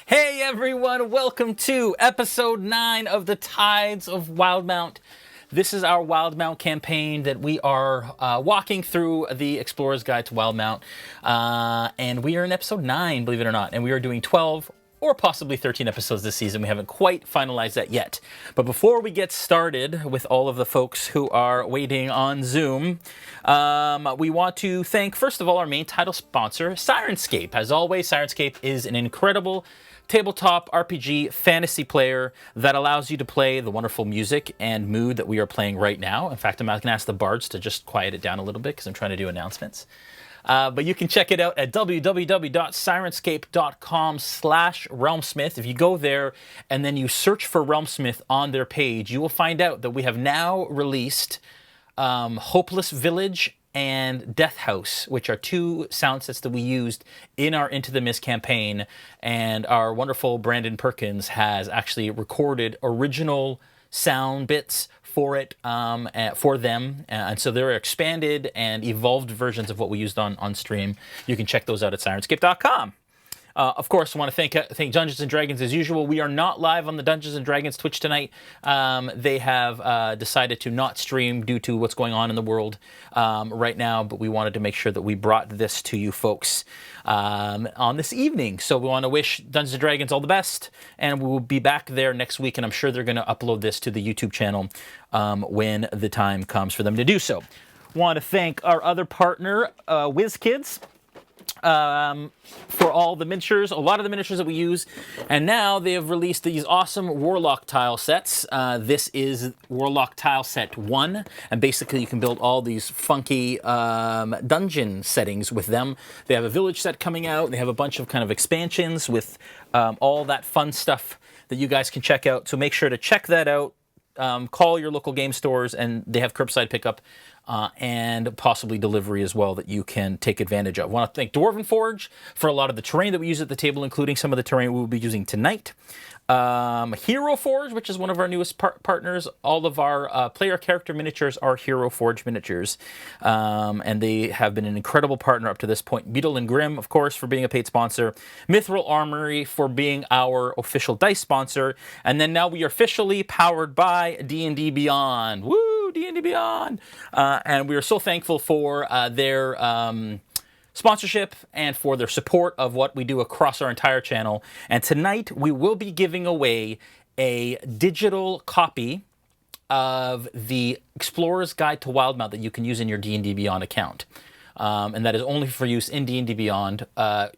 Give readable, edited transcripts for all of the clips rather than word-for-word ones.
Hey everyone, welcome to episode 9 of the Tides of Wildemount. This is our Wildemount campaign that we are walking through the Explorer's Guide to Wildemount. And we are in episode 9, believe it or not. And we are doing 12 or possibly 13 episodes this season. We haven't quite finalized that yet. But before we get started with all of the folks who are waiting on Zoom, we want to thank, first of all, our main title sponsor, Syrinscape. As always, Syrinscape is an incredible tabletop RPG fantasy player that allows you to play the wonderful music and mood that we are playing right now. In fact, I'm going to ask the bards to just quiet it down a little bit because I'm trying to do announcements. But you can check it out at www.sirenscape.com/RealmSmith. If you go there and then you search for RealmSmith on their page, you will find out that we have now released Hopeless Village and Death House, which are two sound sets that we used in our Into the Mist campaign. And our wonderful Brandon Perkins has actually recorded original sound bits for it, for them. And so they're expanded and evolved versions of what we used on stream. You can check those out at sirenscape.com. Of course, I want to thank Dungeons & Dragons as usual. We are not live on the Dungeons & Dragons Twitch tonight. They have decided to not stream due to what's going on in the world right now, but we wanted to make sure that we brought this to you folks on this evening. So we want to wish Dungeons & Dragons all the best, and we will be back there next week, and I'm sure they're going to upload this to the YouTube channel when the time comes for them to do so. Want to thank our other partner, WizKids, for all the miniatures, a lot of the miniatures that we use. And now they have released these awesome Warlock tile sets. This is Warlock tile set 1. And basically you can build all these funky dungeon settings with them. They have a village set coming out. They have a bunch of kind of expansions with all that fun stuff that you guys can check out. So make sure to check that out. Call your local game stores, and they have curbside pickup and possibly delivery as well that you can take advantage of. I want to thank Dwarven Forge for a lot of the terrain that we use at the table, including some of the terrain we will be using tonight. Hero Forge, which is one of our newest partners. All of our player character miniatures are Hero Forge miniatures, and they have been an incredible partner up to this point. Beetle and Grim, of course, for being a paid sponsor. Mithril Armory for being our official dice sponsor, and then now we are officially powered by D&D Beyond. Woo, D&D Beyond! And we are so thankful for their sponsorship and for their support of what we do across our entire channel. And tonight we will be giving away a digital copy of the Explorer's Guide to Wildemount that you can use in your D&D Beyond account. And that is only for use in D&D Beyond.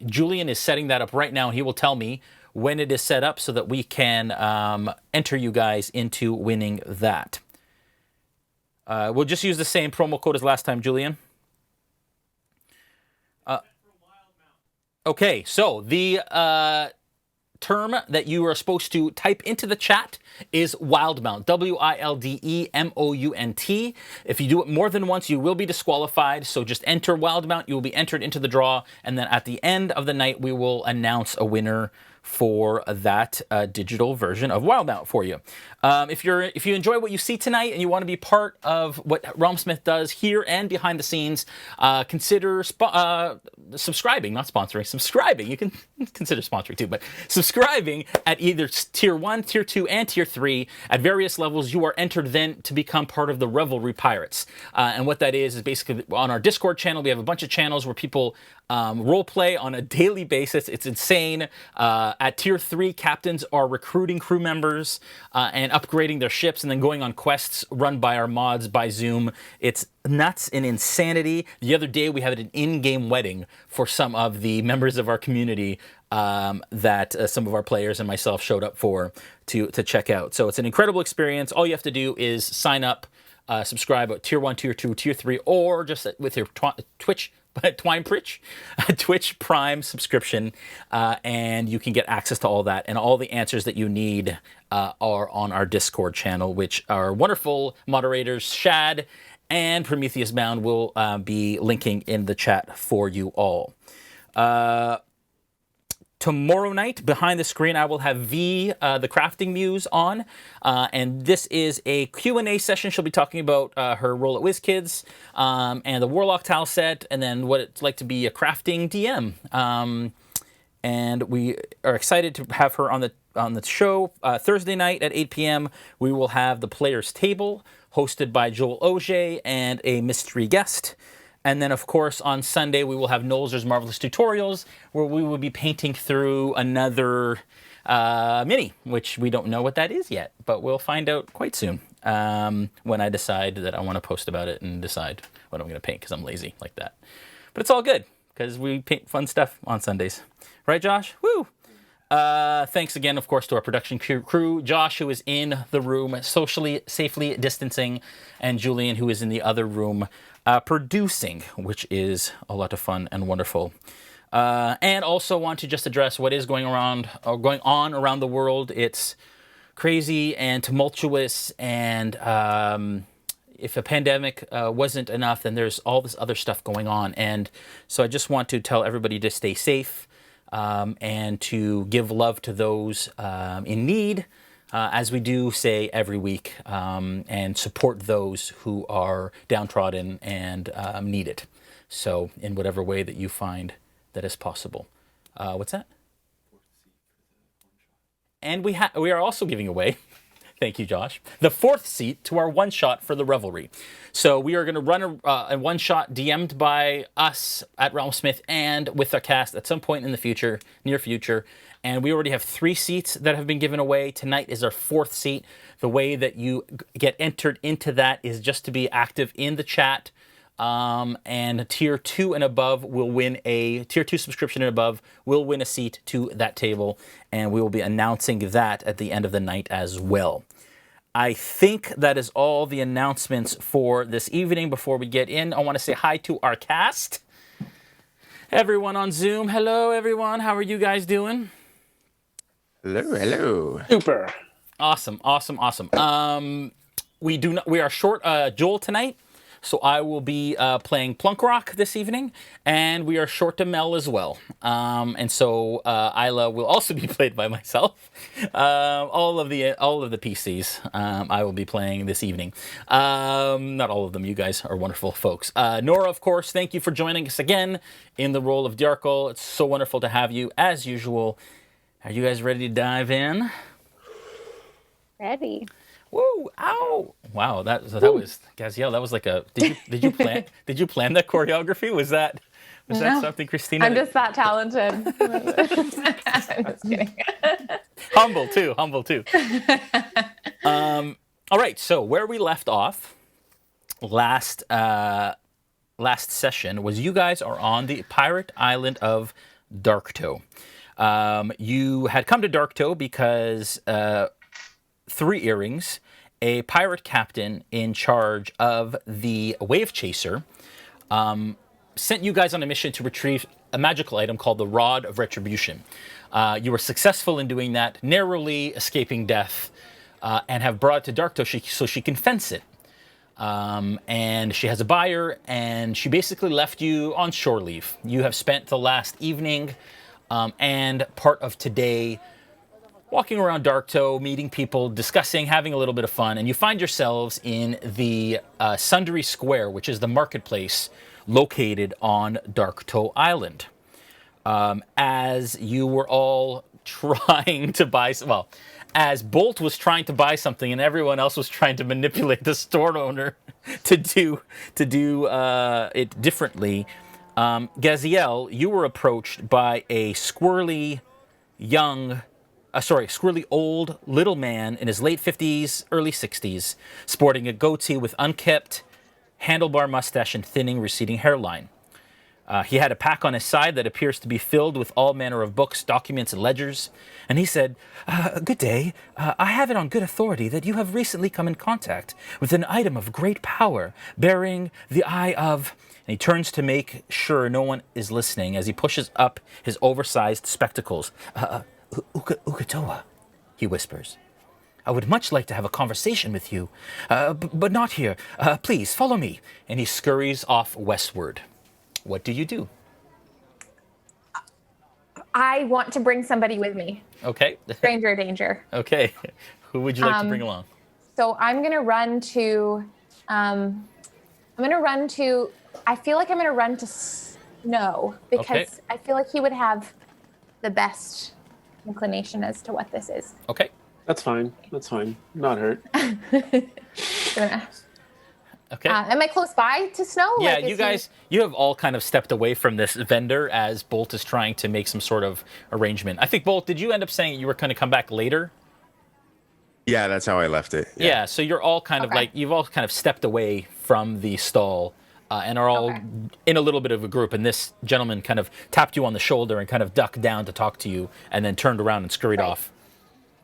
Julian is setting that up right now, and he will tell me when it is set up so that we can enter you guys into winning that. We'll just use the same promo code as last time, Julian. Okay, so the term that you are supposed to type into the chat is Wildemount, Wildemount. If you do it more than once, you will be disqualified, so just enter Wildemount. You will be entered into the draw, and then at the end of the night, we will announce a winner for that digital version of Wildemount for you. If you enjoy what you see tonight and you want to be part of what RealmSmith does here and behind the scenes, consider subscribing, not sponsoring, subscribing. You can consider sponsoring too, but subscribing at either Tier 1, Tier 2, and Tier 3 at various levels. You are entered then to become part of the Revelry Pirates. And what that is basically on our Discord channel, we have a bunch of channels where people role play on a daily basis. It's insane. At Tier 3, captains are recruiting crew members and upgrading their ships and then going on quests run by our mods by Zoom. It's nuts and insanity. The other day, we had an in-game wedding for some of the members of our community that some of our players and myself showed up for to check out. So it's an incredible experience. All you have to do is sign up, subscribe at Tier 1, Tier 2, Tier 3, or just with your Twitch Prime subscription, and you can get access to all that, and all the answers that you need are on our Discord channel, which our wonderful moderators Shad and Prometheus Bound will be linking in the chat for you all. Tomorrow night, behind the screen, I will have the Crafting Muse on, and this is a Q&A session. She'll be talking about her role at WizKids and the Warlock tile set, and then what it's like to be a crafting DM. and we are excited to have her on the show. Thursday night at 8 p.m. we will have the Players Table, hosted by Joel Auge and a mystery guest. And then, of course, on Sunday we will have Nolzer's Marvelous Tutorials, where we will be painting through another mini, which we don't know what that is yet, but we'll find out quite soon when I decide that I want to post about it and decide what I'm going to paint, because I'm lazy like that. But it's all good, because we paint fun stuff on Sundays. Right, Josh? Woo! Thanks again, of course, to our production crew. Josh, who is in the room socially, safely distancing, and Julian, who is in the other room producing, which is a lot of fun and wonderful. And also want to just address what is going on around the world. It's crazy and tumultuous, and if a pandemic wasn't enough, then there's all this other stuff going on. And so I just want to tell everybody to stay safe and to give love to those in need, as we do say every week, and support those who are downtrodden and need it. So in whatever way that you find that is possible. What's that? And we are also giving away, thank you, Josh, the 4th seat to our one-shot for the Revelry. So we are going to run a one-shot DM'd by us at RealmSmith and with our cast at some point in the future, near future. And we already have 3 seats that have been given away. Tonight is our 4th seat. The way that you get entered into that is just to be active in the chat. And tier 2 and above will win a tier 2 subscription and above will win a seat to that table, and we will be announcing that at the end of the night as well. I think that is all the announcements for this evening. Before we get in, I want to say hi to our cast. Everyone on Zoom, hello everyone. How are you guys doing? Hello. Super. Awesome. We are short Joel tonight. So I will be playing Plunkrawk this evening, and we are short to Mel as well. And so Aella will also be played by myself. All of the PCs I will be playing this evening. Not all of them. You guys are wonderful folks. Noura, of course, thank you for joining us again in the role of Dajarkal. It's so wonderful to have you as usual. Are you guys ready to dive in? Ready. Woo! Ow! Wow, that was Gaziel. That was like a. Did you plan that choreography? Was that something, Christina? I'm just that talented. I'm just kidding. Humble too. All right. So where we left off last session was you guys are on the pirate island of Darktoe. You had come to Darktoe because 3 earrings, a pirate captain in charge of the Wave Chaser, sent you guys on a mission to retrieve a magical item called the Rod of Retribution. You were successful in doing that, narrowly escaping death, and have brought it to Darktoe so she can fence it. And she has a buyer, and she basically left you on shore leave. You have spent the last evening and part of today walking around Darktoe, meeting people, discussing, having a little bit of fun, and you find yourselves in the Sundry Square, which is the marketplace located on Darktoe Island. As you were all trying to buy, as Bolt was trying to buy something and everyone else was trying to manipulate the store owner to do it differently, Gaziel, you were approached by a squirrely old little man in his late 50s, early 60s, sporting a goatee with unkempt handlebar mustache and thinning, receding hairline. He had a pack on his side that appears to be filled with all manner of books, documents, and ledgers. And he said, "Good day. I have it on good authority that you have recently come in contact with an item of great power bearing the eye of..." And he turns to make sure no one is listening as he pushes up his oversized spectacles. "Ukatoa," he whispers. "I would much like to have a conversation with you, but not here. Please, follow me." And he scurries off westward. What do you do? I want to bring somebody with me. Okay. Stranger danger. Okay. Who would you like to bring along? So I'm going to run to... I feel like I'm going to run to Snow, because I feel like he would have the best inclination as to what this is. Okay. That's fine. That's fine. Not hurt. Okay. Am I close by to Snow? Yeah, Like, you guys, you have all kind of stepped away from this vendor as Bolt is trying to make some sort of arrangement. I think, Bolt, did you end up saying you were going to come back later? Yeah, that's how I left it. Yeah, so you're all kind of like, you've all kind of stepped away from the stall and are all in a little bit of a group. And this gentleman kind of tapped you on the shoulder and kind of ducked down to talk to you and then turned around and scurried off.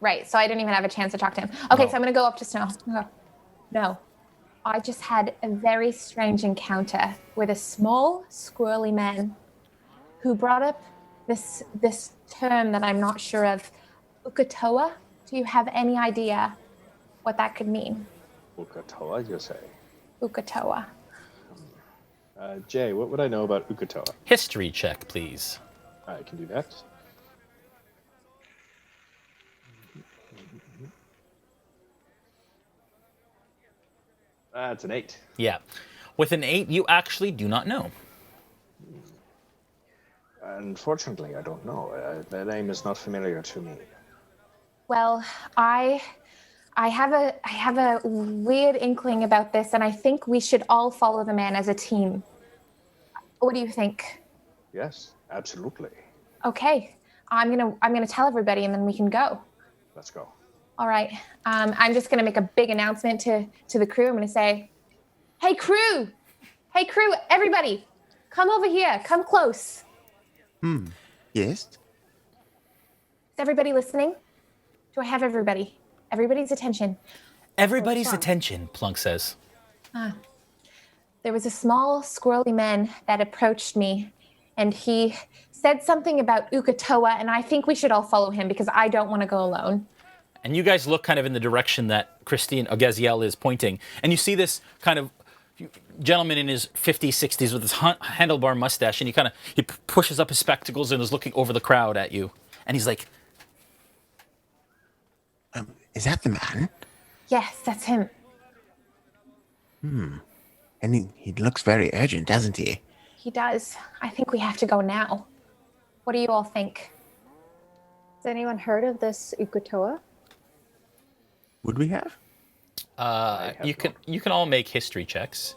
Right, so I didn't even have a chance to talk to him. Okay, so I'm going to go up to Snow. No. I just had a very strange encounter with a small, squirrely man who brought up this term that I'm not sure of, Ukatoa. Do you have any idea what that could mean? Ukatoa, you say? Ukatoa. Jay, what would I know about Ukatoa? History check, please. I can do that. That's an 8. Yeah. With an 8, you actually do not know. Unfortunately, I don't know. The name is not familiar to me. Well, I have a weird inkling about this, and I think we should all follow the man as a team. What do you think? Yes, absolutely. Okay, I'm gonna tell everybody, and then we can go. Let's go. All right. I'm just gonna make a big announcement to the crew. I'm gonna say, "Hey crew, everybody, come over here. Come close." Yes? Is everybody listening? Do I have everybody? Everybody's attention. Everybody's attention, Plunk says. There was a small, squirrely man that approached me, and he said something about Ukatoa, and I think we should all follow him because I don't want to go alone. And you guys look kind of in the direction that Christine or Gaziel is pointing, and you see this kind of gentleman in his 50s, 60s with his handlebar mustache, and he pushes up his spectacles and is looking over the crowd at you, and he's like, Is that the man? Yes, that's him. And he looks very urgent, doesn't he? He does. I think we have to go now. What do you all think? Has anyone heard of this Ukatoa? Would we have? you can all make history checks.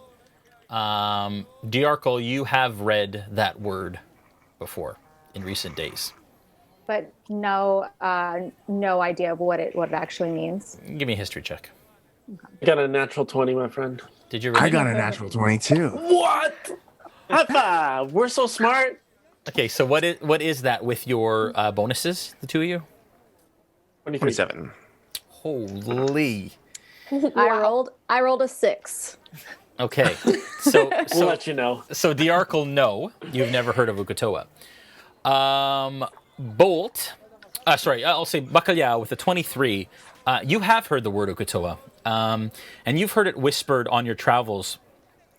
Dajarkal, you have read that word before in recent days. But no idea of what it actually means. Give me a history check. I got a natural 20, my friend. Did you read I it? got a natural 22. What? High five. We're so smart. Okay, so what is that with your bonuses, the two of you? 27. Holy. I rolled a 6. Okay, so We'll let you know. So Dajarkal, no, you've never heard of Ukatoa. Bolt, I'll say Bacalhau with a 23. You have heard the word Ukatoa, and you've heard it whispered on your travels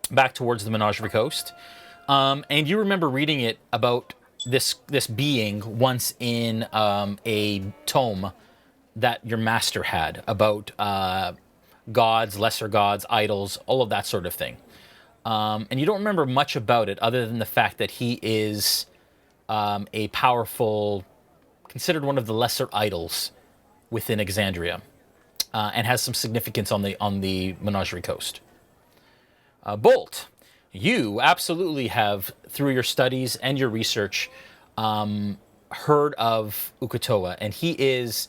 back towards the Menagerie Coast, and you remember reading it about this being once in a tome that your master had about gods, lesser gods, idols, all of that sort of thing. And you don't remember much about it other than the fact that he is a powerful, considered one of the lesser idols within Exandria, and has some significance on the Menagerie Coast. Bolt, you absolutely have, through your studies and your research, heard of Ukatoa, and he is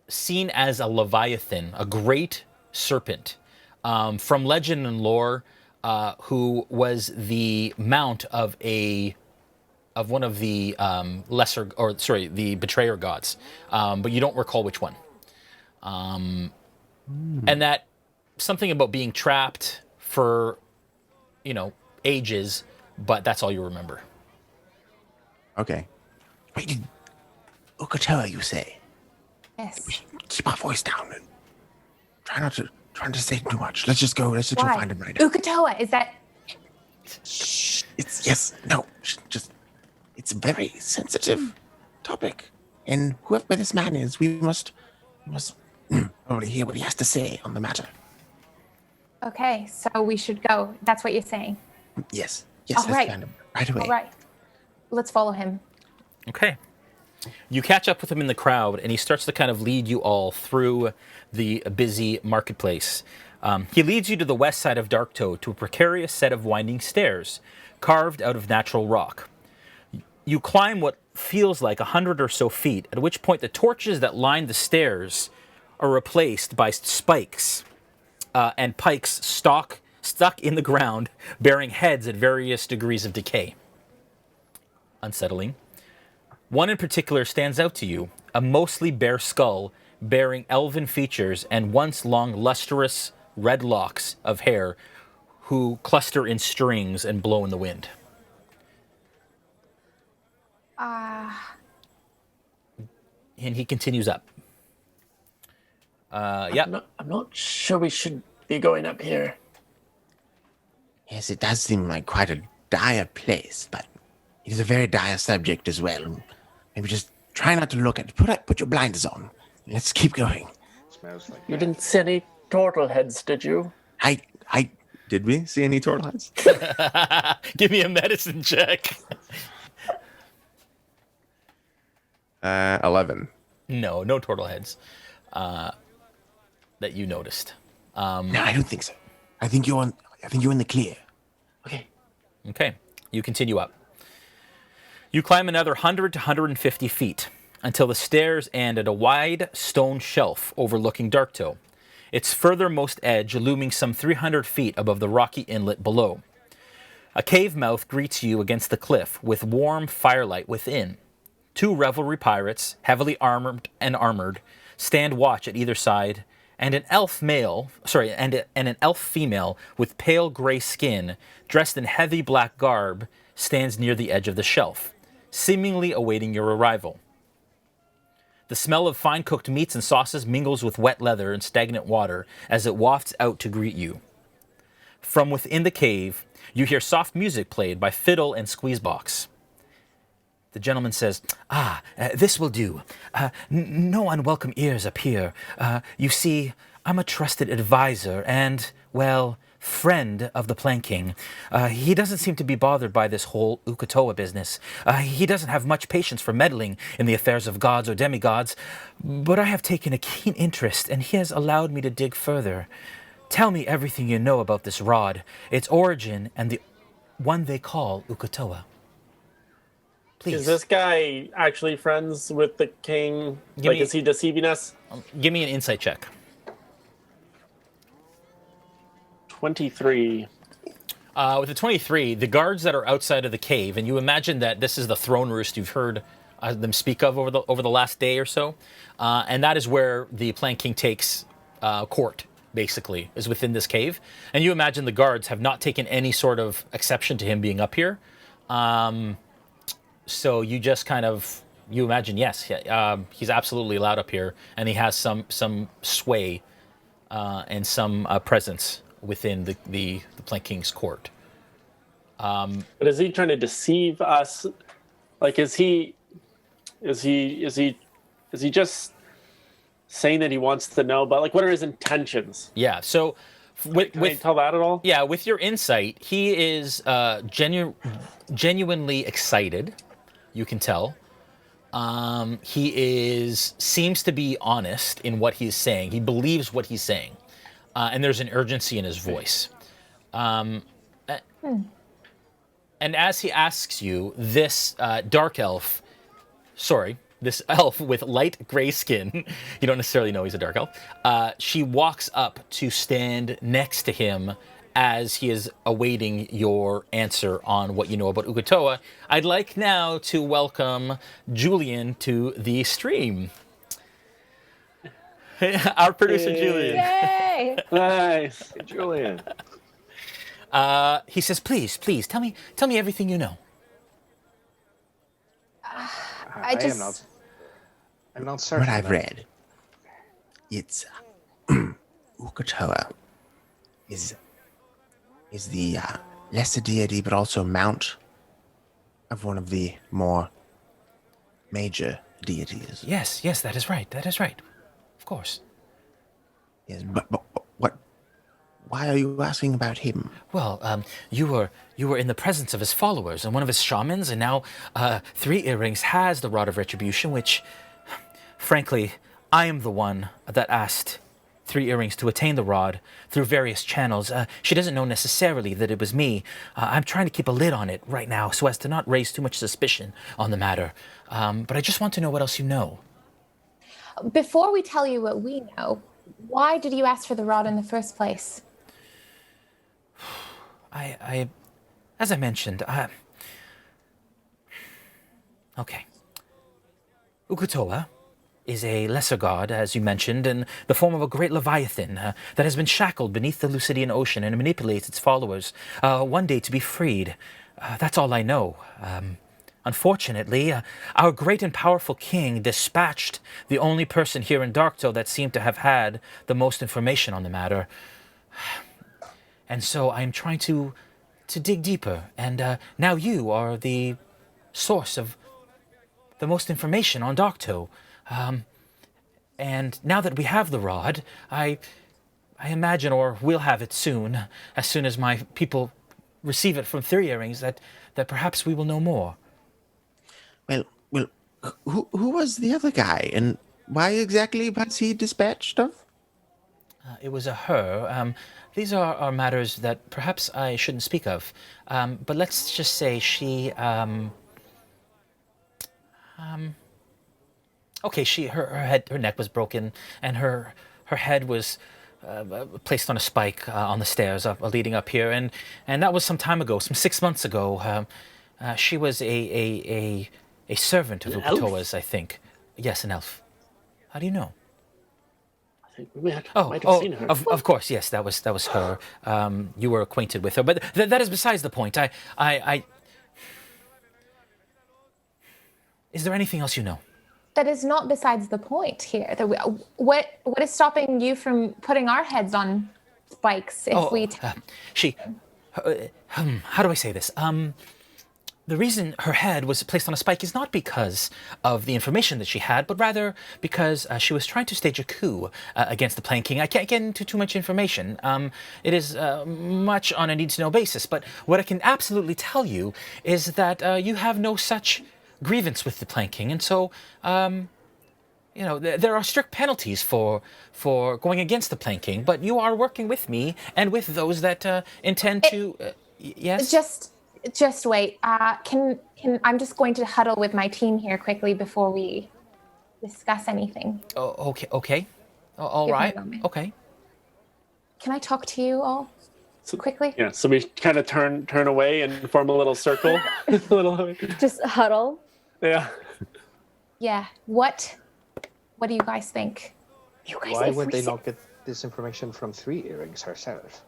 seen as a Leviathan, a great serpent, from legend and lore, who was the mount of one of the the betrayer gods, but you don't recall which one. And that something about being trapped for, ages, but that's all you remember. Okay. Wait, Ukatoa, you say? Yes. Keep our voice down and try not to say too much. Let's just go. Let's just go Why? find him right now. Ukatoa, is that... Shh. It's a very sensitive topic. And whoever this man is, we must probably hear what he has to say on the matter. Okay, so we should go. That's what you're saying. Yes, All let's right. find him right away. All right. Let's follow him. Okay. You catch up with him in the crowd, and he starts to kind of lead you all through the busy marketplace. He leads you to the west side of Darktoe to a precarious set of winding stairs, carved out of natural rock. You climb what feels like 100 or so feet, at which point the torches that line the stairs are replaced by spikes and pikes stuck in the ground, bearing heads at various degrees of decay. Unsettling. One in particular stands out to you, a mostly bare skull bearing elven features and once long lustrous red locks of hair who cluster in strings and blow in the wind. And he continues up. Yeah. I'm not sure we should be going up here. Yes, it does seem like quite a dire place, but it is a very dire subject as well. Maybe just try not to look at it. Put your blinders on. Let's keep going. Smells like You didn't see any turtle heads, did you? Did we see any turtle heads? Give me a medicine check. 11. No turtle heads that you noticed. No, I don't think so. I think you're in the clear. Okay. Okay, you continue up. You climb another 100 to 150 feet until the stairs end at a wide stone shelf overlooking Darktoe, its furthermost edge looming some 300 feet above the rocky inlet below. A cave mouth greets you against the cliff with warm firelight within. 2 revelry pirates, heavily armored, stand watch at either side, and an elf an elf female with pale gray skin, dressed in heavy black garb, stands near the edge of the shelf, seemingly awaiting your arrival. The smell of fine-cooked meats and sauces mingles with wet leather and stagnant water as it wafts out to greet you. From within the cave, you hear soft music played by fiddle and squeezebox. The gentleman says, this will do. No unwelcome ears appear. You see, I'm a trusted advisor and, well, friend of the planking. He doesn't seem to be bothered by this whole Uk'otoa business. He doesn't have much patience for meddling in the affairs of gods or demigods, but I have taken a keen interest, and he has allowed me to dig further. Tell me everything you know about this rod, its origin, and the one they call Uk'otoa. Please. Is this guy actually friends with the king? Is he deceiving us? Give me an insight check. 23. With the 23, the guards that are outside of the cave, and you imagine that this is the throne roost you've heard them speak of over the last day or so, and that is where the Plank King takes court, basically, is within this cave. And you imagine the guards have not taken any sort of exception to him being up here. So you just you imagine, yes, he's absolutely allowed up here, and he has some sway and some presence within the Plank King's court. But is he trying to deceive us? Like, is he just saying that he wants to know? But like, what are his intentions? Yeah. So, Can I tell that at all? Yeah, with your insight, he is genuinely excited. You can tell. He seems to be honest in what he's saying. He believes what he's saying. And there's an urgency in his voice. And as he asks you, this this elf with light gray skin, you don't necessarily know he's a dark elf, she walks up to stand next to him as he is awaiting your answer on what you know about Uk'otoa. I'd like now to welcome Julian to the stream. Our producer, Julian. Yay! Nice. Hey, Julian. He says, please, tell me everything you know. I'm not certain. What I've read, it's Uk'otoa is the lesser deity, but also mount of one of the more major deities. Yes, that is right. Of course. Yes, but Why are you asking about him? Well, you were in the presence of his followers and one of his shamans, and now Three Earrings has the Rod of Retribution, which, frankly, I am the one that asked Three Earrings to attain the rod through various channels. She doesn't know necessarily that it was me. I'm trying to keep a lid on it right now so as to not raise too much suspicion on the matter. But I just want to know what else you know. Before we tell you what we know, why did you ask for the rod in the first place? As I mentioned, okay. Ukutoa is a lesser god, as you mentioned, in the form of a great Leviathan that has been shackled beneath the Lucidian Ocean and manipulates its followers, one day to be freed. That's all I know. Unfortunately, our great and powerful king dispatched the only person here in Darktow that seemed to have had the most information on the matter. And so I'm trying to dig deeper, and now you are the source of the most information on Darktow. And now that we have the rod, I imagine, or we'll have it soon, as soon as my people receive it from Three Earrings, that perhaps we will know more. Well, who was the other guy, and why exactly was he dispatched of? It was a her. These are matters that perhaps I shouldn't speak of. But let's just say she, okay, her neck was broken, and her head was placed on a spike on the stairs leading up here, and that was some time ago, some 6 months ago. She was a servant of Ukutoa's, I think. Yes, an elf. How do you know? I think we might have seen her. Of course, yes, that was her. You were acquainted with her, but that is besides the point. Is there anything else you know? That is not besides the point here. What is stopping you from putting our heads on spikes how do I say this? The reason her head was placed on a spike is not because of the information that she had, but rather because she was trying to stage a coup against the Plain King. I can't get into too much information. It is much on a need-to-know basis, but what I can absolutely tell you is that you have no such grievance with the Plain King, and so there are strict penalties for going against the Plain King, but you are working with me and with those that intend to... yes? Just wait. I'm just going to huddle with my team here quickly before we discuss anything. Oh, okay. All right. Okay. Can I talk to you all quickly? Yeah, so we kind of turn away and form a little circle. Just huddle. Yeah. Yeah. What do you guys think? Why would they not get this information from Three Earrings herself?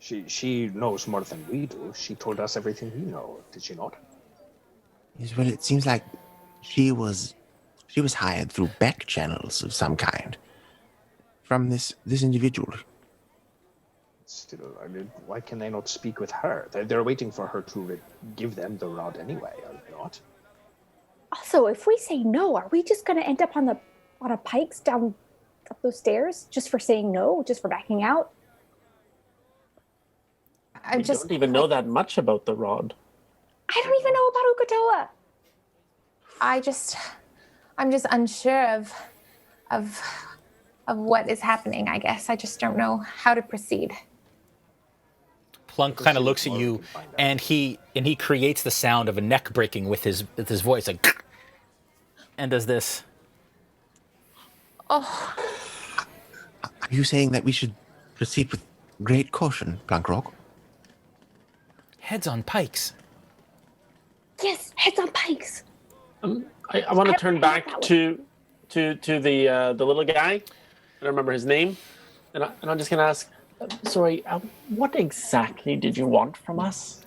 She knows more than we do. She told us everything we know, did she not? Yes, well, it seems like she was hired through back channels of some kind from this individual. Still, I mean, why can they not speak with her? They're waiting for her to give them the rod anyway, are they not? Also, if we say no, are we just going to end up on a pikes down up those stairs just for saying no, just for backing out? I don't even know that much about the rod. I don't even know about Ukutoa. I'm just unsure of what is happening, I guess. I just don't know how to proceed. Plunk kind of looks at you, and he creates the sound of a neck breaking with his voice, like, and does this. Oh. Are you saying that we should proceed with great caution, Plunkrawk? Heads on pikes. Yes, heads on pikes. I want to turn back to the little guy. I don't remember his name, and I'm just gonna ask. Sorry, what exactly did you want from us?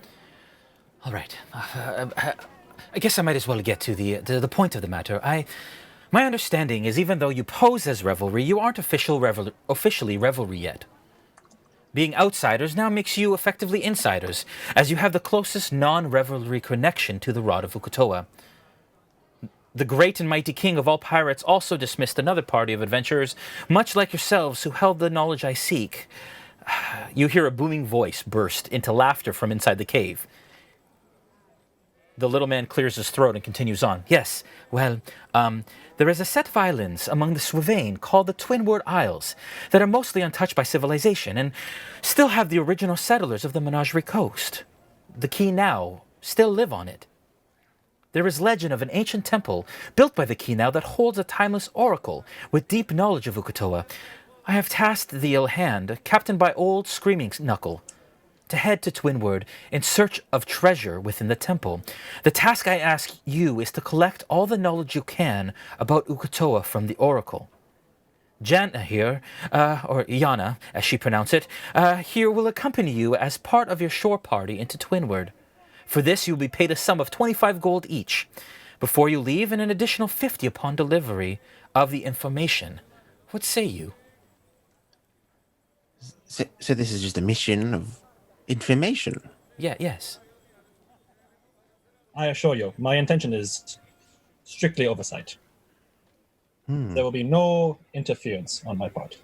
All right. I guess I might as well get to the point of the matter. My understanding is even though you pose as Revelry, you aren't officially Revelry yet. Being outsiders now makes you effectively insiders, as you have the closest non-Revelry connection to the Rod of Ukutoa. The great and mighty king of all pirates also dismissed another party of adventurers, much like yourselves, who held the knowledge I seek. You hear a booming voice burst into laughter from inside the cave. The little man clears his throat and continues on. Yes, well, there is a set of islands among the Swivane called the Twinward Isles that are mostly untouched by civilization and still have the original settlers of the Menagerie Coast. The Key now still live on it. There is legend of an ancient temple built by the Key now that holds a timeless oracle with deep knowledge of Uk'otoa. I have tasked the ill hand, captained by old Screaming Knuckle, to head to Twinward in search of treasure within the temple. The task I ask you is to collect all the knowledge you can about Uk'otoa from the oracle. Jana here, or Yana, as she pronounced it, here will accompany you as part of your shore party into Twinward. For this, you will be paid a sum of 25 gold each before you leave, and an additional 50 upon delivery of the information. What say you? So this is just a mission of information? Yeah, yes. I assure you, my intention is strictly oversight. There will be no interference on my part.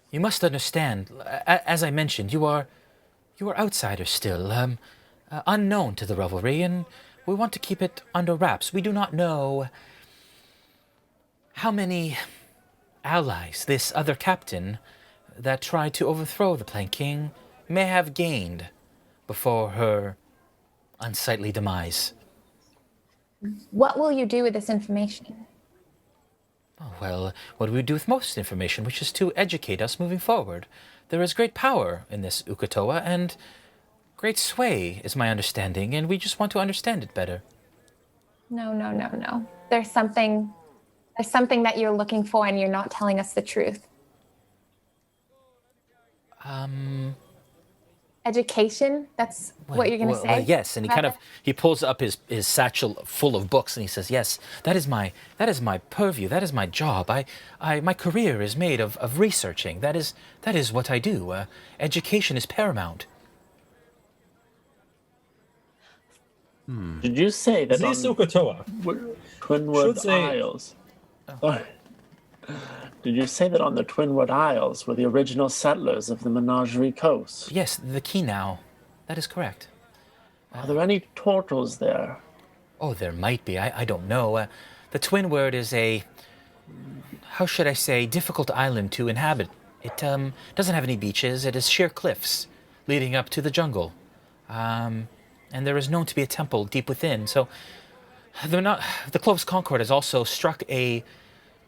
You must understand, as I mentioned, you are outsiders still, unknown to the revelry, and we want to keep it under wraps. We do not know how many allies this other captain that tried to overthrow the Plain King may have gained before her unsightly demise. What will you do with this information? Oh, well, what do we do with most information, which is to educate us moving forward? There is great power in this Uk'otoa, and great sway, is my understanding, and we just want to understand it better. No. There's something that you're looking for, and you're not telling us the truth. Education? That's what you're going to say? Yes, and he pulls up his satchel full of books, and he says, yes, that is my purview, that is my job. My career is made of researching. That is what I do. Education is paramount. Did you say that This on Uk'otoa Twinward Isles? Did you say that on the Twinward Isles were the original settlers of the Menagerie Coast? Yes, the Key now. That is correct. Are there any turtles there? Oh, there might be. I don't know. The Twinward is a, how should I say, difficult island to inhabit. It doesn't have any beaches. It is sheer cliffs leading up to the jungle. And there is known to be a temple deep within. So the Clovis Concord has also struck an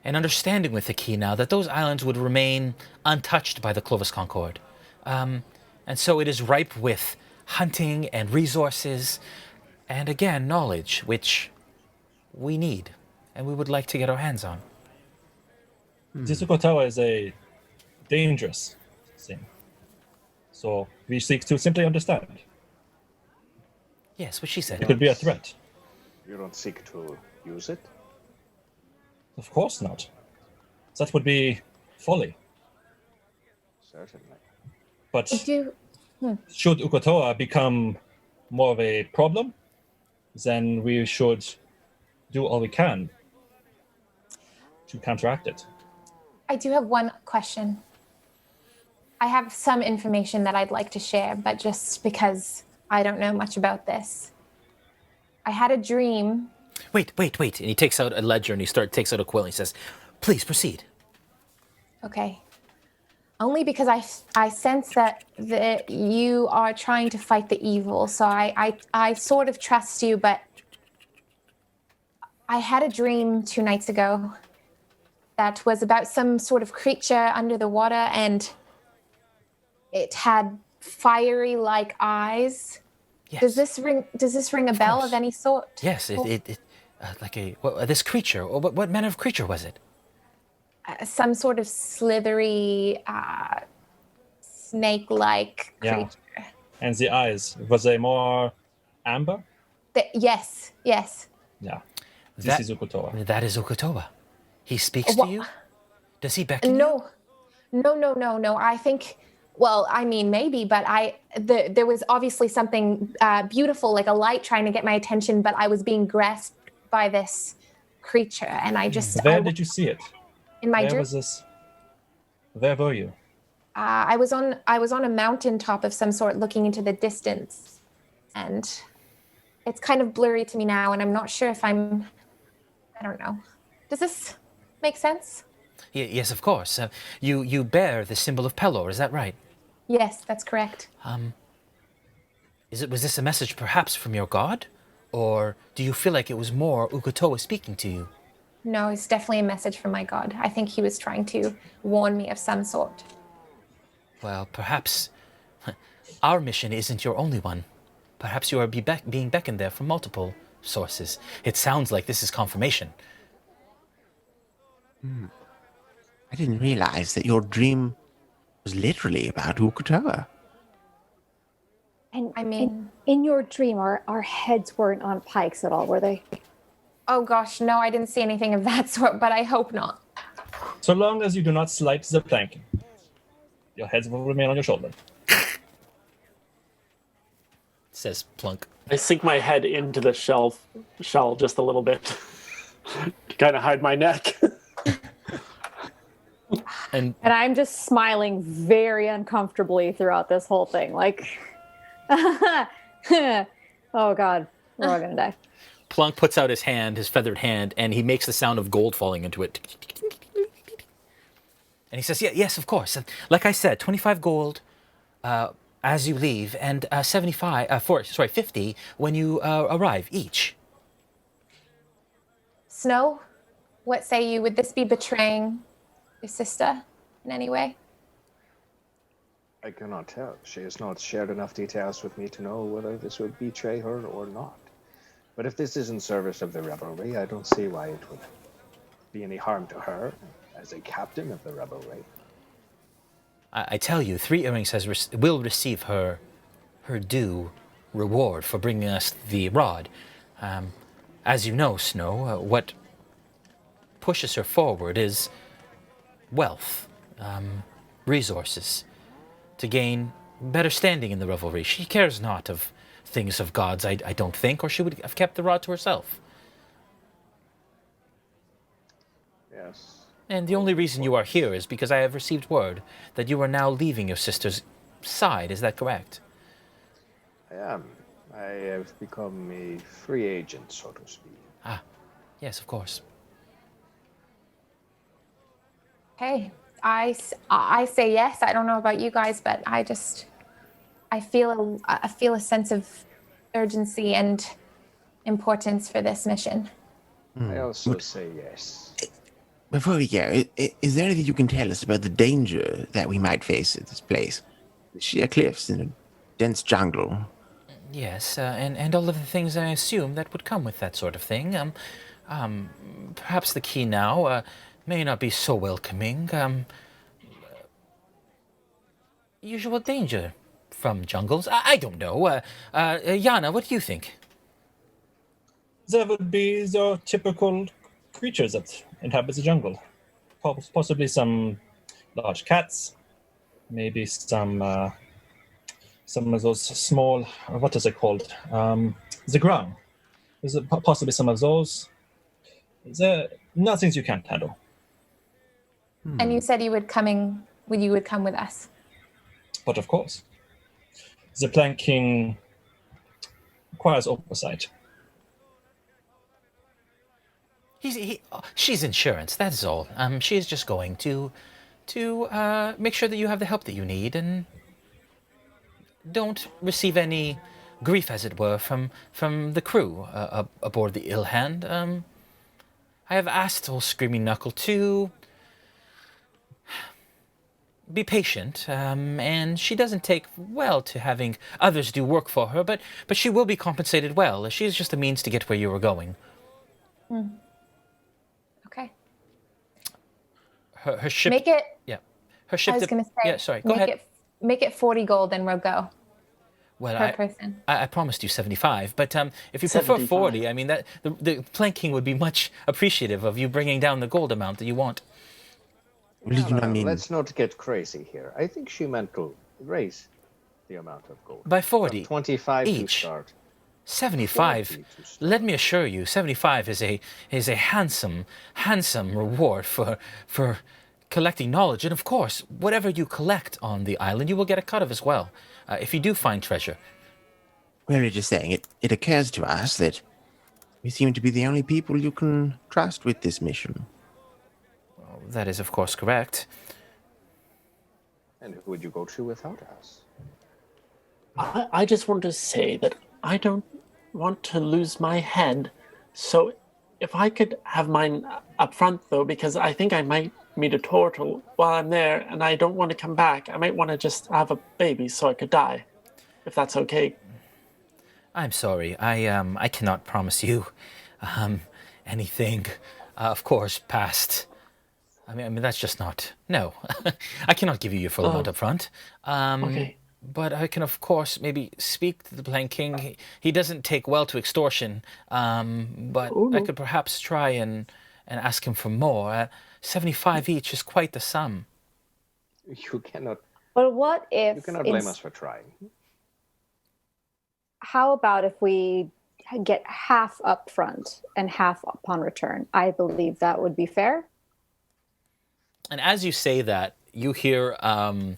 understanding with the Key now that those islands would remain untouched by the Clovis Concord. And so it is ripe with hunting and resources and, again, knowledge, which we need and we would like to get our hands on. This Uk'otoa is a dangerous thing. So we seek to simply understand. Yes, what she said. It could be a threat. You don't seek to use it? Of course not. That would be folly. Certainly. But If you, should Uk'otoa become more of a problem, then we should do all we can to counteract it. I do have one question. I have some information that I'd like to share, but just because I don't know much about this. I had a dream. Wait. And he takes out a ledger and takes out a quill and he says, please proceed. Okay. Only because I sense that you are trying to fight the evil, so I sort of trust you, but I had a dream 2 nights ago that was about some sort of creature under the water, and it had fiery-like eyes. Yes. Does this ring a bell of any sort? Yes, this creature. What manner of creature was it? Some sort of slithery, snake-like creature. Yeah. And the eyes, was they more amber? Yes. Yeah. This is Uk'otoa. That is Uk'otoa. He speaks to you? Does he beckon you? No. I think, well, I mean, maybe, but there was obviously something beautiful, like a light trying to get my attention, but I was being grasped by this creature, and I just... Where did you see it? In my Where dream, was this? Where were you? I was on a mountaintop of some sort, looking into the distance, and it's kind of blurry to me now, and I'm not sure if I don't know. Does this make sense? Yes, of course. You bear the symbol of Pelor, is that right? Yes, that's correct. Was this a message perhaps from your god? Or do you feel like it was more Ukutoa speaking to you? No, it's definitely a message from my god. I think he was trying to warn me of some sort. Well, perhaps our mission isn't your only one. Perhaps you are being beckoned there from multiple sources. It sounds like this is confirmation. I didn't realize that your dream was literally about Ukutoa. And I mean- in your dream, our heads weren't on pikes at all, were they? Oh gosh, no, I didn't see anything of that sort, but I hope not. So long as you do not slight the planking, your heads will remain on your shoulder. Says Plunk. I sink my head into the shell just a little bit to kind of hide my neck. And And I'm just smiling very uncomfortably throughout this whole thing. Like, oh God, we're all gonna die. Plunk puts out his hand, his feathered hand, and he makes the sound of gold falling into it. And he says, yes, of course. Like I said, 25 gold as you leave, and 50 when you arrive each. Snow, what say you? Would this be betraying your sister in any way? I cannot tell. She has not shared enough details with me to know whether this would betray her or not. But if this is in service of the rebelry, I don't see why it would be any harm to her as a captain of the rebelry. I tell you, Three Earrings will receive her due reward for bringing us the rod. As you know, Snow, what pushes her forward is wealth, resources, to gain better standing in the revelry. She cares not of things of gods, I don't think, or she would have kept the rod to herself. Yes. And the only reason you are here is because I have received word that you are now leaving your sister's side. Is that correct? I am. I have become a free agent, so to speak. Ah, yes, of course. Hey, I say yes. I don't know about you guys, but I feel a sense of urgency and importance for this mission. I also say yes. Before we go, is there anything you can tell us about the danger that we might face at this place? The sheer cliffs and a dense jungle. Yes, and all of the things I assume that would come with that sort of thing. Perhaps the key now may not be so welcoming. Usual danger from jungles. I don't know. Yana, what do you think? There would be the typical creatures that inhabit the jungle. Possibly some large cats, maybe some of those small, what is it called? The ground. Is it possibly some of those? There nothing you can't handle. And you said you would come with us. But of course, the planking requires oversight. She's insurance, that is all. She is just going to make sure that you have the help that you need and don't receive any grief, as it were, from the crew aboard the Ill Hand. I have asked old Screaming Knuckle to be patient, and she doesn't take well to having others do work for her, but she will be compensated well. She is just a means to get where you are going. Okay. Her ship. Make it. Yeah. Her ship. I was going to say. Yeah, sorry. Go ahead. Make it 40 gold, and we'll go. Well, Per person. I promised you 75, but if you prefer 75. 40, I mean that the planking would be much appreciative of you bringing down the gold amount that you want. Well, did you not mean... Let's not get crazy here. I think she meant to raise the amount of gold. By 40 From 25 to each. start. 75. Let me assure you, 75 is a handsome reward for collecting knowledge, and of course, whatever you collect on the island, you will get a cut of as well, if you do find treasure. We were just saying, it occurs to us that we seem to be the only people you can trust with this mission. That is, of course, correct. And who would you go to without us? I just want to say that I don't want to lose my head. So if I could have mine up front, though, because I think I might meet a turtle while I'm there, and I don't want to come back. I might want to just have a baby so I could die, if that's okay. I'm sorry. I cannot promise you anything, of course, past... I mean, that's just not... No. I cannot give you your full amount up front. Okay. But I can, of course, maybe speak to the Plain King. He doesn't take well to extortion, but I could perhaps try and ask him for more. 75 each is quite the sum. You cannot. But what if... You cannot blame us for trying. How about if we get half up front and half upon return? I believe that would be fair. And as you say that, you hear a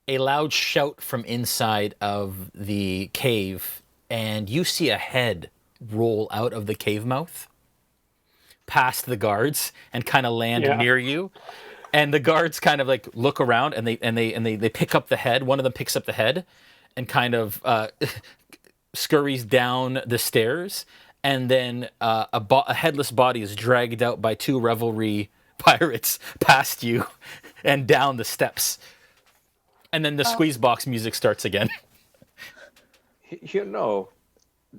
loud shout from inside of the cave, and you see a head roll out of the cave mouth, past the guards, and kind of land near you. And the guards kind of like look around, and they pick up the head. One of them picks up the head, and kind of scurries down the stairs, and then a headless body is dragged out by two revelry pirates past you and down the steps. And then the squeeze box music starts again. You know,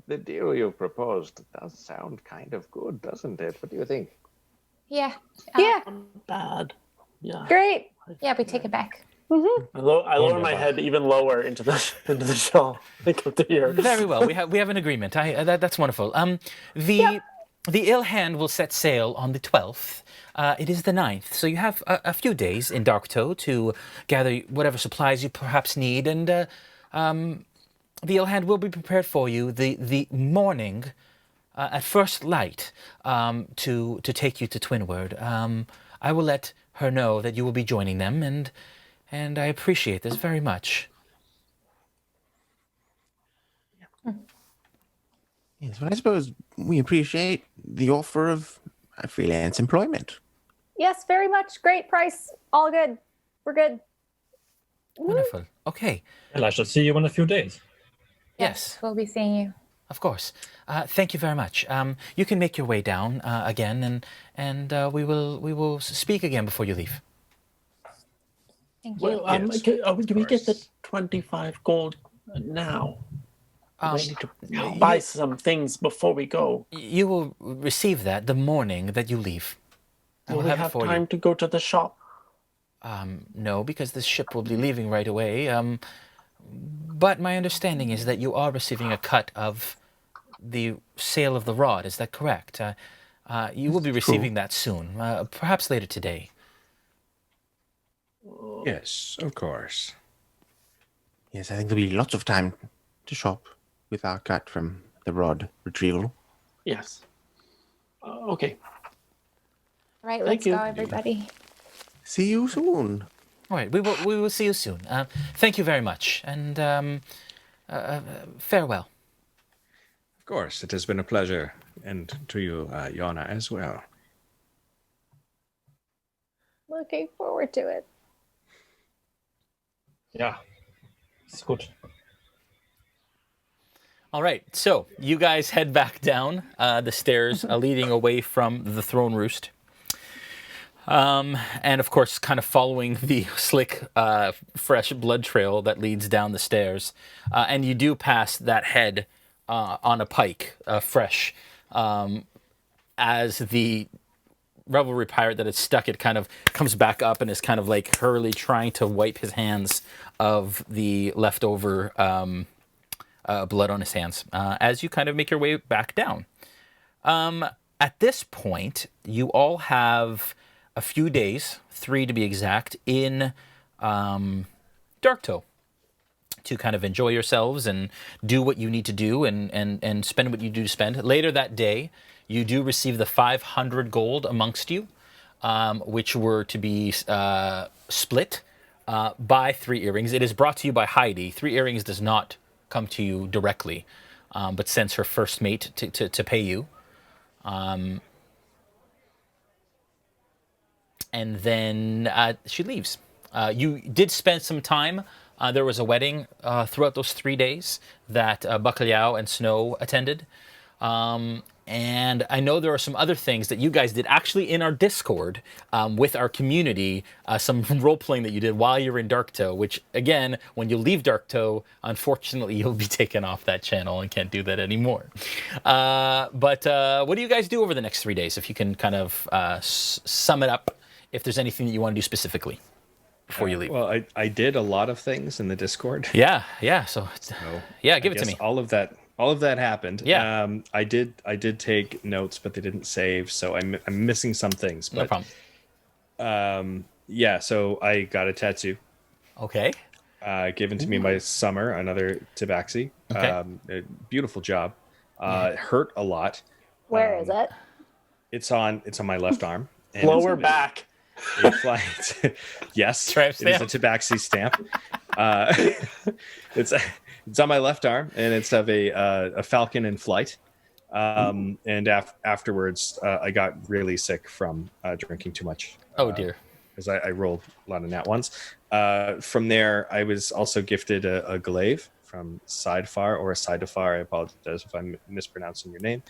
the deal you proposed does sound kind of good, doesn't it? What do you think? Yeah. Yeah. Not bad. Yeah. Great. Yeah, we take it back. I lower my head even lower into the shell. Think of the ear. Very well. We have an agreement. That's wonderful. The ill hand will set sail on the 12th. It is the 9th, so you have a few days in Darktow to gather whatever supplies you perhaps need, and the ill hand will be prepared for you the morning at first light to take you to Twinward. I will let her know that you will be joining them, and I appreciate this very much. Yes, well, I suppose we appreciate the offer of freelance employment. Yes, very much. Great price. All good. We're good. Wonderful. Okay. Well, I shall see you in a few days. Yes. We'll be seeing you. Of course. Thank you very much. You can make your way down again, and we will speak again before you leave. Thank you. Well, Yes, can we get the course. 25 gold now? Um, I need to buy some things before we go. You will receive that the morning that you leave. I Will will we have it have for time you. to go to the shop? No, because the ship will be leaving right away. But my understanding is that you are receiving a cut of the sale of the rod. Is that correct? You will be receiving that soon, perhaps later today. Yes, of course. Yes, I think there'll be lots of time to shop with our cut from the rod retrieval. Yes. Okay. All right, Thank let's you. go, everybody. See you soon. All right, we will see you soon. Thank you very much, and farewell. Of course, it has been a pleasure, and to you, Yana, as well. Looking forward to it. Yeah, it's good. All right, so you guys head back down the stairs leading away from the throne roost. And of course, kind of following the slick, fresh blood trail that leads down the stairs. And you do pass that head on a pike, fresh, as the revelry pirate that had stuck it kind of comes back up and is kind of like hurriedly trying to wipe his hands of the leftover blood on his hands as you kind of make your way back down. At this point, you all have a few days, 3 to be exact, in Darktow to kind of enjoy yourselves and do what you need to do and spend what you do to spend. Later that day, you do receive the 500 gold amongst you, which were to be split by 3 earrings. It is brought to you by Heidi. 3 earrings does not come to you directly, but sends her first mate to pay you. And then she leaves. You did spend some time. There was a wedding throughout those 3 days that Bacalhau and Snow attended. And I know there are some other things that you guys did actually in our Discord with our community, some role-playing that you did while you're in Darktoe, which, again, when you leave Darktoe, unfortunately, you'll be taken off that channel and can't do that anymore. But what do you guys do over the next 3 days, if you can kind of sum it up, if there's anything that you want to do specifically before you leave? Well, I did a lot of things in the Discord. Yeah. So yeah, give it to me. All of that happened. Yeah. I did take notes, but they didn't save, so I'm missing some things. But, No problem. Yeah. So I got a tattoo. Okay. Given to me by Summer, another Tabaxi. Okay. A beautiful job. It hurt a lot. Where is it? It's on my left arm. And Lower back. Yes, Tramp it is a stamp. Tabaxi stamp. It's on my left arm, and it's of a falcon in flight. And afterwards, I got really sick from drinking too much. Oh dear. Because I rolled a lot of nat ones. From there, I was also gifted a glaive from Sidefar, or a Sidefar. I apologize if I'm mispronouncing your name.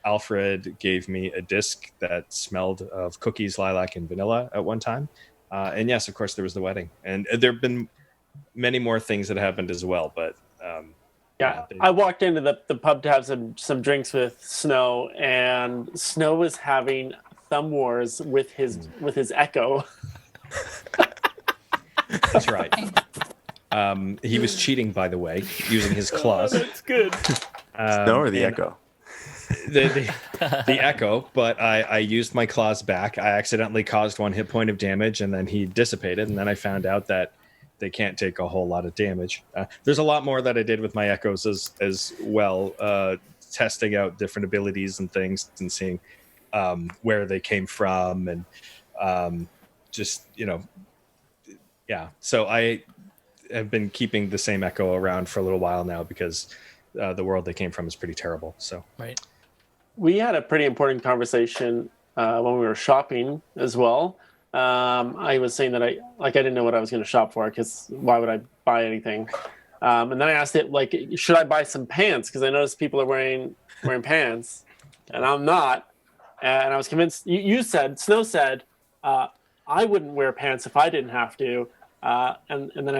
Alfred gave me a disc that smelled of cookies, lilac, and vanilla at one time. And yes, of course, there was the wedding. And there have been many more things that happened as well. But I walked into the pub to have some drinks with Snow, and Snow was having thumb wars with his Echo. That's right. He was cheating, by the way, using his claws. That's good. Snow or the Echo? The Echo, but I used my claws back. I accidentally caused 1 hit point of damage, and then he dissipated. And then I found out that they can't take a whole lot of damage. There's a lot more that I did with my Echoes as well, testing out different abilities and things and seeing where they came from, and yeah. So I have been keeping the same Echo around for a little while now because the world they came from is pretty terrible. So Right. We had a pretty important conversation when we were shopping as well. I was saying that I didn't know what I was going to shop for, because why would I buy anything? And then I asked it, like, should I buy some pants? Because I noticed people are wearing pants, and I'm not. And I was convinced. You said, Snow said, I wouldn't wear pants if I didn't have to. And then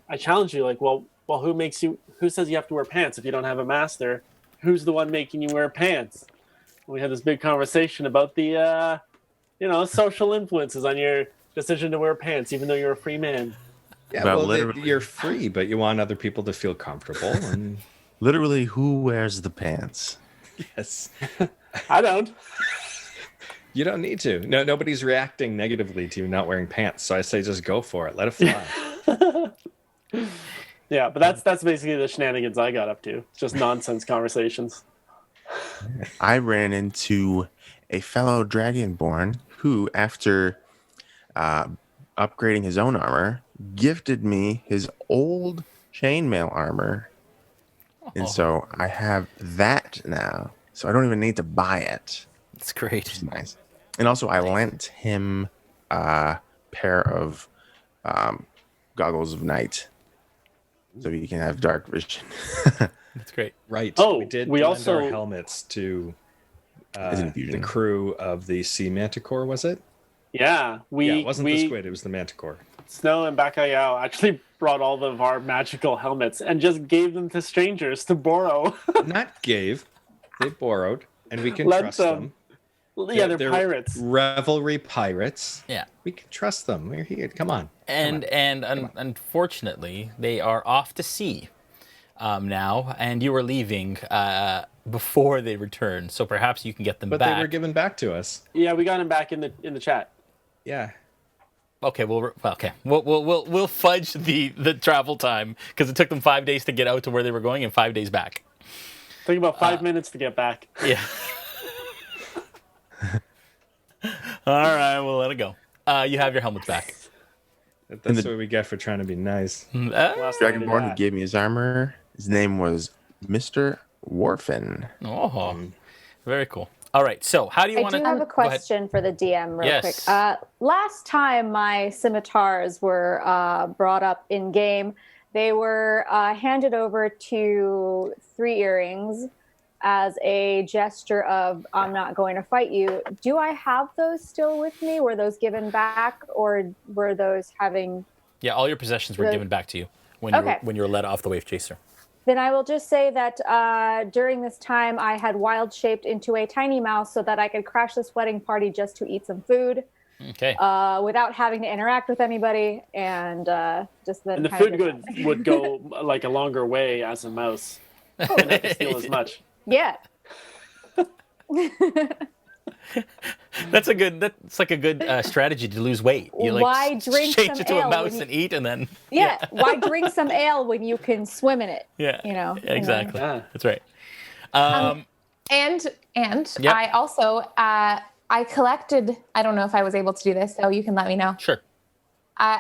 I challenged you, like, well, who says you have to wear pants if you don't have a master? Who's the one making you wear pants? We had this big conversation about the, social influences on your decision to wear pants, even though you're a free man. yeah, Well, well, literally- you're free, but you want other people to feel comfortable. And Literally, who wears the pants? yes, I don't. you don't need to. No, nobody's reacting negatively to you not wearing pants. So I say just go for it. Let it fly. Yeah, but that's basically the shenanigans I got up to. Just nonsense conversations. I ran into a fellow Dragonborn who, after upgrading his own armor, gifted me his old chainmail armor. And so I have that now. So I don't even need to buy it. That's great. Which is nice. And also I lent him a pair of goggles of night, so you can have dark vision. That's great. Right. Oh, we did we lend also- our helmets to As an the infusion. crew of the Sea Manticore, was it? Yeah, Yeah, it wasn't the squid, it was the Manticore. Snow and Bacalhau actually brought all of our magical helmets and just gave them to strangers to borrow. Not gave, they borrowed, and we can Lent trust them. them. Yeah, they're pirates. Revelry pirates. Yeah. We can trust them. We're here. Come on. And unfortunately, they are off to sea now, and you are leaving before they return. So perhaps you can get them But back. they were given back to us. Yeah, we got him back in the chat. Yeah. Okay, we'll fudge the travel time because it took them 5 days to get out to where they were going and 5 days back. Took about 5 minutes to get back. Yeah. All right, we'll let it go. You have your helmets back. That's what we get for trying to be nice. Last time I did Dragonborn who that. gave me his armor, his name was Mr. Warfin. Oh, very cool. All right, so how do you I want to? do have a question for the DM real Yes. quick. Last time my scimitars were brought up in game, they were handed over to Three Earrings as a gesture of I'm not going to fight you. Do I have those still with me? Were those given back, or were those having? Yeah, all your possessions were Really? given back to you when Okay. you were let off the Wave Chaser. Then I will just say that during this time, I had wild shaped into a tiny mouse so that I could crash this wedding party just to eat some food Okay. without having to interact with anybody, and just then. And the kind of food would go like a longer way as a mouse. Didn't have to steal as much. Yeah. That's like a good strategy to lose weight. You like Why drink change some it to ale a mouse when you- and eat, and then Yeah. Why drink some ale when you can swim in it? yeah, You know. exactly. Yeah. That's right. And Yep. I also I collected. I don't know if I was able to do this, so you can let me know. Sure.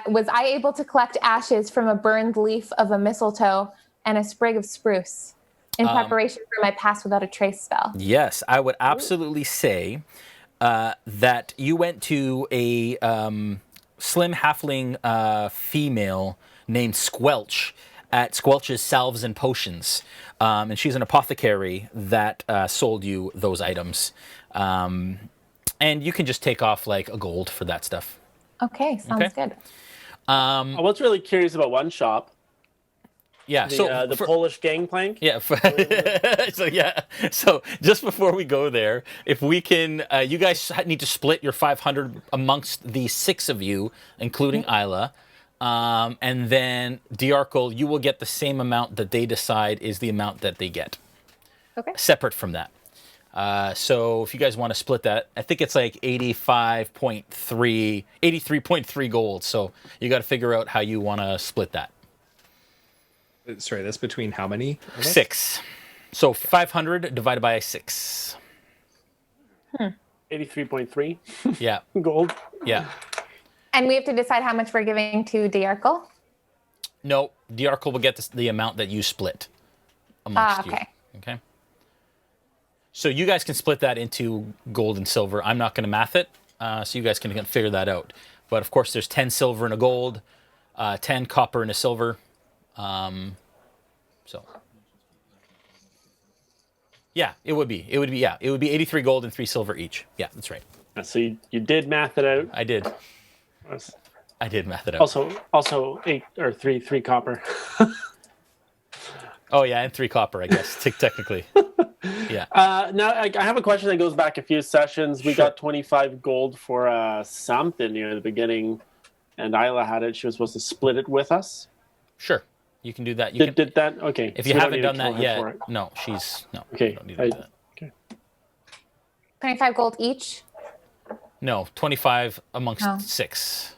Was I able to collect ashes from a burned leaf of a mistletoe and a sprig of spruce in preparation for my pass without a trace spell? Yes, I would absolutely say that you went to a slim halfling female named Squelch at Squelch's Salves and Potions. And she's an apothecary that sold you those items. And you can just take off like a gold for that stuff. Okay, sounds good. I was really curious about one shop, Yeah, the Polish gangplank. Yeah. So just before we go there, if we can, you guys need to split your 500 amongst the 6 of you, including Aella. And then Dajarkal, you will get the same amount that they decide is the amount that they get. Okay. Separate from that. So if you guys want to split that, I think it's like 83.3 gold. So you got to figure out how you want to split that. Sorry, that's between how many? of us? 6. So 500 divided by 6. 83.3 Yeah. gold. Yeah. And we have to decide how much we're giving to Dajarkal. No, Dajarkal will get the amount that you split amongst Okay. you. Okay. So you guys can split that into gold and silver. I'm not going to math it, so you guys can figure that out. But of course, there's 10 silver and a gold, 10 copper and a silver. So yeah, it would be 83 gold and 3 silver each. Yeah, that's right. So you did math it out. I did math it out. Also 8 or 3 copper. Oh yeah, and 3 copper, I guess, technically. Yeah. Now I have a question that goes back a few sessions. We got 25 gold for something near the beginning, and Aella had it. She was supposed to split it with us. Sure. You can do that. You Did that? Okay. If So you we don't haven't need to done kill that her yet, for it. no, she's no. Okay, You don't need to do that. Okay. 25 gold each. No, 25 amongst Oh. 6.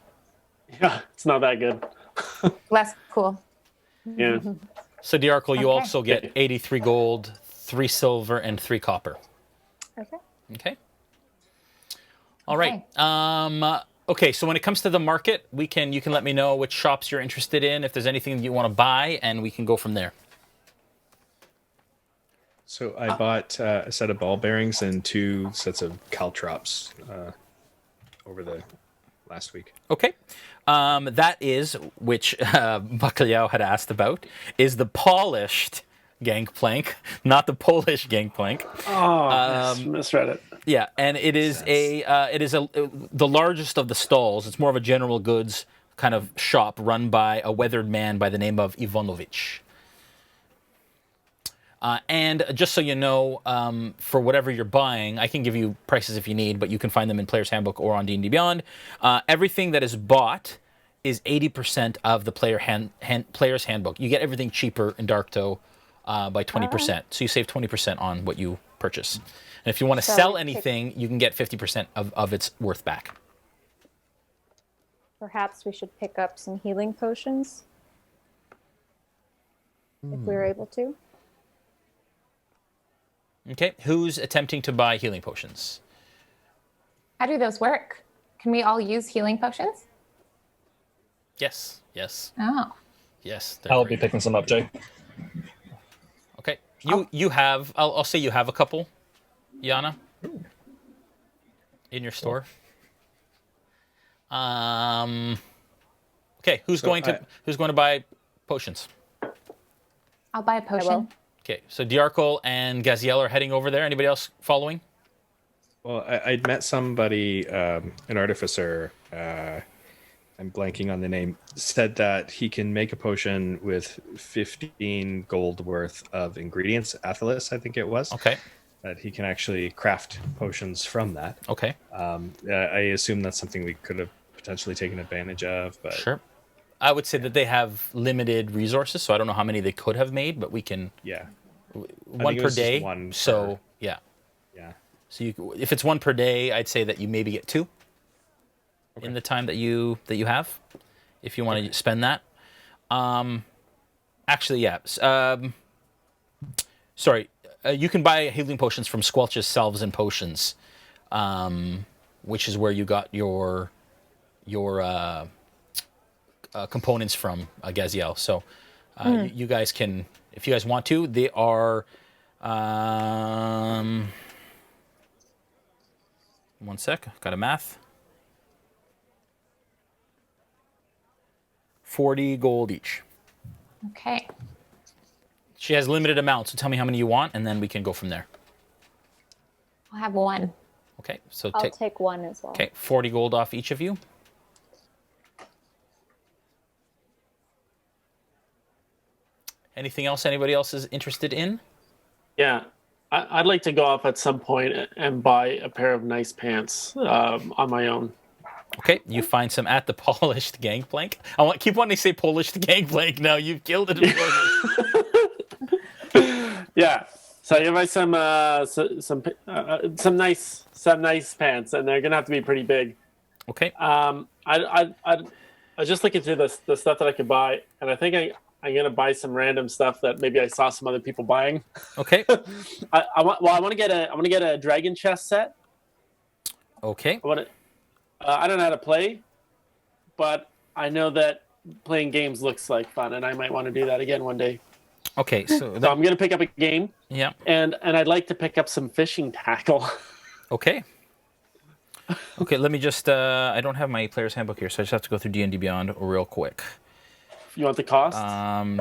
Yeah, it's not that good. Less cool. Yeah. So Dajarkal, you Okay. also get 83 gold, 3 silver, and 3 copper. Okay. Okay. All right. Okay. So when it comes to the market, you can let me know which shops you're interested in, if there's anything that you want to buy, and we can go from there. So I bought a set of ball bearings and 2 sets of caltrops over the last week. Okay. That is, which Bacalhau had asked about, is the polished gangplank, not the Polish gangplank. Oh, misread it. Yeah, and it is the largest of the stalls. It's more of a general goods kind of shop run by a weathered man by the name of Ivanovich. And just so you know, for whatever you're buying, I can give you prices if you need, but you can find them in Player's Handbook or on D&D Beyond. Everything that is bought is 80% of the Player's Handbook. You get everything cheaper in Darktow by 20%. So you save 20% on what you purchase. And if you want to sell anything, you can get 50% of its worth back. perhaps we should pick up some healing potions if we were able to. Okay, who's attempting to buy healing potions? How do those work? Can we all use healing potions? Yes, yes, Oh. yes. they're I'll great. be picking some up, Jay. Okay, you have. I'll say you have a couple, Yana, in your store. Okay, who's going to buy potions? I'll buy a potion. Okay, so Dajarkal and Gaziel are heading over there. Anybody else following? Well, I'd met somebody, an artificer, I'm blanking on the name, said that he can make a potion with 15 gold worth of ingredients. Athelis, I think it was. Okay. That he can actually craft potions from that. Okay. I assume that's something we could have potentially taken advantage of. But Sure. I would say that they have limited resources, so I don't know how many they could have made, but we can yeah, one it per was just day. one So per- yeah. yeah. So if it's one per day, I'd say that you maybe get two in the time that you have, if you want to spend that. Actually, yeah. Sorry, you can buy healing potions from Squelch's Salves and Potions, which is where you got your components from, Gaziel. So you guys can, if you guys want to, they are. One sec, got a math. 40 gold each. Okay. She has limited amounts, so tell me how many you want, and then we can go from there. I'll have one. Okay, so I'll take one as well. Okay, 40 gold off each of you. Anything else anybody else is interested in? Yeah, I'd like to go off at some point and buy a pair of nice pants on my own. Okay, you find some at the Polished Gangplank. Keep wanting to say Polished Gangplank now. You've killed it. Yeah, so I can buy some nice pants, and they're gonna have to be pretty big. Okay. I was just looking through the stuff that I could buy, and I think I'm gonna buy some random stuff that maybe I saw some other people buying. Okay. I want to get a dragon chest set. Okay. I don't know how to play, but I know that playing games looks like fun, and I might want to do that again one day. Okay, so So I'm gonna pick up a game. yeah. And I'd like to pick up some fishing tackle. Okay. Okay, let me just I don't have my player's handbook here, so I just have to go through D&D Beyond real quick. You want the cost?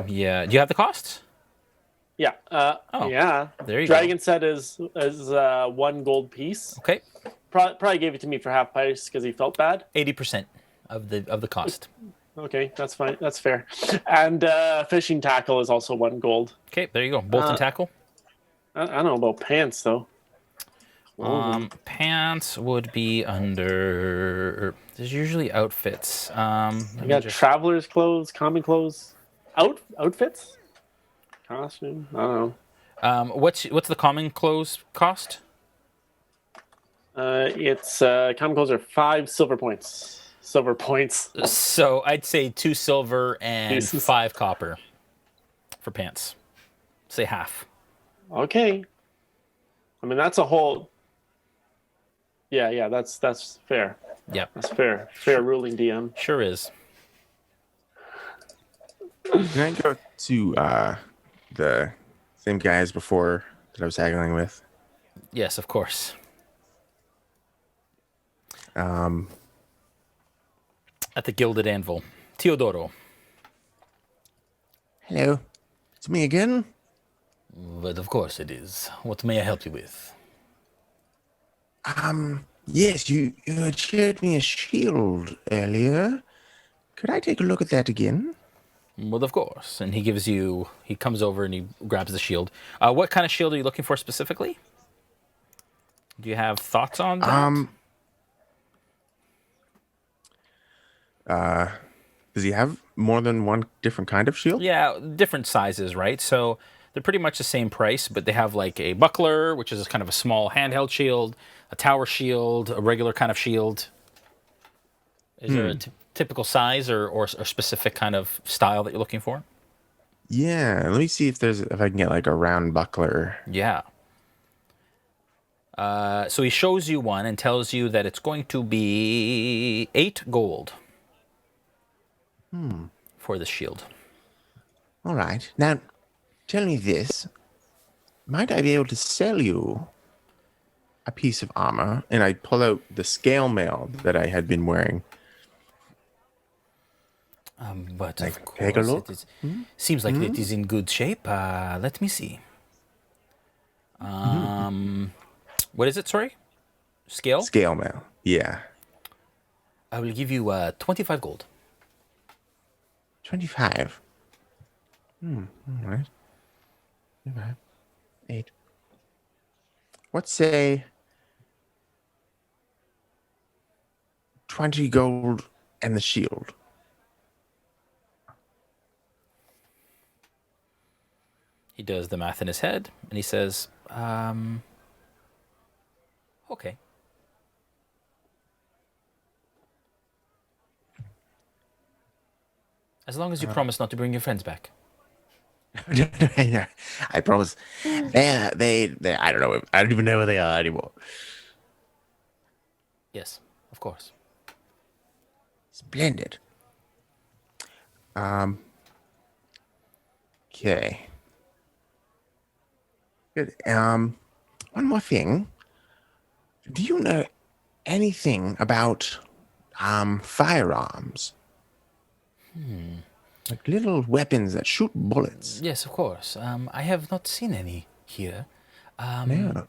Yeah. Do you have the costs? Yeah. Yeah. There you Dragon set is 1 gold piece. go. Okay. Probably gave it to me for half price because he felt bad. 80% of the cost. Okay, that's fine. That's fair. And fishing tackle is also 1 gold. Okay, there you go. Bolt and tackle. I don't know about pants though. Pants would be under. There's usually outfits. You got traveler's clothes, common clothes, outfits, costume. I don't know. What's the common clothes cost? It's common clothes are 5 silver points. Silver points. So I'd say 2 silver and Jesus. 5 copper for pants. Say half. Okay. I mean that's a whole. Yeah, that's fair. Yep, That's fair. Fair ruling, DM. sure is. Can I go to the same guy as before that I was haggling with? Yes, of course. At the Gilded Anvil. Teodoro. Hello. It's me again. But of course it is. What may I help you with? Yes, you had shared me a shield earlier. Could I take a look at that again? Well, of course. And he comes over and he grabs the shield. What kind of shield are you looking for specifically? Do you have thoughts on that? Does he have more than one different kind of shield? Yeah, different sizes, right? So they're pretty much the same price, but they have like a buckler, which is kind of a small handheld shield, a tower shield, a regular kind of shield. Is there a typical size or specific kind of style that you're looking for? Yeah, let me see if I can get like a round buckler. Yeah. So he shows you one and tells you that it's going to be 8 gold. For the shield. All right. Now, tell me this. Might I be able to sell you a piece of armor? And I pull out the scale mail that I had been wearing. But Like, of course, take a look. Seems like it is in good shape. Let me see. What is it? Sorry, scale. Scale mail. Yeah. I will give you 25 gold. 25. All right. 25. 8. Let's say 20 gold and the shield. He does the math in his head and he says, okay. As long as you promise not to bring your friends back. I promise. They I don't know. I don't even know where they are anymore. Yes, of course. Splendid. Okay. Good. One more thing. Do you know anything about firearms? Like little weapons that shoot bullets. Yes, of course. I have not seen any here. No.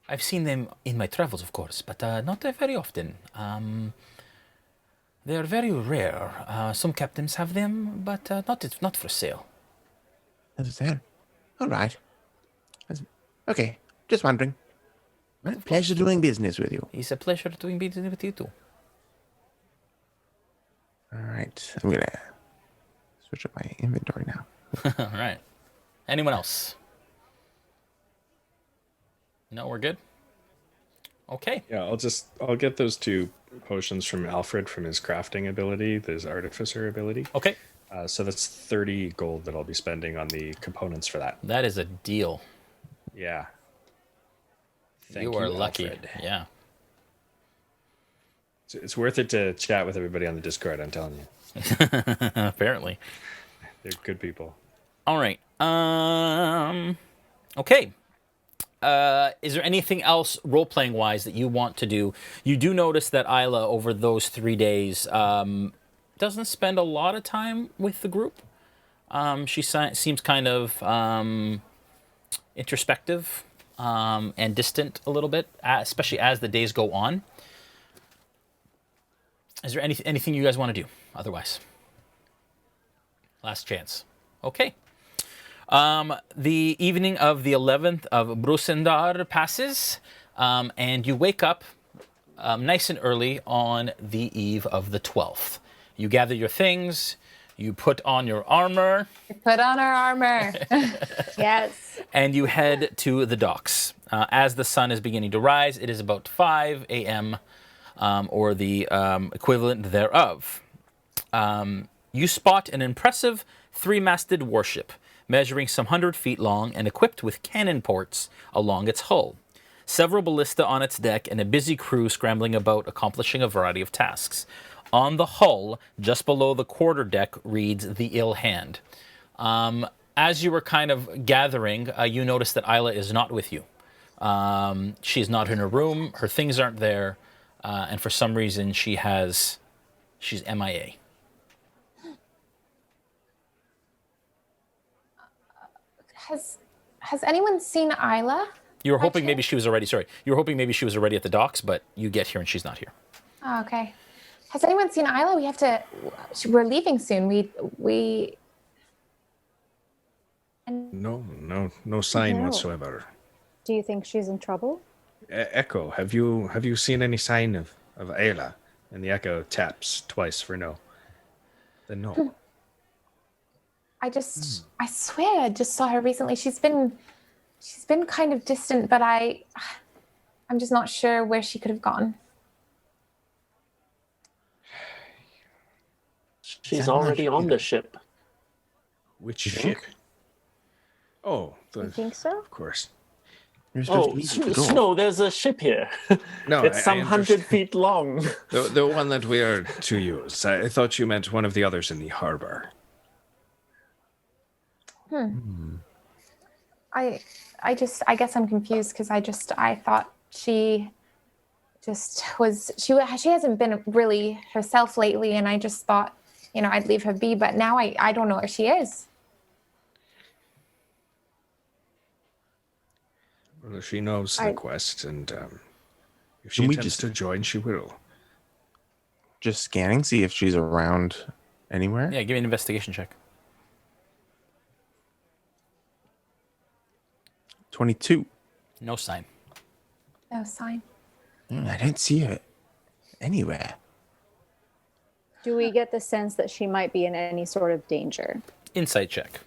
I've seen them in my travels, of course, but not very often. They are very rare. Some captains have them, but not for sale. Understand? All right. Okay. Just wondering. Well, pleasure doing business with you. It's a pleasure doing business with you too. All right. I'm gonna switch up my inventory now. All right. Anyone else? No, we're good. Okay. Yeah, I'll get those 2 potions from Alfred from his crafting ability, his artificer ability. Okay. So that's 30 gold that I'll be spending on the components for that. That is a deal. Yeah. Thank you are lucky. Alfred. Yeah. It's worth it to chat with everybody on the Discord, I'm telling you. Apparently. They're good people. All right. Okay. Is there anything else role-playing wise that you want to do? You do notice that Aella, over those 3 days, doesn't spend a lot of time with the group. She seems kind of introspective and distant a little bit, especially as the days go on. Is there anything you guys want to do otherwise? Last chance. Okay. The evening of the 11th of Brusendar passes, and you wake up nice and early on the eve of the 12th. You gather your things, you put on your armor. Put on our armor. Yes. And you head to the docks. As the sun is beginning to rise, it is about 5 a.m. Or the equivalent thereof. You spot an impressive 3-masted warship, measuring some 100 feet long and equipped with cannon ports along its hull. Several ballista on its deck and a busy crew scrambling about accomplishing a variety of tasks. On the hull, just below the quarterdeck, reads the Ill Hand. As you were kind of gathering, you notice that Aella is not with you. She's not in her room, her things aren't there, and for some reason she's MIA. Has anyone seen Aella? You were hoping maybe she was already, you were hoping maybe she was already at the docks, but you get here and she's not here. Oh, okay. Has anyone seen Aella? We're leaving soon. No sign No. whatsoever. Do you think she's in trouble? Echo, have you seen any sign of Aella? And the Echo taps twice for no. Then no. I swear I just saw her recently. She's been kind of distant, but I'm just not sure where she could have gone. She's that not already on true? the ship. Which You ship? think? Oh, You think so? of course. You're supposed Oh, to meet at the door. Snow, there's a ship here. No, It's I some 100 understand. feet long. The one that we are to use. I thought you meant one of the others in the harbor. I guess I'm confused because I thought she hasn't been really herself lately, and I just thought, I'd leave her be, but now I don't know where she is. Well, she knows the quest, and if she Can we intends just- to join, she will. Just scanning, see if she's around anywhere. Yeah, give me an investigation check. 22. No sign. No sign. I don't see her anywhere. Do we get the sense that she might be in any sort of danger? Insight check.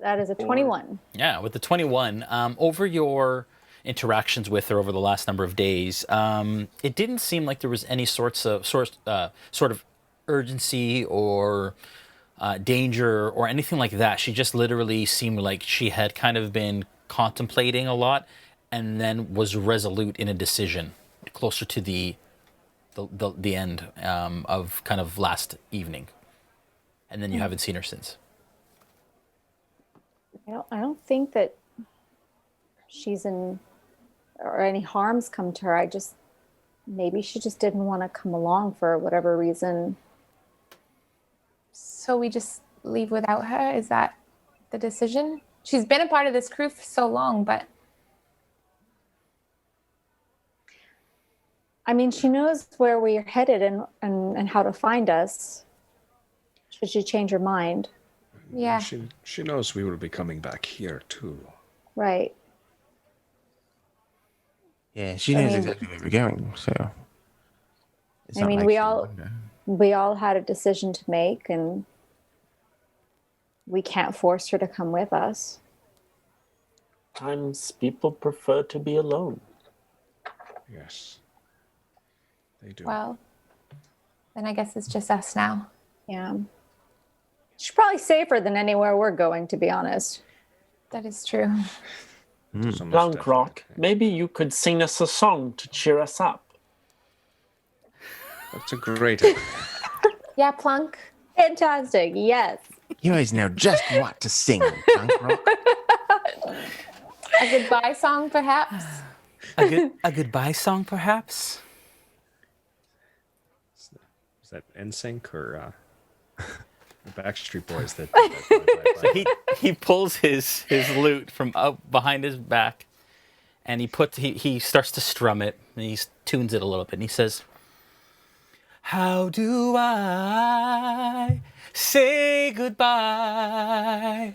That is a 21. Yeah, with the 21, over your interactions with her over the last number of days, it didn't seem like there was any sort of urgency or danger or anything like that. She just literally seemed like she had kind of been contemplating a lot and then was resolute in a decision closer to the end of kind of last evening. And then you haven't seen her since. I don't think that she's in, or any harm's come to her. Maybe she just didn't want to come along for whatever reason. So we just leave without her? Is that the decision? She's been a part of this crew for so long, but... I mean, she knows where we're headed and how to find us. Should she change her mind? Yeah. She knows we will be coming back here, too. Right. Yeah, she knows exactly where we're going, so... it's I not mean, like we she all- wouldn't. We all had a decision to make, and we can't force her to come with us. Sometimes people prefer to be alone. Yes. They do. Well, then I guess it's just us now. Yeah. She's probably safer than anywhere we're going, to be honest. That is true. So most Plunkrawk, definitely. maybe you could sing us a song to cheer us up. That's a great idea. Yeah, Plunk. Fantastic, yes. You always know just what to sing, Plunkrawk. A goodbye song, perhaps? A goodbye song, perhaps? Is that NSYNC or the Backstreet Boys that So he pulls his lute from up behind his back, and he starts to strum it, and he tunes it a little bit, and he says, "How do I say goodbye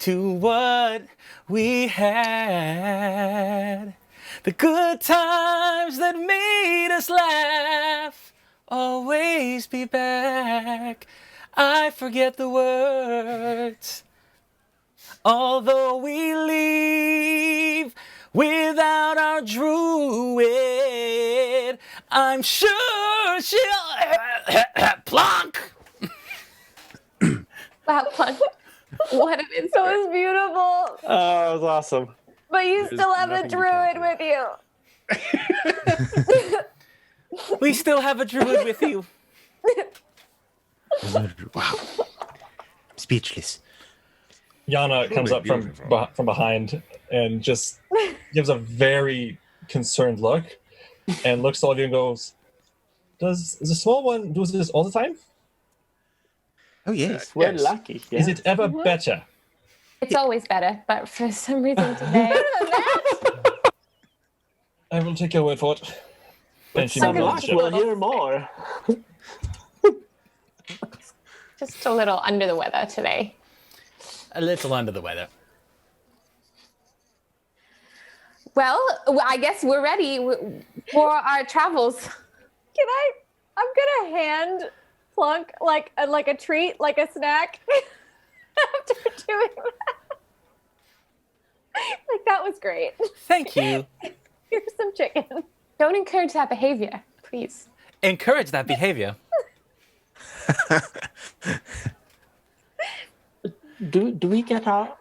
to what we had? The good times that made us laugh, always be back. I forget the words. Although we leave without our druid, I'm sure she'll plonk." Wow, Plunk. What an That inspiration. was beautiful. Oh, that was awesome. But you There's still have a nothing you can't druid do. with you. We still have a druid with you. Wow. Speechless. Yana comes up beautiful. from behind and just gives a very concerned look and looks at all of you and goes, Is the small one do this all the time? Oh, yes. We're Yes. lucky. Yeah. Is it ever better? It's always better, but for some reason today... I will take your word for it. And she Some moves on luck, the ship. we'll hear more. Just a little under the weather today. A little under the weather. Well, I guess we're ready for our travels. I'm gonna hand Plunk like a treat, like a snack after doing that. Like, that was great. Thank you. Here's some chicken. Don't encourage that behavior, please. Encourage that behavior. Do we get our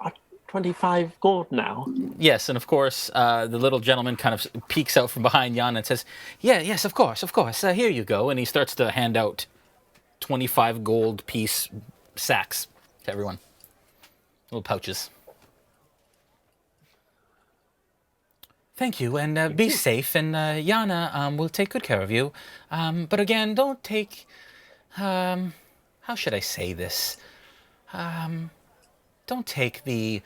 25 gold now? Yes, and of course, the little gentleman kind of peeks out from behind Jan and says, "Yeah, yes, of course. Here you go." And he starts to hand out 25 gold piece sacks to everyone. Little pouches. Thank you, and be safe. And Yana will take good care of you. But again, don't take... how should I say this? Don't take the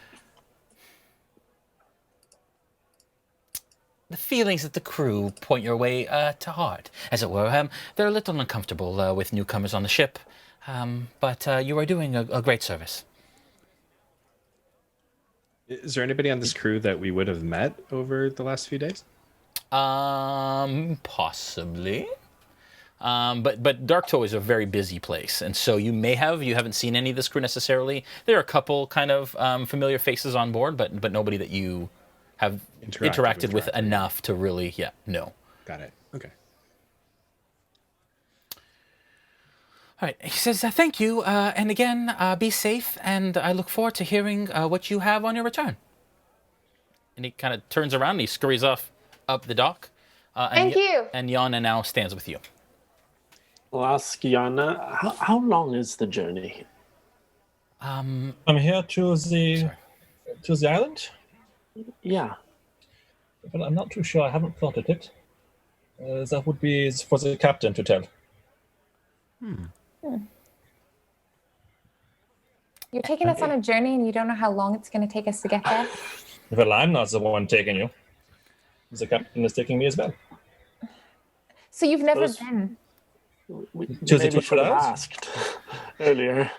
feelings that the crew point your way to heart, as it were. They're a little uncomfortable with newcomers on the ship, but you are doing a great service. Is there anybody on this crew that we would have met over the last few days? Possibly. But Darktoe is a very busy place, and so you haven't seen any of this crew necessarily. There are a couple kind of familiar faces on board, but nobody that you have interacted with enough to really, know. Got it. Okay. All right. He says, thank you, and again, be safe, and I look forward to hearing what you have on your return. And he kind of turns around and he scurries off up the dock. Thank you. And Yana now stands with you. I'll ask Yana, how long is the journey? I'm here to the island. Yeah. Well, I'm not too sure. I haven't plotted it. That would be for the captain to tell. You're taking us on a journey and you don't know how long it's going to take us to get there? Well, I'm not the one taking you. The captain is taking me as well. So you've never been? We To the maybe Twinward should have Isles? asked earlier.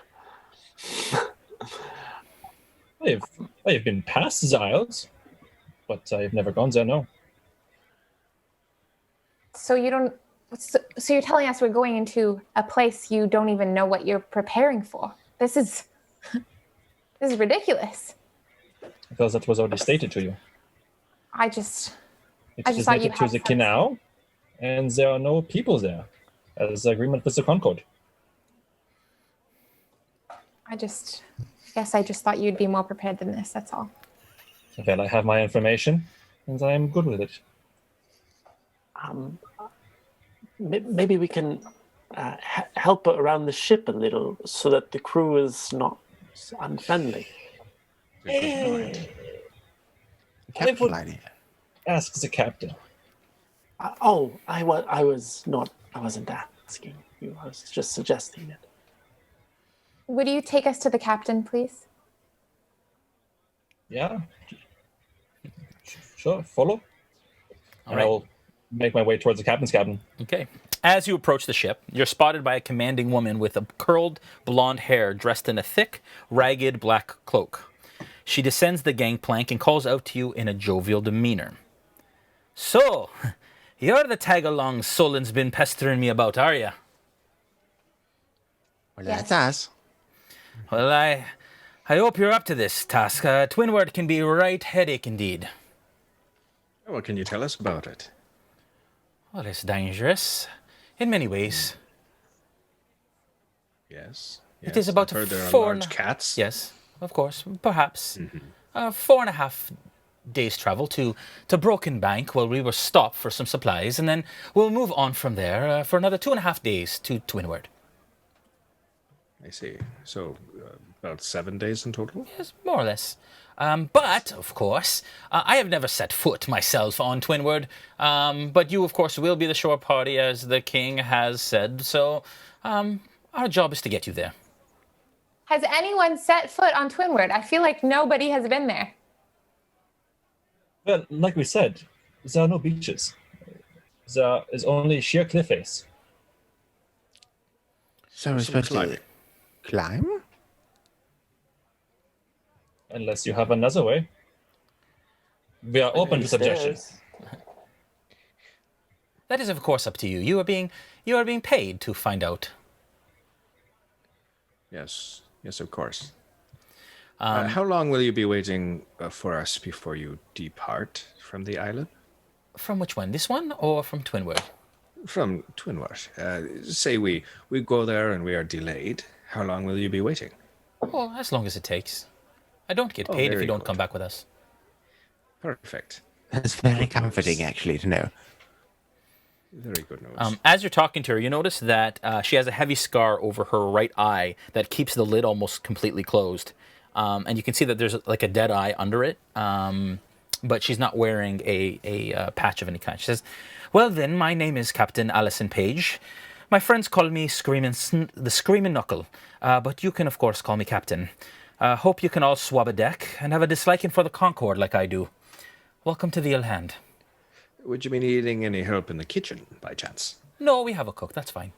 I've been past the Isles, but I've never gone there, no. So you don't... So you're telling us we're going into a place you don't even know what you're preparing for? This is ridiculous. Because that was already stated to you. I just It is thought you native to had the some- canal, and there are no people there, as agreement with the Concord. I just thought you'd be more prepared than this, that's all. Well, I have my information, and I am good with it. Maybe we can help around the ship a little so that the crew is not unfriendly. Capital idea. Ask the captain. I wasn't asking you. I was just suggesting it. Would you take us to the captain, please? Yeah. Sure, follow. All And right. I will make my way towards the captain's cabin. Okay. As you approach the ship, you're spotted by a commanding woman with a curled blonde hair dressed in a thick, ragged black cloak. She descends the gangplank and calls out to you in a jovial demeanor. So, you're the tag-along Solon's been pestering me about, are you? Well, Yes. that's us. Well, I hope you're up to this task. Twinward can be right headache indeed. What can you tell us about it? Well, it's dangerous in many ways. Yes. It is about I've heard there are four large cats. Yes, of course, perhaps. 4.5 days travel to Broken Bank while we were stopped for some supplies, and then we'll move on from there for another 2.5 days to Twinward. I see. So about 7 days in total? Yes, more or less. But, of course, I have never set foot myself on Twinward, but you, of course, will be the shore party, as the king has said, so our job is to get you there. Has anyone set foot on Twinward? I feel like nobody has been there. Well, like we said, there are no beaches. There is only sheer cliff face. So we're supposed to climb? Unless you have another way. We are open to suggestions. That is, of course, up to you. You are being paid to find out. Yes. Yes, of course. How long will you be waiting for us before you depart from the island? From which one? This one or from Twinward? From Twinward. Say we go there and we are delayed. How long will you be waiting? Oh, as long as it takes. I don't get Oh, paid if very you don't good. come back with us. Perfect. That's very comforting, actually, to know. Very good news. As you're talking to her, you notice that she has a heavy scar over her right eye that keeps the lid almost completely closed. And you can see that there's like a dead eye under it. But she's not wearing a patch of any kind. She says, "Well then, my name is Captain Alison Page. My friends call me the Screaming Knuckle, but you can of course call me Captain. Hope you can all swab a deck and have a disliking for the Concord like I do. Welcome to the Ill Hand." Would you be needing any help in the kitchen, by chance? "No, we have a cook, that's fine."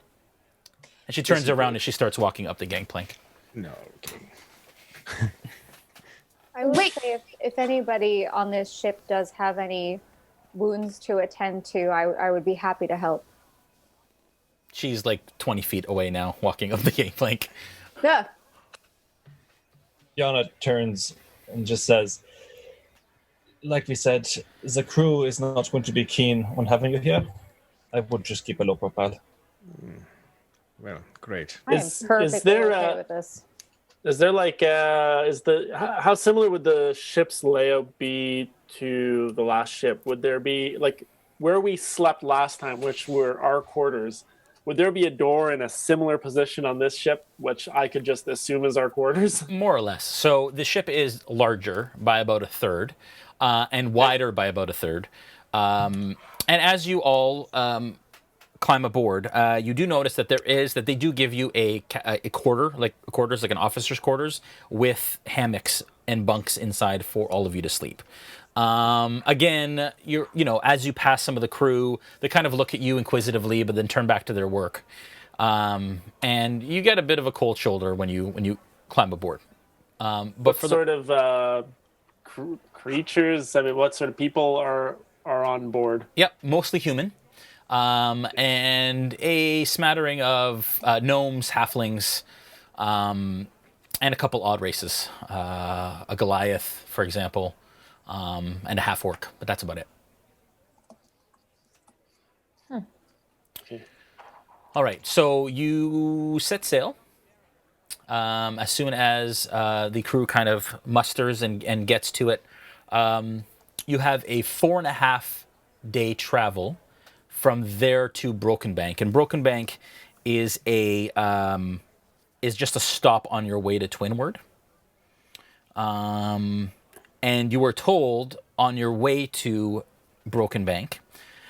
And she turns around and she starts walking up the gangplank. No. Okay. I would say if anybody on this ship does have any wounds to attend to, I would be happy to help. She's like 20 feet away now, walking up the gangplank. Yeah. Yana turns and just says, like we said, the crew is not going to be keen on having you here. I would just keep a low profile. Well, great. I am perfectly okay with this. Is there like how similar would the ship's layout be to the last ship? Would there be like where we slept last time, which were our quarters? Would there be a door in a similar position on this ship, which I could just assume is our quarters? More or less. So the ship is larger by about a third, and wider by about a third. And as you all climb aboard, you do notice that they do give you a quarters, like an officer's quarters, with hammocks and bunks inside for all of you to sleep. Again, as you pass some of the crew, they kind of look at you inquisitively, but then turn back to their work. And you get a bit of a cold shoulder when you climb aboard. But what for sort of creatures? I mean, what sort of people are on board? Yep, mostly human. And a smattering of gnomes, halflings, and a couple odd races. A Goliath, for example, and a half-orc, but that's about it. Okay. All right, so you set sail. As soon as the crew kind of musters and gets to it, you have a 4.5-day travel from there to Broken Bank, and Broken Bank is just a stop on your way to Twinward. And you were told on your way to Broken Bank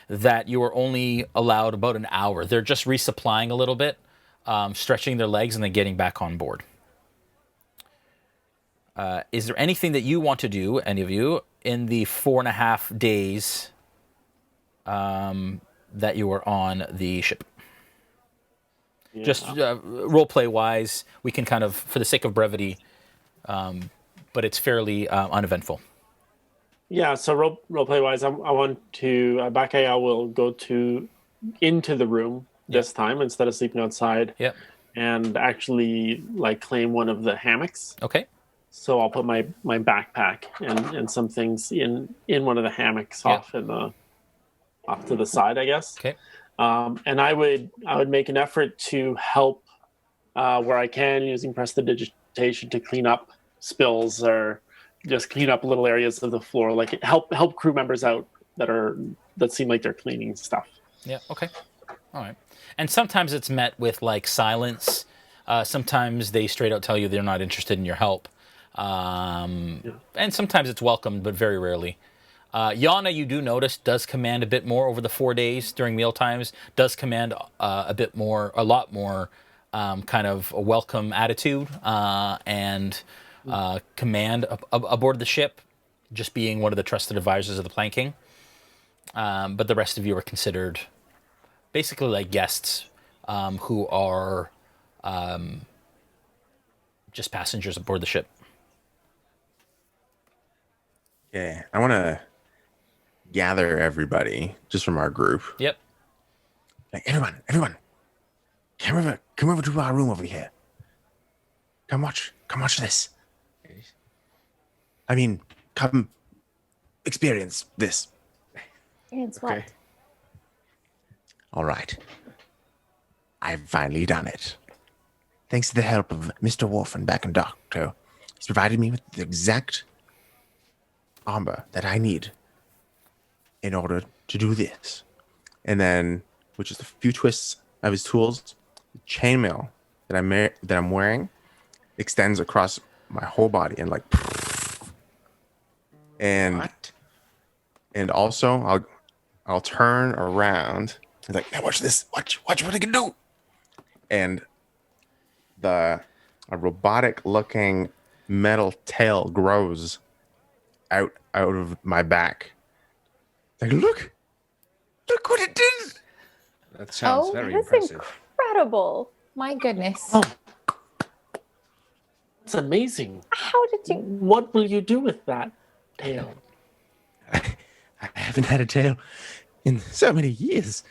that you are only allowed about an hour. They're just resupplying a little bit, stretching their legs, and then getting back on board. Is there anything that you want to do, any of you, in the 4.5 days that you were on the ship? Yeah. Just role-play wise, we can kind of, for the sake of brevity, but it's fairly uneventful. Yeah, so roleplay wise, I want to Bacalhau will go into the room this time instead of sleeping outside. Yep. And actually like claim one of the hammocks. Okay. So I'll put my backpack and some things in one of the hammocks off to the side, I guess. Okay. And I would make an effort to help where I can using prestidigitation to clean up spills or just clean up little areas of the floor, like help crew members out that seem like they're cleaning stuff. Yeah. Okay. All right. And sometimes it's met with like silence. Sometimes they straight out tell you they're not interested in your help. And sometimes it's welcomed, but very rarely. Yana, you do notice, does command a bit more over the 4 days during meal times, does command a lot more kind of a welcome attitude and command aboard the ship, just being one of the trusted advisors of the planking. But the rest of you are considered basically like guests who are just passengers aboard the ship. Yeah, I want to gather everybody just from our group. Yep. Like everyone, come over to our room over here. Come watch this. I mean, come experience this. Experience what? Okay. All right. I've finally done it. Thanks to the help of Mr. Wolfen back in Docto, he's provided me with the exact armor that I need in order to do this. And then, which is a few twists of his tools, the chainmail that I'm wearing extends across my whole body and like, and also I'll turn around and like, now watch this, watch what I can do. And a robotic looking metal tail grows out of my back. Like, look what it did. That sounds very That's impressive. incredible. My goodness. Oh, it's amazing. How did you? What will you do with that tail? I haven't had a tail in so many years.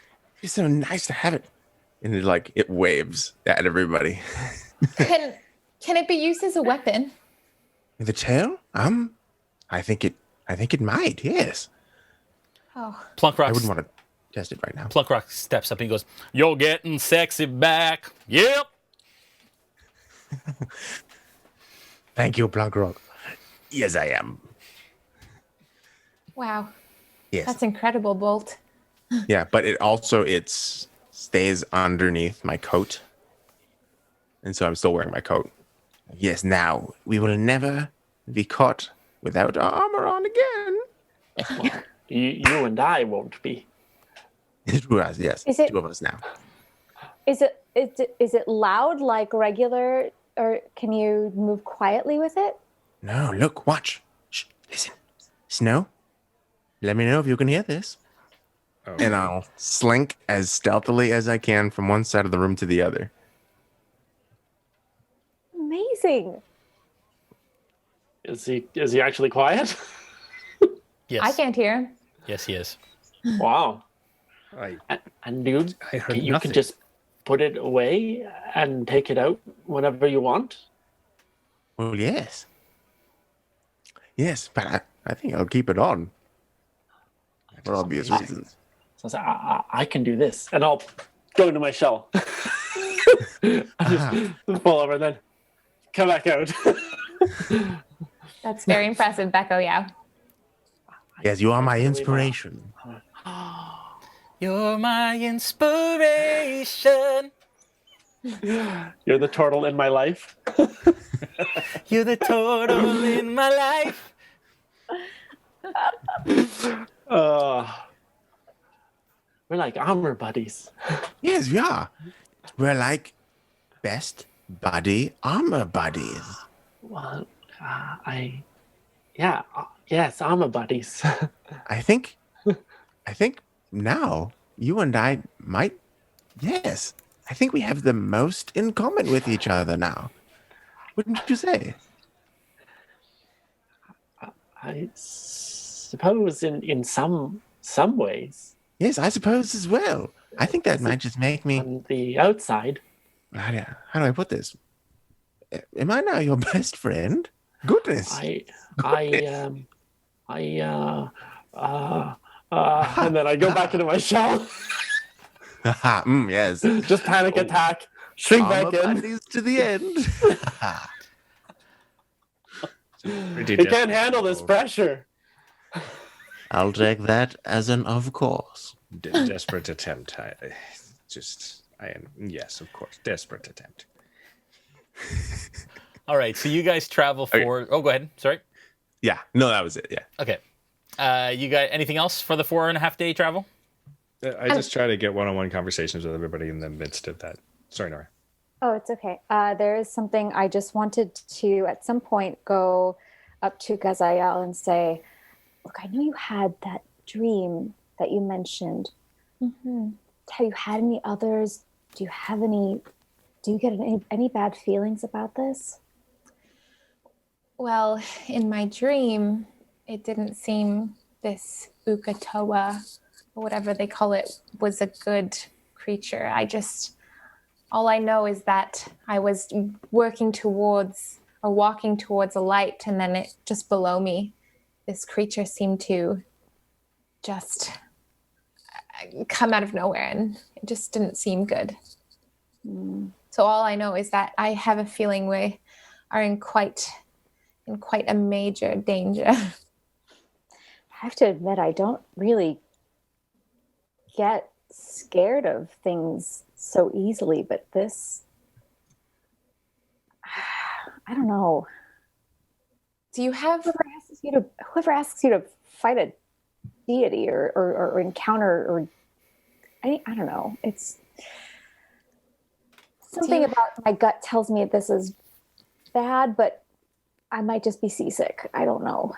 It's so nice to have it. And it waves at everybody. Can it be used as a weapon? The tail? I think it might, yes. Oh, I Plunkrawk, wouldn't want to test it right now. Plunkrawk steps up and he goes, "You're getting sexy back." Yep. Thank you, Plunkrawk. Yes, I am. wow. Yes. That's incredible, Bolt. Yeah, but it stays underneath my coat. And so I'm still wearing my coat. Yes, now we will never be caught without our armor on again. You and I won't be. Two of us, yes. Is it- Two of us now. Is it loud like regular, or can you move quietly with it? No, look, watch. Shh, listen. Snow, let me know if you can hear this. Oh. And I'll slink as stealthily as I can from one side of the room to the other. Amazing. Is he actually quiet? Yes. I can't hear him. Yes, he is. Wow. I And dude, I heard you nothing. can just put it away and take it out whenever you want. Well, yes. Yes, but I think I'll keep it on. For obvious reasons. So I say, I can do this, and I'll go into my shell. I just fall over and then come back out. That's very impressive, Becco. Yeah. Yes, you are my inspiration. You're my inspiration. You're the turtle in my life. You're the turtle in my life. We're like armor buddies. Yes, we are. We're like best buddy armor buddies. Well, yes, armor buddies. I think now you and I might, yes. I think we have the most in common with each other now. Wouldn't you say? I suppose in some ways. Yes, I suppose as well. I think that might just make me. On the outside, How do I put this? Am I now your best friend? Goodness. and then I go back into my shell. Yes. Just panic attack, shrink back Armor in. buddies to the end. pretty He can't handle this pressure. I'll take that as an of course. desperate attempt. I am, yes, of course, desperate attempt. All right, so you guys travel for. Oh, go ahead. Sorry. Yeah. No, that was it. Yeah. Okay. You got anything else for the 4.5 day travel? I just try to get one-on-one conversations with everybody in the midst of that. Sorry, Noura. Oh, it's okay. There is something I just wanted to, at some point, go up to Gaziel and say, look, I know you had that dream that you mentioned. Mm-hmm. Have you had any others? Do you get any bad feelings about this? Well, in my dream, it didn't seem this Ukatoa, or whatever they call it, was a good creature. All I know is that I was walking towards a light, and then it just below me, this creature seemed to just come out of nowhere, and it just didn't seem good. So all I know is that I have a feeling we are in quite a major danger. I have to admit, I don't really get scared of things so easily, but this, I don't know. Do you have whoever asks you to fight a deity or encounter, or I don't know. It's something about my gut tells me this is bad, but I might just be seasick. I don't know.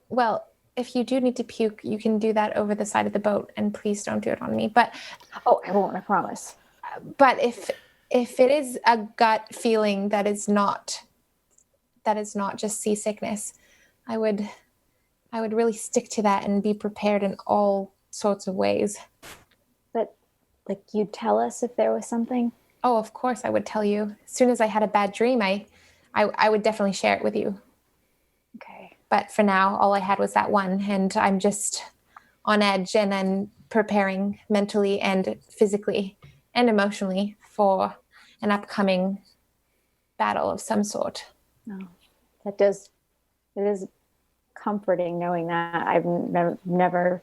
Well, if you do need to puke, you can do that over the side of the boat, and please don't do it on me. But I won't, I promise. But if it is a gut feeling that is not just seasickness, I would really stick to that and be prepared in all sorts of ways. But like, you'd tell us if there was something? Oh, of course I would tell you. As soon as I had a bad dream, I would definitely share it with you. Okay. But for now, all I had was that one, and I'm just on edge and then preparing mentally and physically and emotionally for an upcoming battle of some sort. No, it is comforting knowing that. I've never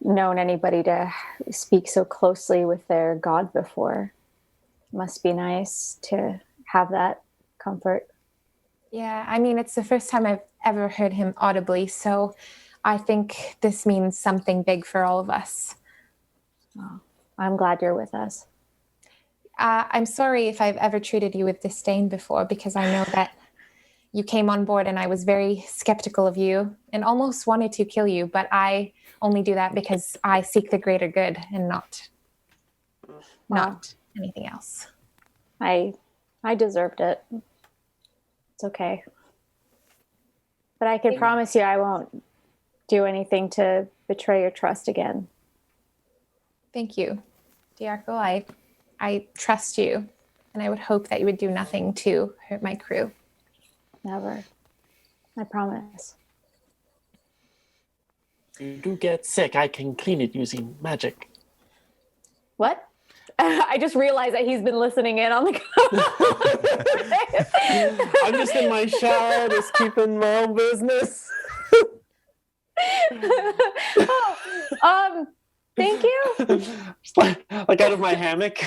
known anybody to speak so closely with their God before. Must be nice to have that comfort. Yeah, I mean, it's the first time I've ever heard him audibly, so I think this means something big for all of us. Oh, I'm glad you're with us. I'm sorry if I've ever treated you with disdain before, because I know that you came on board and I was very skeptical of you and almost wanted to kill you, but I only do that because I seek the greater good and not anything else. I deserved it. It's okay. But I can promise you I won't do anything to betray your trust again. Thank you, Dajarkal. I trust you, and I would hope that you would do nothing to hurt my crew. Never. I promise. If you do get sick, I can clean it using magic. What? I just realized that he's been listening in on the I'm just in my shower, just keeping my own business. Thank you. Just like out of my hammock.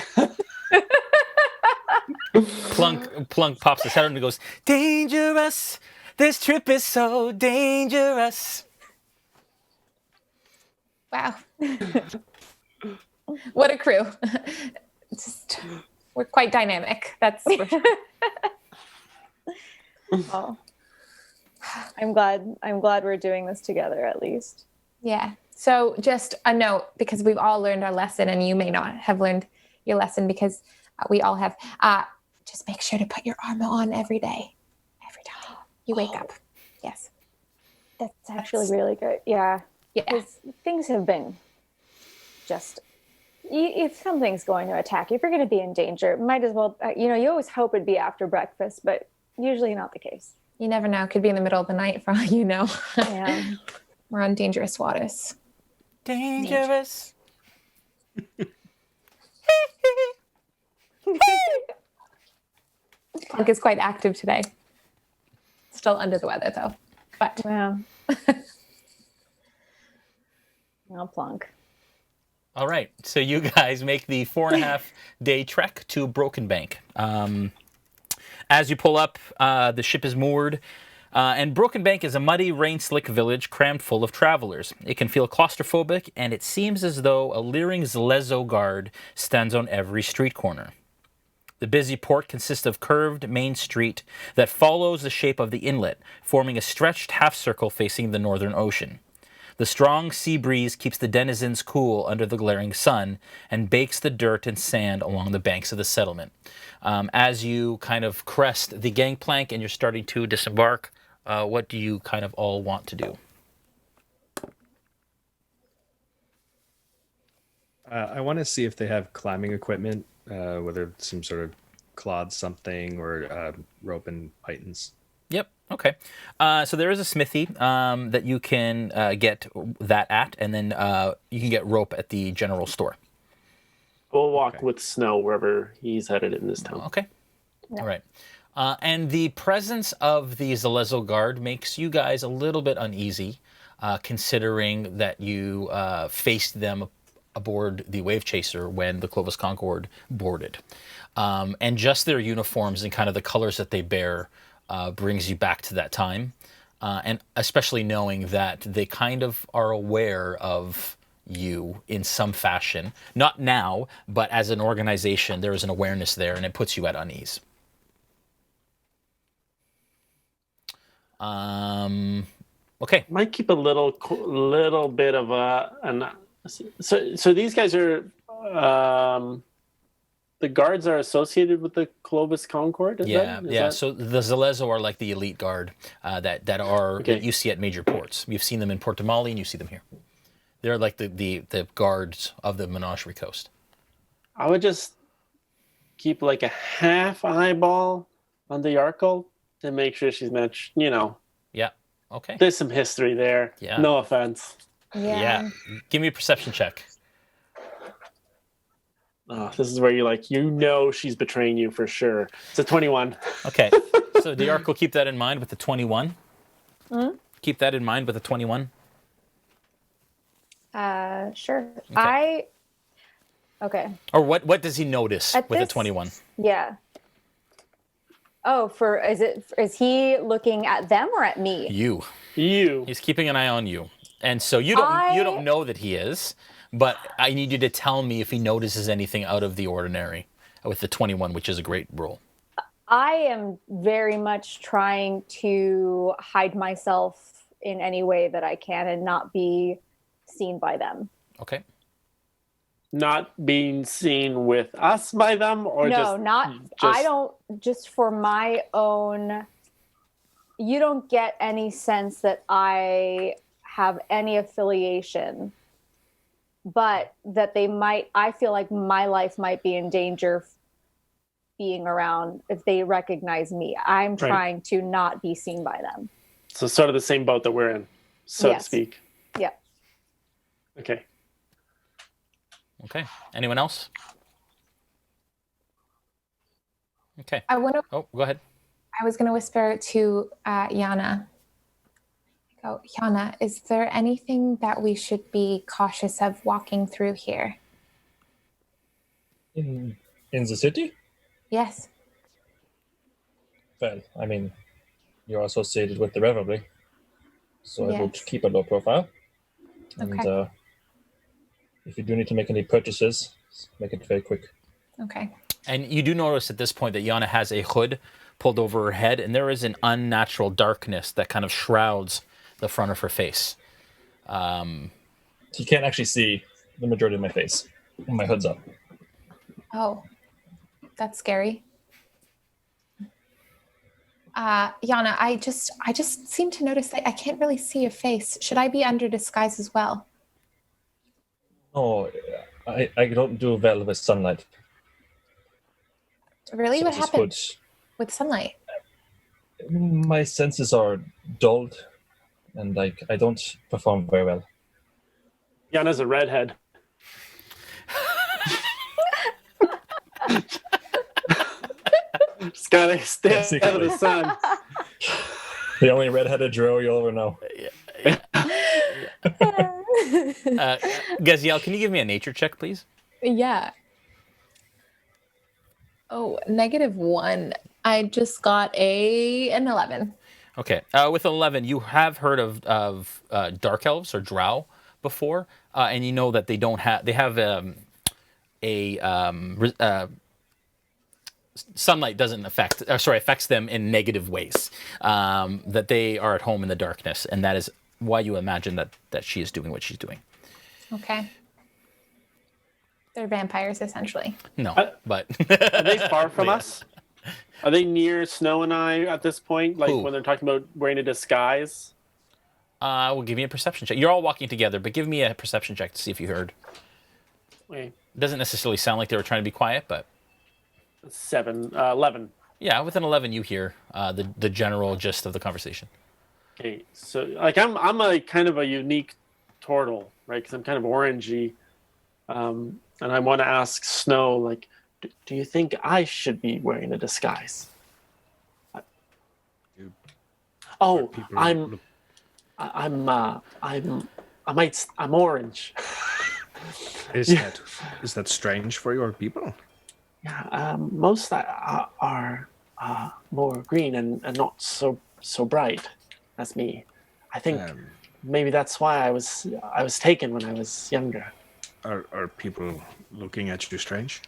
Plunk pops his head out and goes, "Dangerous! This trip is so dangerous." Wow. What a crew. We're quite dynamic. That's for sure. Oh. I'm glad we're doing this together at least. Yeah. So just a note, because we've all learned our lesson and you may not have learned your lesson because we all have. Just make sure to put your armor on every day. Every time you wake up. Yes. That's actually really good. Yeah. Yeah. Because things have been just, if something's going to attack you, if you're going to be in danger, might as well, you always hope it'd be after breakfast, but usually not the case. You never know. It could be in the middle of the night for all you know. Yeah. We're on dangerous waters. Dangerous. Plunk is quite active today. Still under the weather, though. But Wow. No, Plunk. All right, so you guys make the 4.5-day trek to Broken Bank. As you pull up, the ship is moored, and Broken Bank is a muddy, rain-slick village crammed full of travelers. It can feel claustrophobic, and it seems as though a leering Zlezo guard stands on every street corner. The busy port consists of curved main street that follows the shape of the inlet, forming a stretched half-circle facing the northern ocean. The strong sea breeze keeps the denizens cool under the glaring sun and bakes the dirt and sand along the banks of the settlement. As you kind of crest the gangplank and you're starting to disembark, what do you kind of all want to do? I want to see if they have climbing equipment, whether it's some sort of cloth something or rope and pythons. Yep. Okay. So there is a smithy that you can get that at, and then you can get rope at the general store. We'll walk with Snow wherever he's headed in this town. Okay. All right. And the presence of the Zalezo guard makes you guys a little bit uneasy, considering that you faced them aboard the Wave Chaser when the Clovis Concord boarded. And just their uniforms and kind of the colors that they bear brings you back to that time. And especially knowing that they kind of are aware of you in some fashion. Not now, but as an organization, there is an awareness there, and it puts you at unease. Okay. Might keep a little bit of So these guys are the guards are associated with the Clovis Concord. Is that? So the Zalezo are like the elite guard that you see at major ports. You've seen them in Port de Mali, and you see them here. They're like the guards of the Menagerie Coast. I would just keep like a half eyeball on the Dajarkal to make sure she's not, Yeah. Okay. There's some history there. Yeah. No offense. Yeah. Give me a perception check. Oh, this is where she's betraying you for sure. It's a 21. Okay. So Dajarkal, keep that in mind with the 21. Mm-hmm. Keep that in mind with the 21. Sure. Okay. Okay. Or what does he notice with the 21? Yeah. Oh, is he looking at them or at me? You. You. He's keeping an eye on you. And so you don't know that he is, but I need you to tell me if he notices anything out of the ordinary with the 21, which is a great roll. I am very much trying to hide myself in any way that I can and not be seen by them. Okay. Not being seen with us by them, or just for my own. You don't get any sense that I have any affiliation, but that I feel like my life might be in danger being around if they recognize me. I'm trying to not be seen by them. So sort of the same boat that we're in, so to speak. Yeah. Okay. Okay. Anyone else? Okay. I want to. Oh, go ahead. I was going to whisper to Yana. Go, Yana, is there anything that we should be cautious of walking through here? In the city? Yes. Well, I mean, you're associated with the Revelry, so I would Yes. keep a low profile. And Okay. if you do need to make any purchases, make it very quick. Okay. And you do notice at this point that Yana has a hood pulled over her head, and there is an unnatural darkness that kind of shrouds the front of her face. You can't actually see the majority of my face. My hood's up. Oh, that's scary. Yana, I just seem to notice that I can't really see your face. Should I be under disguise as well? Oh, I don't do well with sunlight. Really? So What just happened with sunlight? my senses are dulled, and I don't perform very well. Yana's a redhead. Just gotta stay out of the sun. The only redheaded drow you'll ever know. Gaziel, can you give me a nature check, please? Yeah. Oh, -1. I just got an 11. Okay. With 11, you have heard of dark elves or drow before, and you know that they have sunlight doesn't affects them in negative ways. That they are at home in the darkness, and that is why you imagine that she is doing what she's doing. Okay. They're vampires, essentially. No, but Are they far from us? Are they near Snow and I at this point? Like Who? when they're talking about wearing a disguise? well, give me a perception check. You're all walking together, but give me a perception check to see if you heard. Wait, It doesn't necessarily sound like they were trying to be quiet, but 11. Yeah, with an 11, you hear the general gist of the conversation. Okay, so like I'm a kind of a unique turtle, right? Because I'm kind of orangey, and I want to ask Snow, like, do you think I should be wearing a disguise? Oh, I'm orange. Is that strange for your people? Yeah, most are more green and not so bright as me. I think maybe that's why I was taken when I was younger. Are people looking at you strange?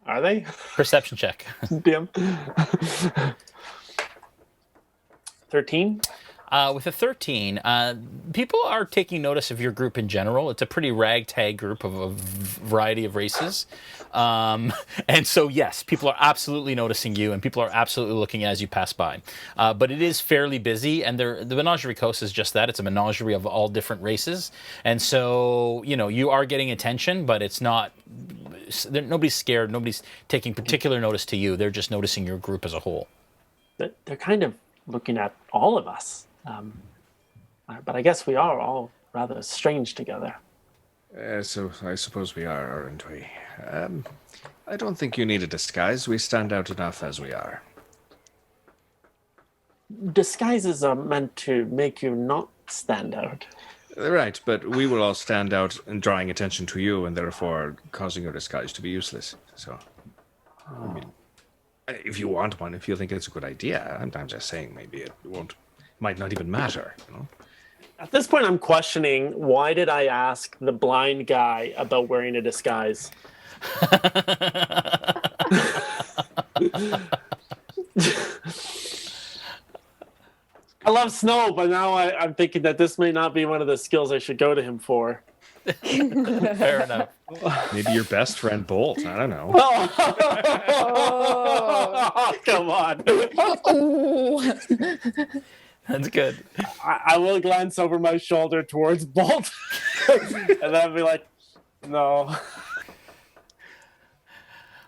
Are they? Perception check. Damn. 13. With a 13, people are taking notice of your group in general. It's a pretty ragtag group of a variety of races. And so, yes, people are absolutely noticing you, and people are absolutely looking as you pass by. But it is fairly busy, and the Menagerie Coast is just that. It's a menagerie of all different races. And so, you are getting attention, but it's not... Nobody's scared. Nobody's taking particular notice to you. They're just noticing your group as a whole. They're kind of looking at all of us. But I guess we are all rather strange together. So I suppose we are, aren't we? I don't think you need a disguise. We stand out enough as we are. Disguises are meant to make you not stand out. Right, but we will all stand out in drawing attention to you and therefore causing your disguise to be useless. So, I mean, if you want one, if you think it's a good idea, I'm just saying maybe it might not even matter. At this point, I'm questioning, why did I ask the blind guy about wearing a disguise? I love Snow, but now I'm thinking that this may not be one of the skills I should go to him for. Fair enough. Maybe your best friend Bolt. I don't know. Oh, come on. That's good. I will glance over my shoulder towards Bolt, and then I'll be like, no.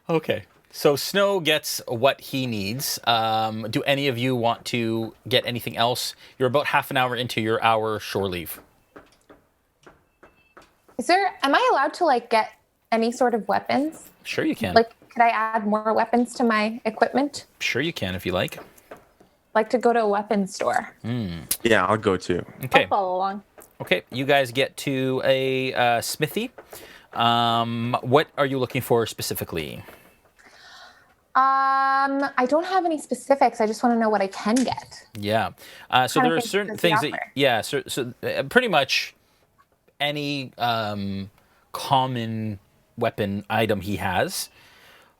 Okay. So Snow gets what he needs. Do any of you want to get anything else? You're about half an hour into your hour shore leave. Am I allowed to get any sort of weapons? Sure you can. Could I add more weapons to my equipment? Sure you can if you like. Like to go to a weapons store. Yeah, I'll go too. Okay. I'll follow along. Okay, you guys get to a smithy. What are you looking for specifically? I don't have any specifics. I just want to know what I can get. Yeah. So there are certain things that... Yeah, so pretty much any common weapon item he has.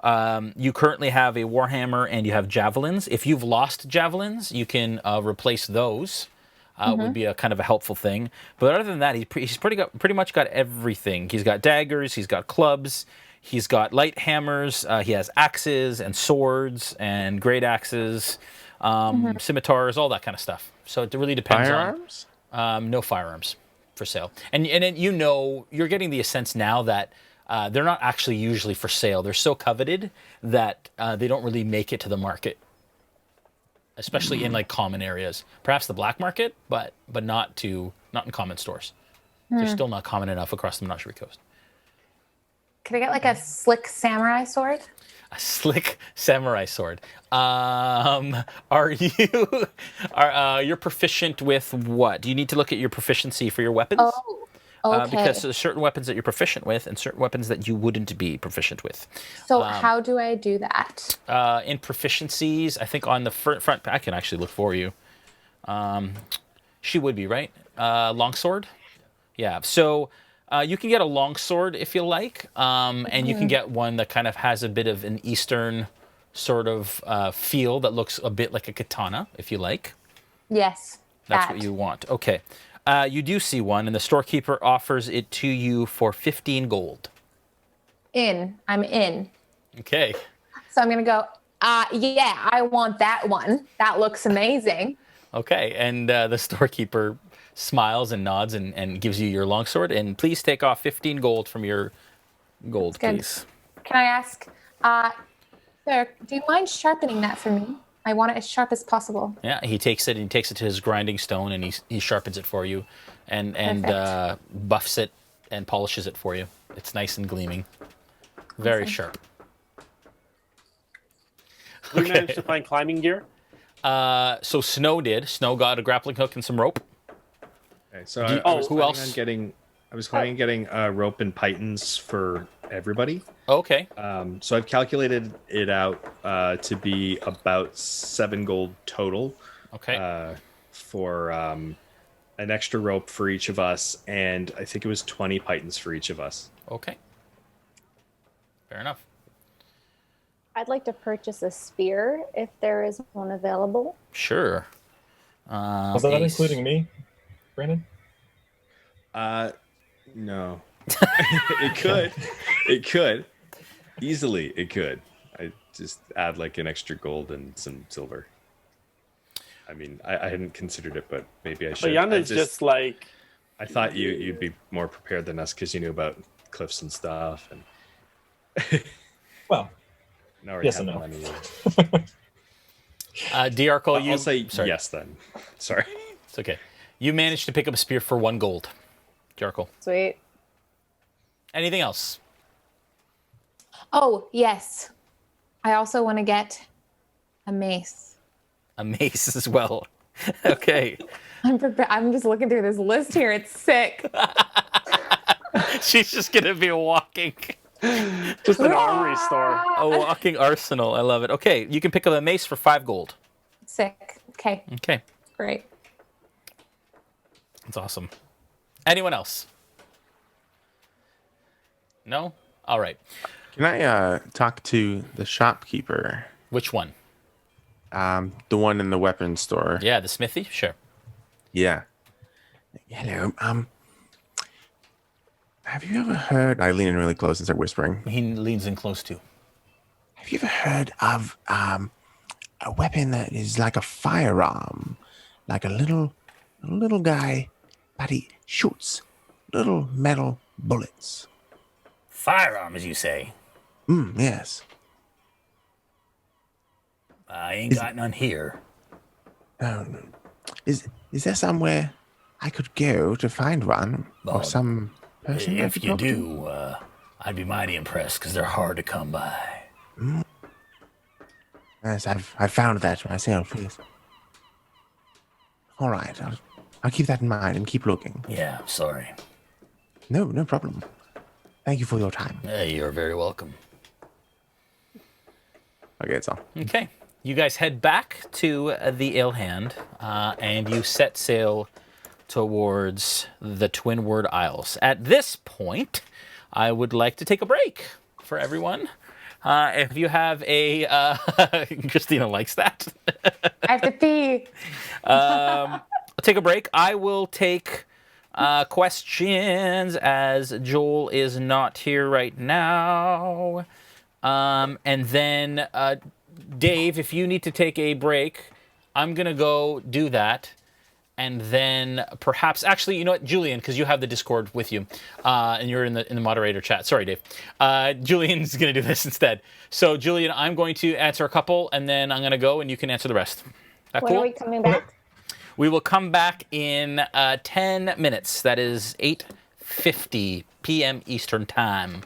You currently have a warhammer and you have javelins. If you've lost javelins, you can replace those. Would be a kind of a helpful thing. But other than that, he's pretty much got everything. He's got daggers, he's got clubs, he's got light hammers, he has axes and swords and great axes, scimitars, all that kind of stuff. So it really depends Firearms? on... no firearms for sale. And you're getting the sense now that they're not actually usually for sale. They're so coveted that they don't really make it to the market, especially in common areas. Perhaps the black market, but not in common stores. They're still not common enough across the Menagerie Coast. Could I get a slick samurai sword? A slick samurai sword. You're proficient with what? Do you need to look at your proficiency for your weapons? Oh, okay. Because there's certain weapons that you're proficient with and certain weapons that you wouldn't be proficient with. So how do I do that? In proficiencies, I think on the front, I can actually look for you. She would be, right? Longsword? Yeah. So you can get a longsword if you like, and you can get one that kind of has a bit of an Eastern sort of feel that looks a bit like a katana, if you like. Yes. That's what you want. Okay. You do see one, and the storekeeper offers it to you for 15 gold. I'm in. Okay. So I'm going to go, yeah, I want that one. That looks amazing. Okay, and the storekeeper smiles and nods and gives you your longsword, and please take off 15 gold from your gold, please. Can I ask, Sir, do you mind sharpening that for me? I want it as sharp as possible. Yeah, he takes it to his grinding stone and he sharpens it for you, and buffs it and polishes it for you. It's nice and gleaming, very sharp. Did you manage to find climbing gear? So Snow did. Snow got a grappling hook and some rope. Okay, so who else? I was planning on getting rope and pythons for everybody. Okay. So I've calculated it out to be about 7 gold total. Okay. For an extra rope for each of us, and I think it was 20 pythons for each of us. Okay. Fair enough. I'd like to purchase a spear if there is one available. Sure. Was that including me, Brandon? No. It could. It could. Easily, it could. I just add like an extra gold and some silver. I mean, I hadn't considered it, but maybe I should. But Yana's just like... I thought you'd be more prepared than us because you knew about cliffs and stuff. And Well, yes and no. Dajarkal, I'll say yes then. Sorry. It's okay. You managed to pick up a spear for 1 gold. Dajarkal. Sweet. Anything else? Oh, yes. I also want to get a mace. A mace as well. Okay. I'm just looking through this list here. It's sick. She's just going to be walking. Just an armory store. A walking arsenal. I love it. Okay, you can pick up a mace for 5 gold. Sick. Okay. Okay. Great. That's awesome. Anyone else? No? All right. Can I talk to the shopkeeper? Which one? The one in the weapons store. Yeah, the smithy? Sure. Yeah. Hello. Have you ever heard? I lean in really close and start whispering. He leans in close too. Have you ever heard of a weapon that is like a firearm, like a little guy, but he shoots little metal bullets? Firearm, as you say. Yes. I ain't got none here. No. Is there somewhere I could go to find one, or some person? I If could you talk to? do, I'd be mighty impressed because they're hard to come by. Yes, I've found that myself. Yes. All right, I'll keep that in mind and keep looking. Yeah, sorry. No problem. Thank you for your time. You're very welcome. Okay, it's all. Okay. You guys head back to the Ale Hand, and you set sail towards the Twinward Isles. At this point, I would like to take a break for everyone. If you have a... Christina likes that. I have to pee. I'll take a break. I will take questions as Joel is not here right now. And then, Dave, if you need to take a break, I'm going to go do that. And then perhaps, actually, you know what, Julian, because you have the Discord with you, and you're in the moderator chat. Sorry, Dave. Julian's going to do this instead. So, Julian, I'm going to answer a couple, and then I'm going to go, and you can answer the rest. That When cool? are we coming back? We will come back in 10 minutes. That is 8:50 p.m. Eastern Time.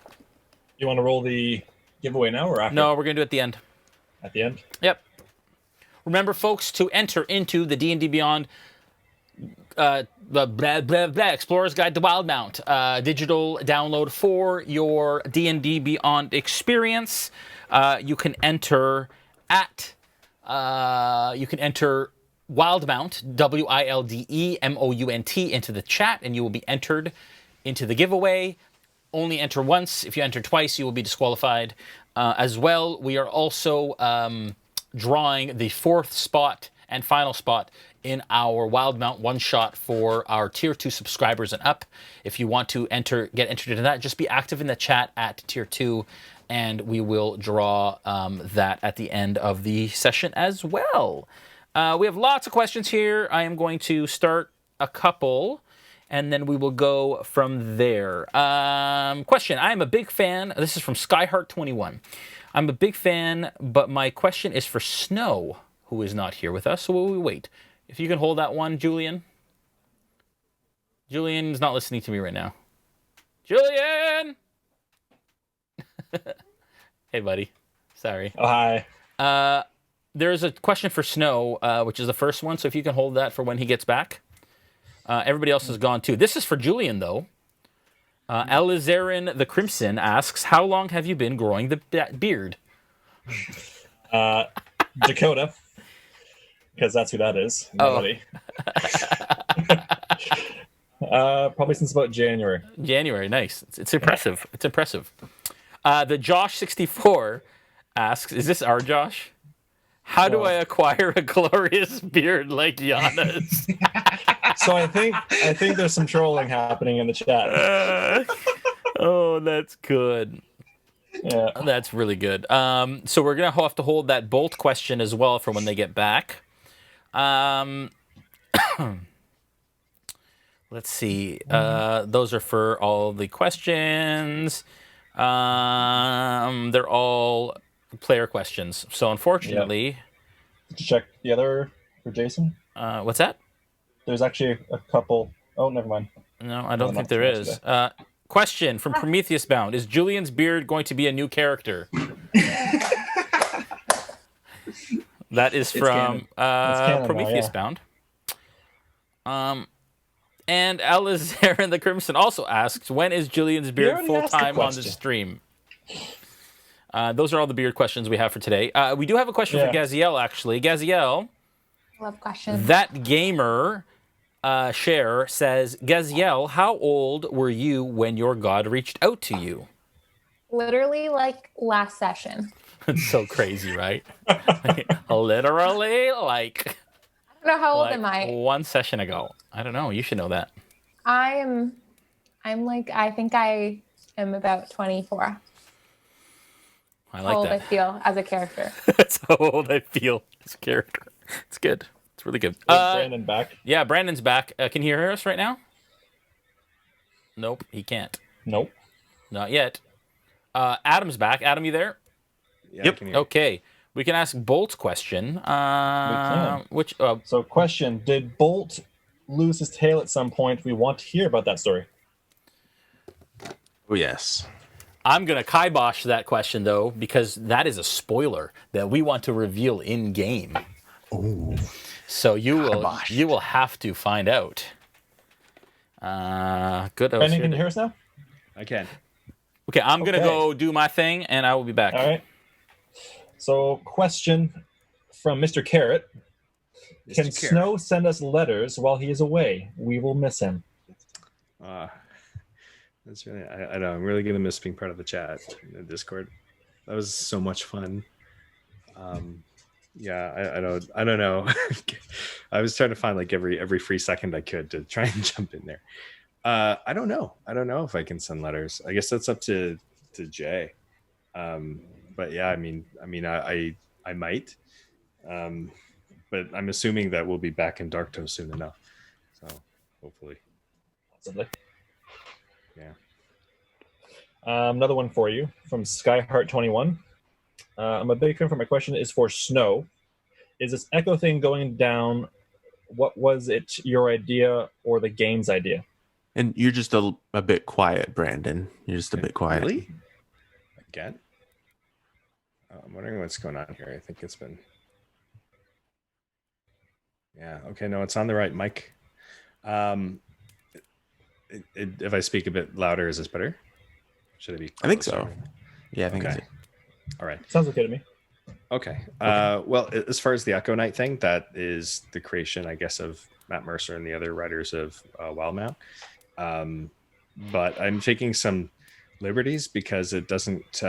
You want to roll the giveaway now or after? No, we're going to do it at the end. At the end? Yep. Remember, folks, to enter into the D&D Beyond Explorer's Guide to Wildemount digital download for your D&D Beyond experience, you can enter Wildemount, WILDEMOUNT, into the chat, and you will be entered into the giveaway. Only enter once. If you enter twice, you will be disqualified. As well, we are also drawing the 4th spot and final spot in our Wildemount one-shot for our Tier 2 subscribers and up. If you want to get entered into that, just be active in the chat at Tier 2, and we will draw that at the end of the session as well. We have lots of questions here. I am going to start a couple, and then we will go from there. Question. I am a big fan. This is from Skyheart21. I'm a big fan, but my question is for Snow, who is not here with us. So will we wait? If you can hold that one, Julian. Julian's not listening to me right now. Julian! Hey, buddy. Sorry. Oh, hi. There's a question for Snow, which is the first one. So if you can hold that for when he gets back. Everybody else is gone too. This is for Julian, though. Elizarin the Crimson asks, how long have you been growing the beard? Dakota. Because that's who that is. Nobody. Probably since about January. January, nice. It's impressive. It's impressive. The Josh64 asks, is this our Josh? How do I acquire a glorious beard like Yana's? So I think there's some trolling happening in the chat. Oh, that's good. Yeah. That's really good. So we're going to have to hold that bolt question as well for when they get back. Let's see. Those are for all the questions. They're all player questions. So unfortunately... Did you check the other for Jason? What's that? There's actually a couple... Oh, never mind. No, I don't think there is. Question from Prometheus Bound. Is Julian's beard going to be a new character? That is from Prometheus Bound. And Alizarin the Crimson also asks, when is Julian's beard full-time on the stream? Those are all the beard questions we have for today. We do have a question for Gaziel, actually. Gaziel. Love questions. That gamer share says, Gaziel, how old were you when your god reached out to you? Literally, like, last session. It's so crazy, right? Literally, like... I don't know how old am I? 1 session ago. I don't know. You should know that. I'm like, I think I am about 24. I like how old that. I feel as a character. That's how old I feel as a character. It's good. It's really good. Is Brandon back? Yeah, Brandon's back. Can you hear us right now? Nope, he can't. Nope. Not yet. Adam's back. Adam, you there? Yeah, yep. Okay. We can ask Bolt's question. We can. So, question: did Bolt lose his tail at some point? We want to hear about that story. Oh yes. I'm gonna kibosh that question though, because that is a spoiler that we want to reveal in game. Oh. So you will have to find out. Good. Brandon, can you hear us now? I can. Okay, I'm gonna go do my thing, and I will be back. All right. So, question from Mr. Carrot. Can Snow send us letters while he is away? We will miss him. That's really, I know, I'm really going to miss being part of the chat in the Discord. That was so much fun. Yeah, I don't know. I was trying to find like every free second I could to try and jump in there. I don't know if I can send letters. I guess that's up to Jay. But yeah, I mean, I might, but I'm assuming that we'll be back in Darktow soon enough. So hopefully, possibly. Yeah. Another one for you from Skyheart21. I'm a big fan for my question is for Snow. Is this echo thing going down? What was it your idea or the game's idea? And you're just a bit quiet, Brandon. You're just a bit quiet. Really? Again? I'm wondering what's going on here. I think it's been... Yeah, okay, no, it's on the right mic. If I speak a bit louder, is this better? Should it be closer? I think so. Yeah, I think so. All right. Sounds okay to me. Okay. Well, as far as the Echo Knight thing, that is the creation, I guess, of Matt Mercer and the other writers of Wildemount. But I'm taking some liberties because it doesn't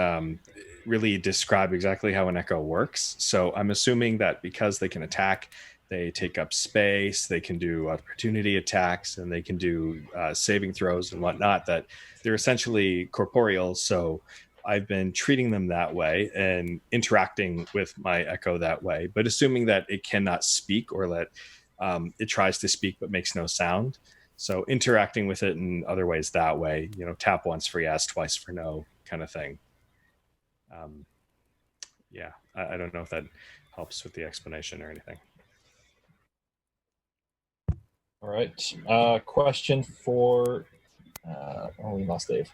really describe exactly how an Echo works. So I'm assuming that because they can attack, they take up space, they can do opportunity attacks, and they can do saving throws and whatnot, that they're essentially corporeal. So I've been treating them that way and interacting with my Echo that way, but assuming that it cannot speak or that it tries to speak but makes no sound. So interacting with it in other ways that way, tap once for yes, twice for no kind of thing. Yeah, I don't know if that helps with the explanation or anything. All right. Question for... we lost Dave.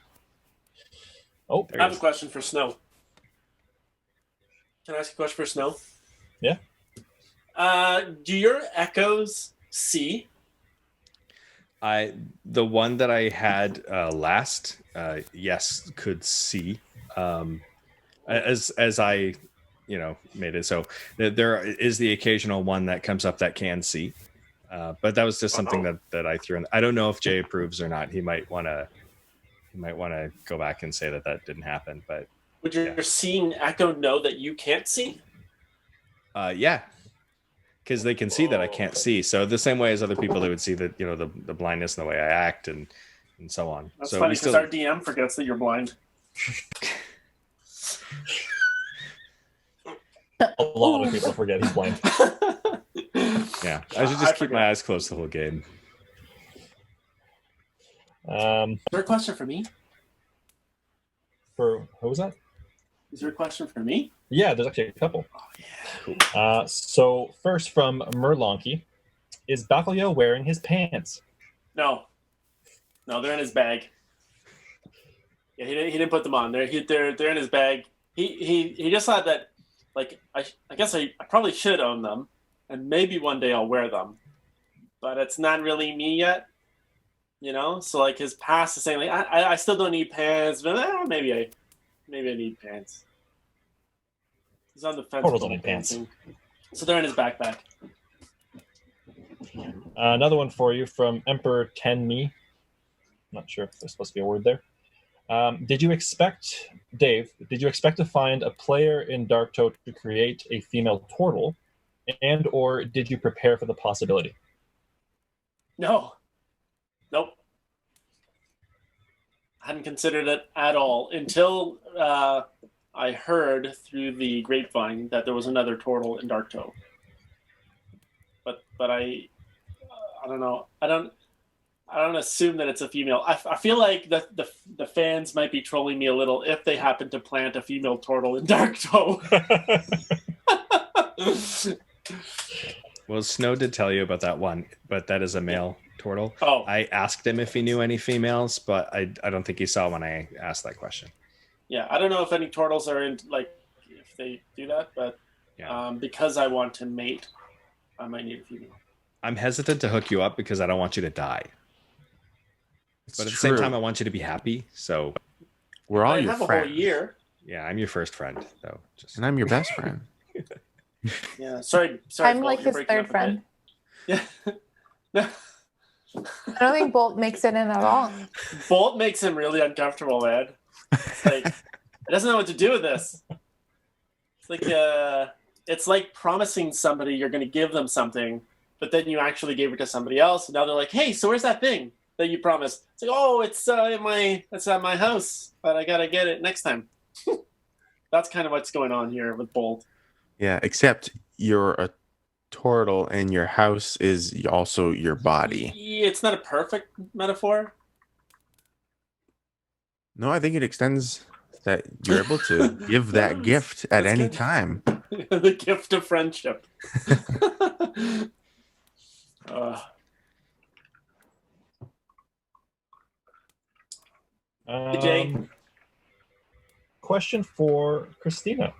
Oh, I have a question for Snow. Can I ask a question for Snow? Yeah. Do your echoes see? The one that I had last, yes, could see. As I, made it so there is the occasional one that comes up that can see, but that was just something that I threw in. I don't know if Jay approves or not. He might want to go back and say that didn't happen. But would your seeing echo know that you can't see? Yeah. Because they can see that I can't see. So the same way as other people, they would see that, the blindness and the way I act and so on. That's so funny because our DM forgets that you're blind. A lot of people forget he's blind. Yeah, I should just keep my eyes closed the whole game. Is there a question for me? For who was that? Is there a question for me? Yeah, there's actually a couple. Oh, yeah. Cool. So first from Merlonky, is Bacalhau wearing his pants? No, they're in his bag. Yeah, he didn't put them on. They're in his bag. He just thought that, like, I guess I probably should own them, and maybe one day I'll wear them, but it's not really me yet. So like his past is saying like I still don't need pants, but maybe I need pants. He's on the fence. Total don't need pants. So they're in his backpack. Another one for you from Emperor Tenmi. Not sure if there's supposed to be a word there. Did you expect to find a player in Darktoad to create a female turtle, and or did you prepare for the possibility? No. Nope. I hadn't considered it at all until I heard through the grapevine that there was another turtle in Darktoad. But I don't know. I don't assume that it's a female. I feel like the fans might be trolling me a little if they happen to plant a female turtle in Darktoad. Well, Snow did tell you about that one, but that is a male turtle. Oh. I asked him if he knew any females, but I don't think he saw when I asked that question. Yeah, I don't know if any turtles are in, like, if they do that, but because I want to mate, I might need a female. I'm hesitant to hook you up because I don't want you to die. But at the same time, I want you to be happy. So we're all your friends. friends. A whole year. Yeah, I'm your first friend, though. And I'm your best friend. Yeah, sorry. I'm Bolt, like his third friend. Yeah. No. I don't think Bolt makes it in at all. Bolt makes him really uncomfortable, man. It's like he doesn't know what to do with this. It's like promising somebody you're going to give them something, but then you actually gave it to somebody else, and now they're like, "Hey, so where's that thing that you promised?" It's like, "Oh, it's at my house, but I gotta get it next time." That's kind of what's going on here with Bolt. Yeah, except you're a turtle and your house is also your body. It's not a perfect metaphor. No, I think it extends that you're able to give that gift at any time. The gift of friendship. Jay. Question for Christina.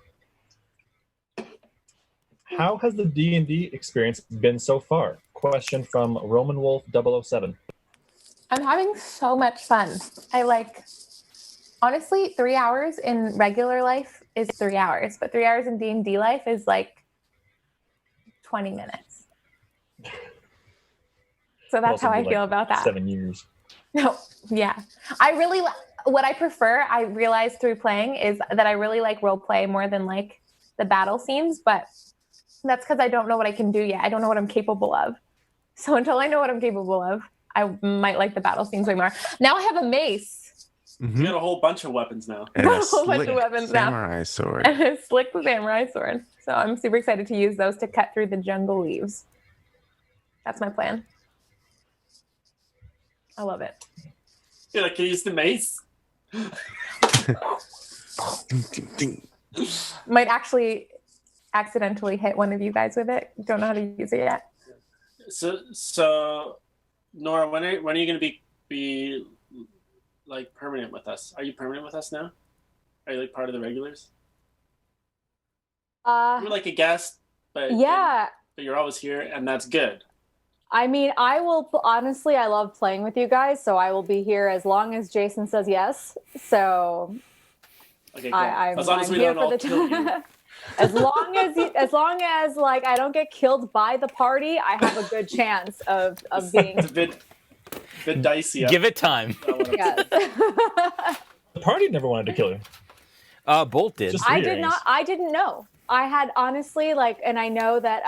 How has the D&D experience been so far? Question from Roman Wolf 007. I'm having so much fun. Honestly, 3 hours in regular life is 3 hours, but 3 hours in D&D life is like 20 minutes. So that's how I feel about that. 7 years. No, yeah. What I prefer, I realized through playing, is that I really like role play more than like the battle scenes, but that's because I don't know what I can do yet. I don't know what I'm capable of. So until I know what I'm capable of, I might like the battle scenes way more. Now I have a mace. Mm-hmm. You got a whole bunch of weapons now. And a whole bunch of weapons samurai sword. And a slick samurai sword. So I'm super excited to use those to cut through the jungle leaves. That's my plan. I love it. You're like, can you use the mace? Might actually accidentally hit one of you guys with it. Don't know how to use it yet. So Noura, when are you going to be like permanent with us? Are you permanent with us now? Are you like part of the regulars? You're like a guest, but yeah. But you're always here, and that's good. I mean, I love playing with you guys, so I will be here as long as Jason says yes. So Okay, cool. I'm we here don't for all kill you. as long as like I don't get killed by the party, I have a good chance of being. It's a bit dicey. Give it time. Yes. The party never wanted to kill you. Bolt did. Just I didn't know. I had honestly and I know that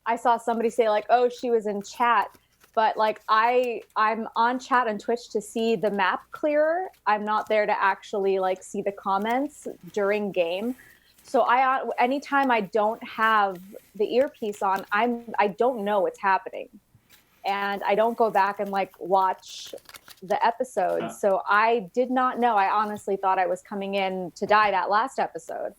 I saw somebody say like, oh, she was in chat, but like I'm on chat and Twitch to see the map clearer. I'm not there to actually like see the comments during game. So anytime I don't have the earpiece on, I don't know what's happening, and I don't go back and like watch the episodes. So I did not know. I honestly thought I was coming in to die that last episode.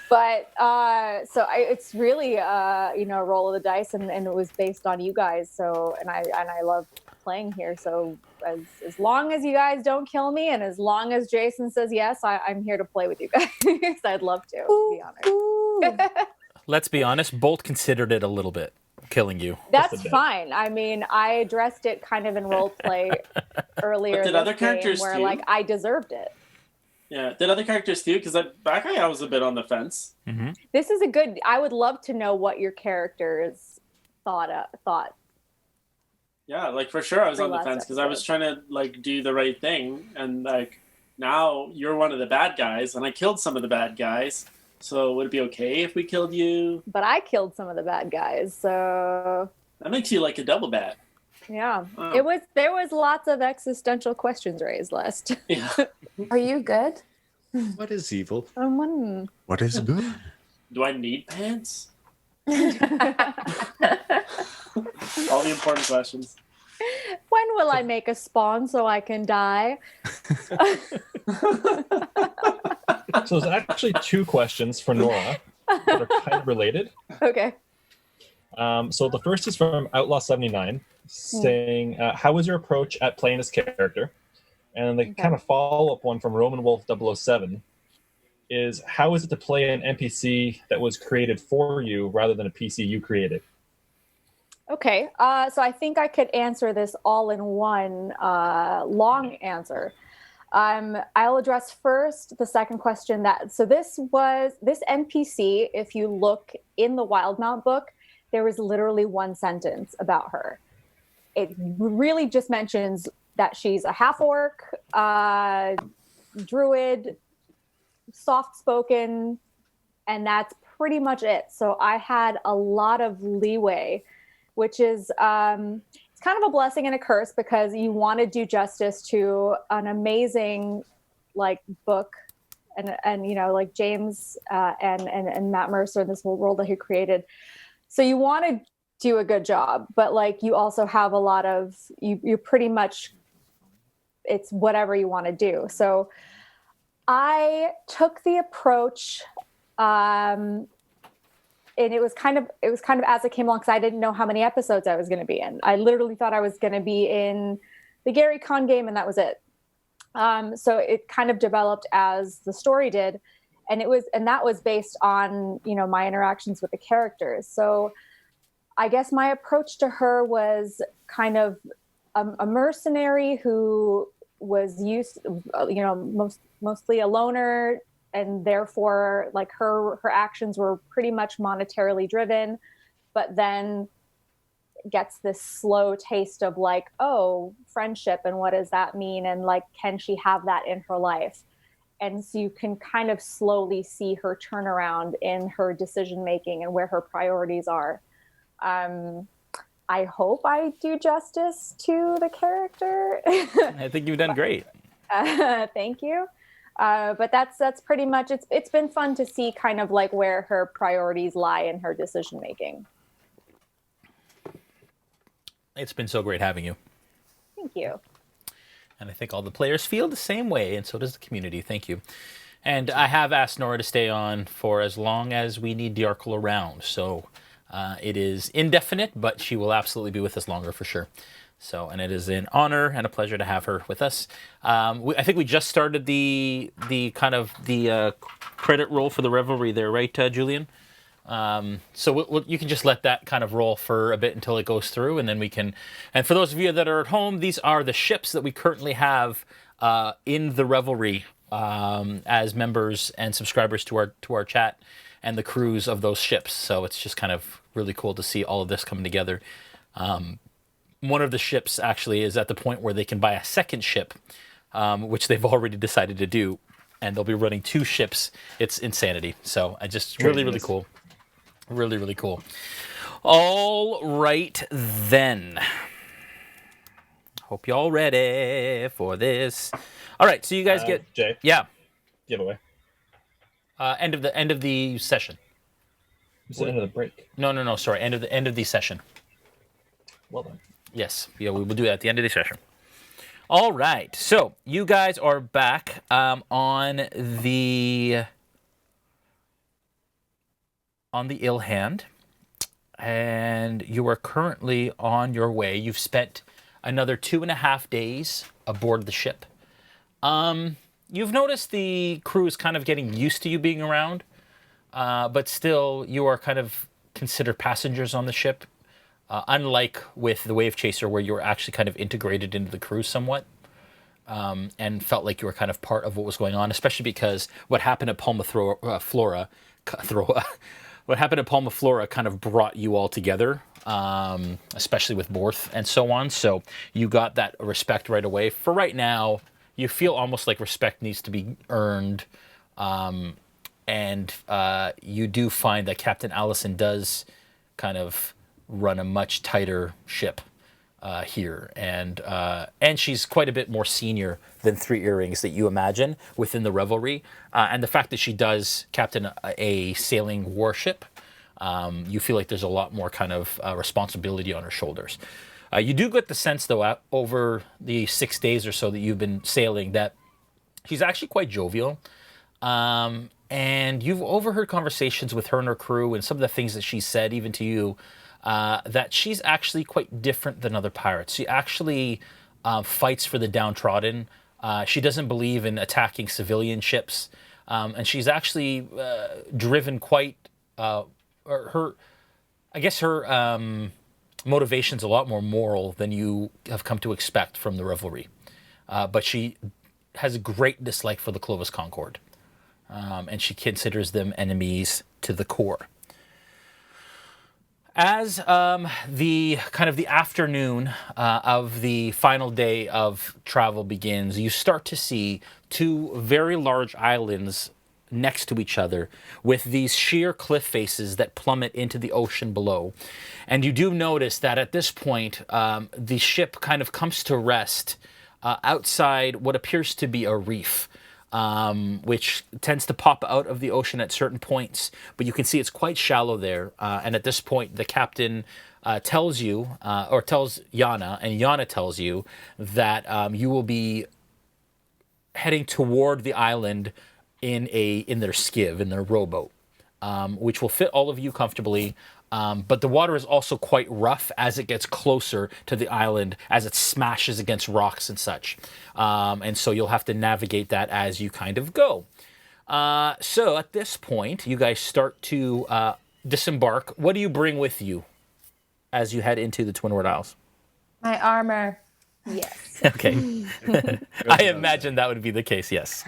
But it's really a roll of the dice, and it was based on you guys. So and I love playing here. So as long as you guys don't kill me, and as long as Jason says yes, I'm here to play with you guys. I'd love to be honest. Let's be honest, Bolt considered it a little bit, killing you. That's fine. I mean, I addressed it kind of in role play earlier. But did other characters where too? like I deserved it. Yeah, did other characters too? Because I was a bit on the fence. Mm-hmm. This is I would love to know what your characters thought. Yeah, like for sure I was on the fence because I was trying to like do the right thing, and like now you're one of the bad guys, and I killed some of the bad guys. So would it be okay if we killed you? But I killed some of the bad guys, so that makes you like a double bad. Yeah, Oh. There was lots of existential questions raised last. Yeah. Are you good? What is evil? What is good? Do I need pants? All the important questions. When will I make a spawn so I can die? So there's actually two questions for Noura that are kind of related. Okay. So the first is from Outlaw79, saying, how was your approach at playing this character? And the kind of follow-up one from Roman Wolf 007 is, how is it to play an NPC that was created for you rather than a PC you created? Okay, so I think I could answer this all in one long answer. I'll address first the second question. This NPC, if you look in the Wildemount book, there was literally one sentence about her. It really just mentions that she's a half-orc, druid, soft-spoken, and that's pretty much it. So I had a lot of leeway, which is it's kind of a blessing and a curse, because you want to do justice to an amazing book and like James and Matt Mercer, this whole world that he created. So you want to do a good job, but you also have a lot of you pretty much, it's whatever you want to do. So I took the approach, and it was kind of as it came along, because I didn't know how many episodes I was going to be in. I literally thought I was going to be in the Gary Con game, and that was it. So it kind of developed as the story did, and that was based on my interactions with the characters. So I guess my approach to her was kind of a mercenary who was used, mostly a loner, and therefore her actions were pretty much monetarily driven, but then gets this slow taste of friendship, and what does that mean, and can she have that in her life? And so you can kind of slowly see her turnaround in her decision making and where her priorities are. I hope I do justice to the character. I think you've done great. Thank you. But that's pretty much, it's been fun to see kind of where her priorities lie in her decision making. It's been so great having you. Thank you. And I think all the players feel the same way, and so does the community. Thank you. And I have asked Noura to stay on for as long as we need Dajarkal around. So it is indefinite, but she will absolutely be with us longer for sure. So, and it is an honor and a pleasure to have her with us. I think we just started the credit roll for the Revelry there, right, Julian? So you can just let that kind of roll for a bit until it goes through, and then we can. And for those of you that are at home, these are the ships that we currently have in the Revelry as members and subscribers to our chat, and the crews of those ships. So it's just kind of really cool to see all of this coming together. One of the ships actually is at the point where they can buy a second ship, which they've already decided to do, and they'll be running 2 ships. It's insanity. So I just really cool. Really cool. All right, then. Hope y'all ready for this. All right, so you guys get Jay. Yeah. Giveaway. End of the session. Is it end of the break? No. Sorry, end of the session. Well then. Yes. Yeah, we will do that at the end of the session. All right. So you guys are back on the ill hand, and you are currently on your way. You've spent another 2.5 days aboard the ship. You've noticed the crew is kind of getting used to you being around, but still you are kind of considered passengers on the ship, unlike with the Wave Chaser, where you were actually kind of integrated into the crew somewhat, and felt like you were kind of part of what was going on, especially because what happened at Flora kind of brought you all together, especially with Borth and so on. So you got that respect right away. For right now, you feel almost like respect needs to be earned. And you do find that Captain Allison does kind of run a much tighter ship here. And she's quite a bit more senior than Three Earrings that you imagine within the Revelry. And the fact that she does captain a sailing warship, you feel like there's a lot more kind of responsibility on her shoulders. You do get the sense, though, over the 6 days or so that you've been sailing, that she's actually quite jovial. And you've overheard conversations with her and her crew and some of the things that she said, even to you, that she's actually quite different than other pirates. She actually fights for the downtrodden. She doesn't believe in attacking civilian ships. And she's actually driven quite... her motivation's a lot more moral than you have come to expect from the Revelry. But she has a great dislike for the Clovis Concord. And she considers them enemies to the core. As the afternoon of the final day of travel begins, you start to see 2 very large islands next to each other with these sheer cliff faces that plummet into the ocean below. And you do notice that at this point, the ship kind of comes to rest outside what appears to be a reef, which tends to pop out of the ocean at certain points, but you can see it's quite shallow there. And at this point, the captain tells you, or tells Yana, and Yana tells you that you will be heading toward the island in their skiv, in their rowboat, which will fit all of you comfortably. But the water is also quite rough as it gets closer to the island, as it smashes against rocks and such. And so you'll have to navigate that as you kind of go. So at this point, you guys start to disembark. What do you bring with you as you head into the Twinward Isles? My armor. Yes. Okay. I imagine that would be the case, yes.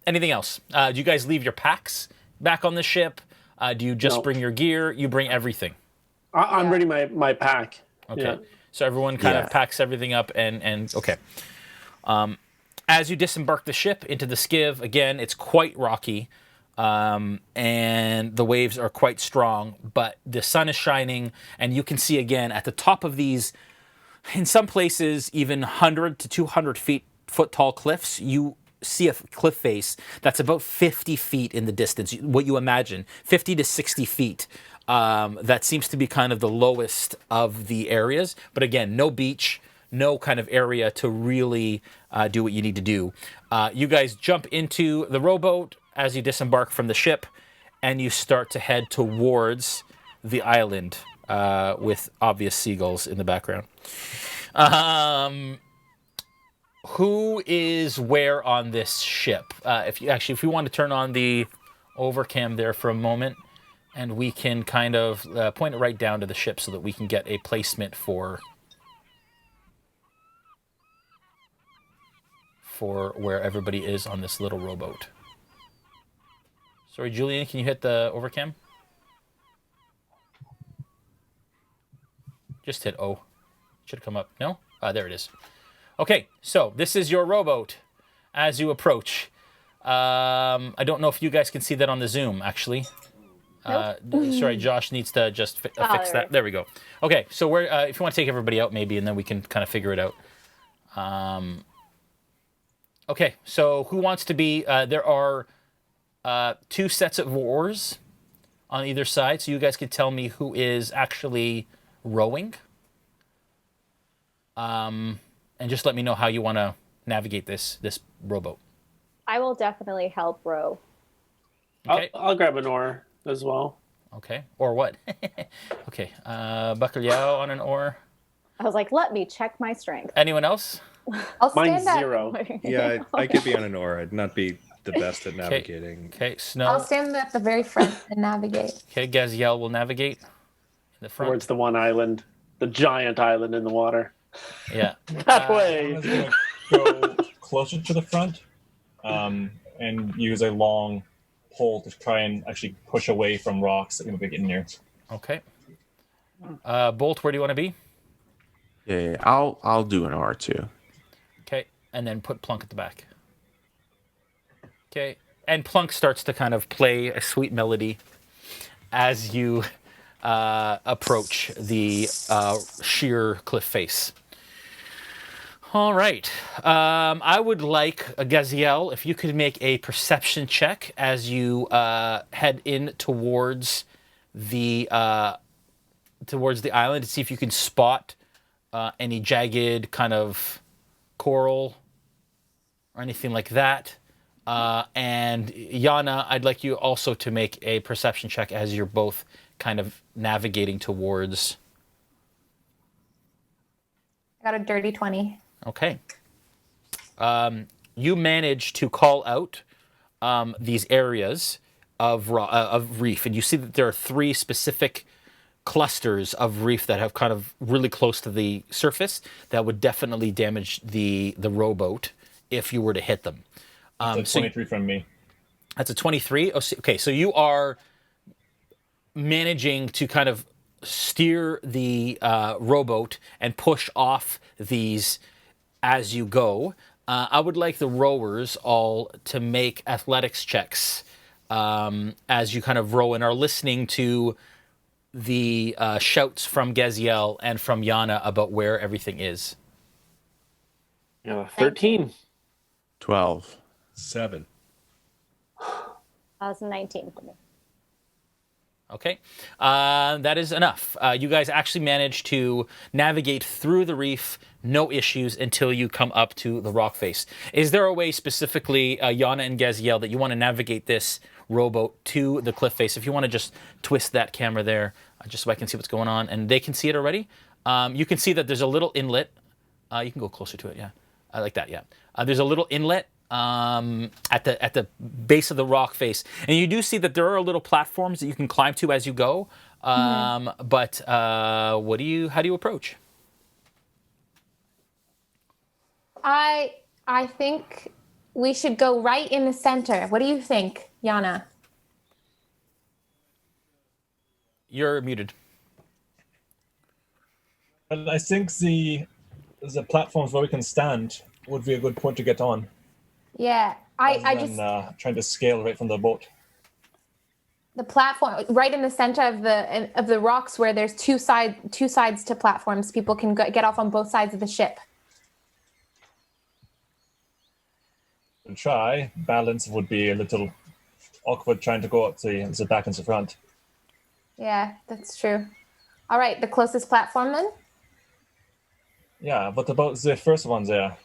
Anything else? Do you guys leave your packs back on the ship? Do you just bring your gear? You bring everything? I'm bringing my pack. Okay. Yeah. So everyone kind of packs everything up and okay. As you disembark the ship into the skiv, again, it's quite rocky. And the waves are quite strong, but the sun is shining, and you can see again at the top of these, in some places, even 100 to 200 foot tall cliffs, you see a cliff face that's about 50 feet in the distance, what you imagine, 50 to 60 feet that seems to be kind of the lowest of the areas. But again, no beach, no kind of area to really do what you need to do. You guys jump into the rowboat as you disembark from the ship, and you start to head towards the island with obvious seagulls in the background. Who is where on this ship? If you want to turn on the overcam there for a moment, and we can kind of point it right down to the ship so that we can get a placement for where everybody is on this little rowboat. Sorry, Julian, can you hit the overcam? Just hit O. Should come up. No? There it is. Okay, so this is your rowboat as you approach. I don't know if you guys can see that on the Zoom, actually. Sorry, Josh needs to just fix that. There we go. Okay, so we're, if you want to take everybody out maybe, and then we can kind of figure it out. Okay, so who wants to be... there are 2 sets of oars on either side, so you guys can tell me who is actually rowing. And just let me know how you want to navigate this rowboat. I will definitely help row. Okay. I'll grab an oar as well. Okay. Or what? Okay. Bacalhau on an oar. I was like, let me check my strength. Anyone else? I'll Mine's stand up. 0. Yeah, I could be on an oar. I'd not be the best at navigating. Okay. Snow. I'll stand at the very front and navigate. Okay. Gaziel will navigate in the front. Towards the one island, the giant island in the water. Yeah. That way. I'm going to go closer to the front and use a long pole to try and actually push away from rocks that we might be getting near. Okay. Bolt, where do you want to be? Yeah, I'll do an R2. Okay. And then put Plunk at the back. Okay. And Plunk starts to kind of play a sweet melody as you approach the sheer cliff face. All right. I would like, Gaziel, if you could make a perception check as you head in towards the island to see if you can spot any jagged kind of coral or anything like that. And Yana, I'd like you also to make a perception check as you're both kind of navigating towards. I got a dirty 20. Okay. You manage to call out these areas of reef, and you see that there are 3 specific clusters of reef that have kind of really close to the surface that would definitely damage the rowboat if you were to hit them. That's a 23 from me. That's a 23? Okay, so you are managing to kind of steer the rowboat and push off these as you go. I would like the rowers all to make athletics checks as you kind of row and are listening to the shouts from Gaziel and from Yana about where everything is. Yeah, 13. 12. 7. That was 19 for me. Okay, that is enough. You guys actually managed to navigate through the reef, no issues, until you come up to the rock face. Is there a way specifically, Yana and Gaziel, that you want to navigate this rowboat to the cliff face? If you want to just twist that camera there, just so I can see what's going on, and they can see it already. You can see that there's a little inlet. You can go closer to it, yeah. I like that, yeah. There's a little inlet at the base of the rock face, and you do see that there are little platforms that you can climb to as you go. But how do you approach? I think we should go right in the center. What do you think, Yana? You're muted. But I think the platforms where we can stand would be a good point to get on. Yeah, I just trying to scale right from the boat. the platform right in the center of the rocks where there's two sides to platforms. People can get off on both sides of the ship. And try balance would be a little awkward trying to go up the back and the front. Yeah, that's true. All right, the closest platform then? Yeah, what about the first one there?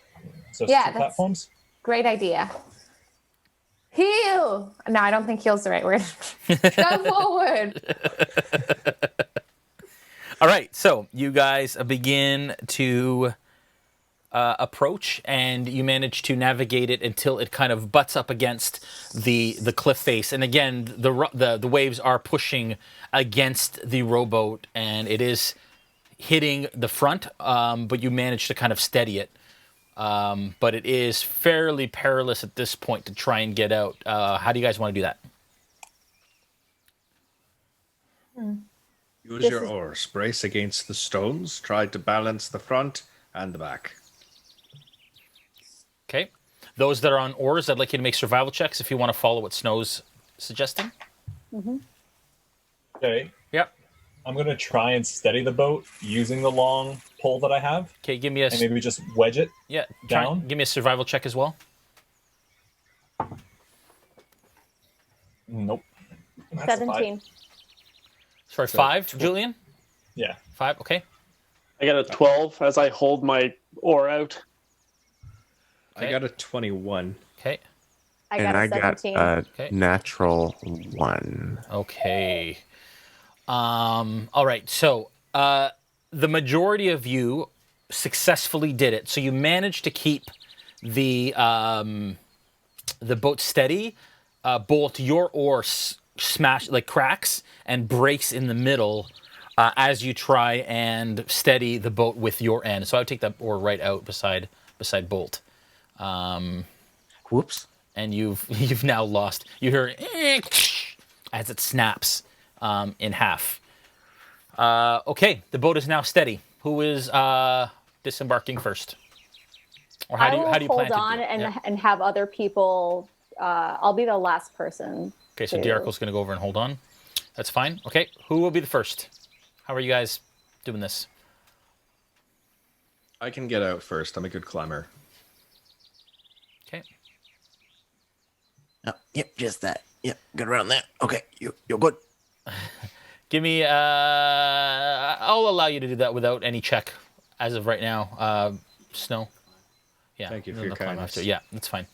So Yeah, two that's- platforms? Great idea. Heal! No, I don't think heal's the right word. Go forward. All right, so you guys begin to approach, and you manage to navigate it until it kind of butts up against the cliff face. And again, the waves are pushing against the rowboat, and it is hitting the front, but you manage to kind of steady it. But it is fairly perilous at this point to try and get out. How do you guys want to do that? Use your oars, brace against the stones, try to balance the front and the back. Okay. Those that are on oars, I'd like you to make survival checks if you want to follow what Snow's suggesting. Okay. Yep. I'm going to try and steady the boat using the long pole that I have. Okay, give me a... And maybe just wedge it. Yeah, down. Give me a survival check as well. Nope. That's a 17. Sorry, 5, Julian? Yeah. 5, okay. I got a 12 as I hold my oar out. Okay. I got a 21. Okay. I got a 17. Okay. Natural 1. Okay. All right. So the majority of you successfully did it. So you managed to keep the boat steady. Bolt, your oar cracks and breaks in the middle as you try and steady the boat with your end. So I would take that oar right out beside Bolt. Whoops. And you've now lost. You hear as it snaps in half. Okay, the boat is now steady. Who is disembarking first? Or how do you plan to hold on do it? and have other people. I'll be the last person. Okay, so Dajarkel's going to go over and hold on. That's fine. Okay, who will be the first? How are you guys doing this? I can get out first. I'm a good climber. Okay. Oh, yep, just that. Yep, get around that. Okay, you're good. Give me. I'll allow you to do that without any check as of right now. Snow. Yeah. Thank you for then your they'll climb kindness. after. Yeah, that's fine.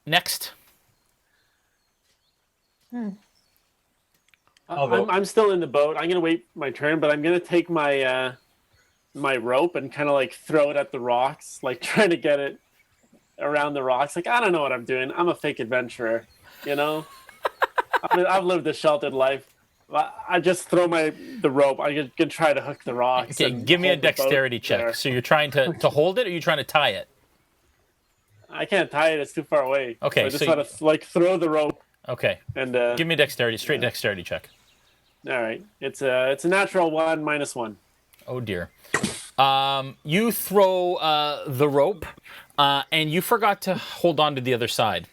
Next. I'm still in the boat. I'm gonna wait my turn, but I'm gonna take my my rope and kind of like throw it at the rocks, like trying to get it around the rocks. Like I don't know what I'm doing. I'm a fake adventurer, you know. I've lived a sheltered life. I just throw the rope. I can try to hook the rocks. Okay, give me a dexterity check. there. So you're trying to hold it, or you're trying to tie it? I can't tie it. It's too far away. Okay, so I just so want to like throw the rope Okay. and Give me a dexterity check. all right. It's a natural 1 -1. Oh dear. You throw the rope, and you forgot to hold on to the other side.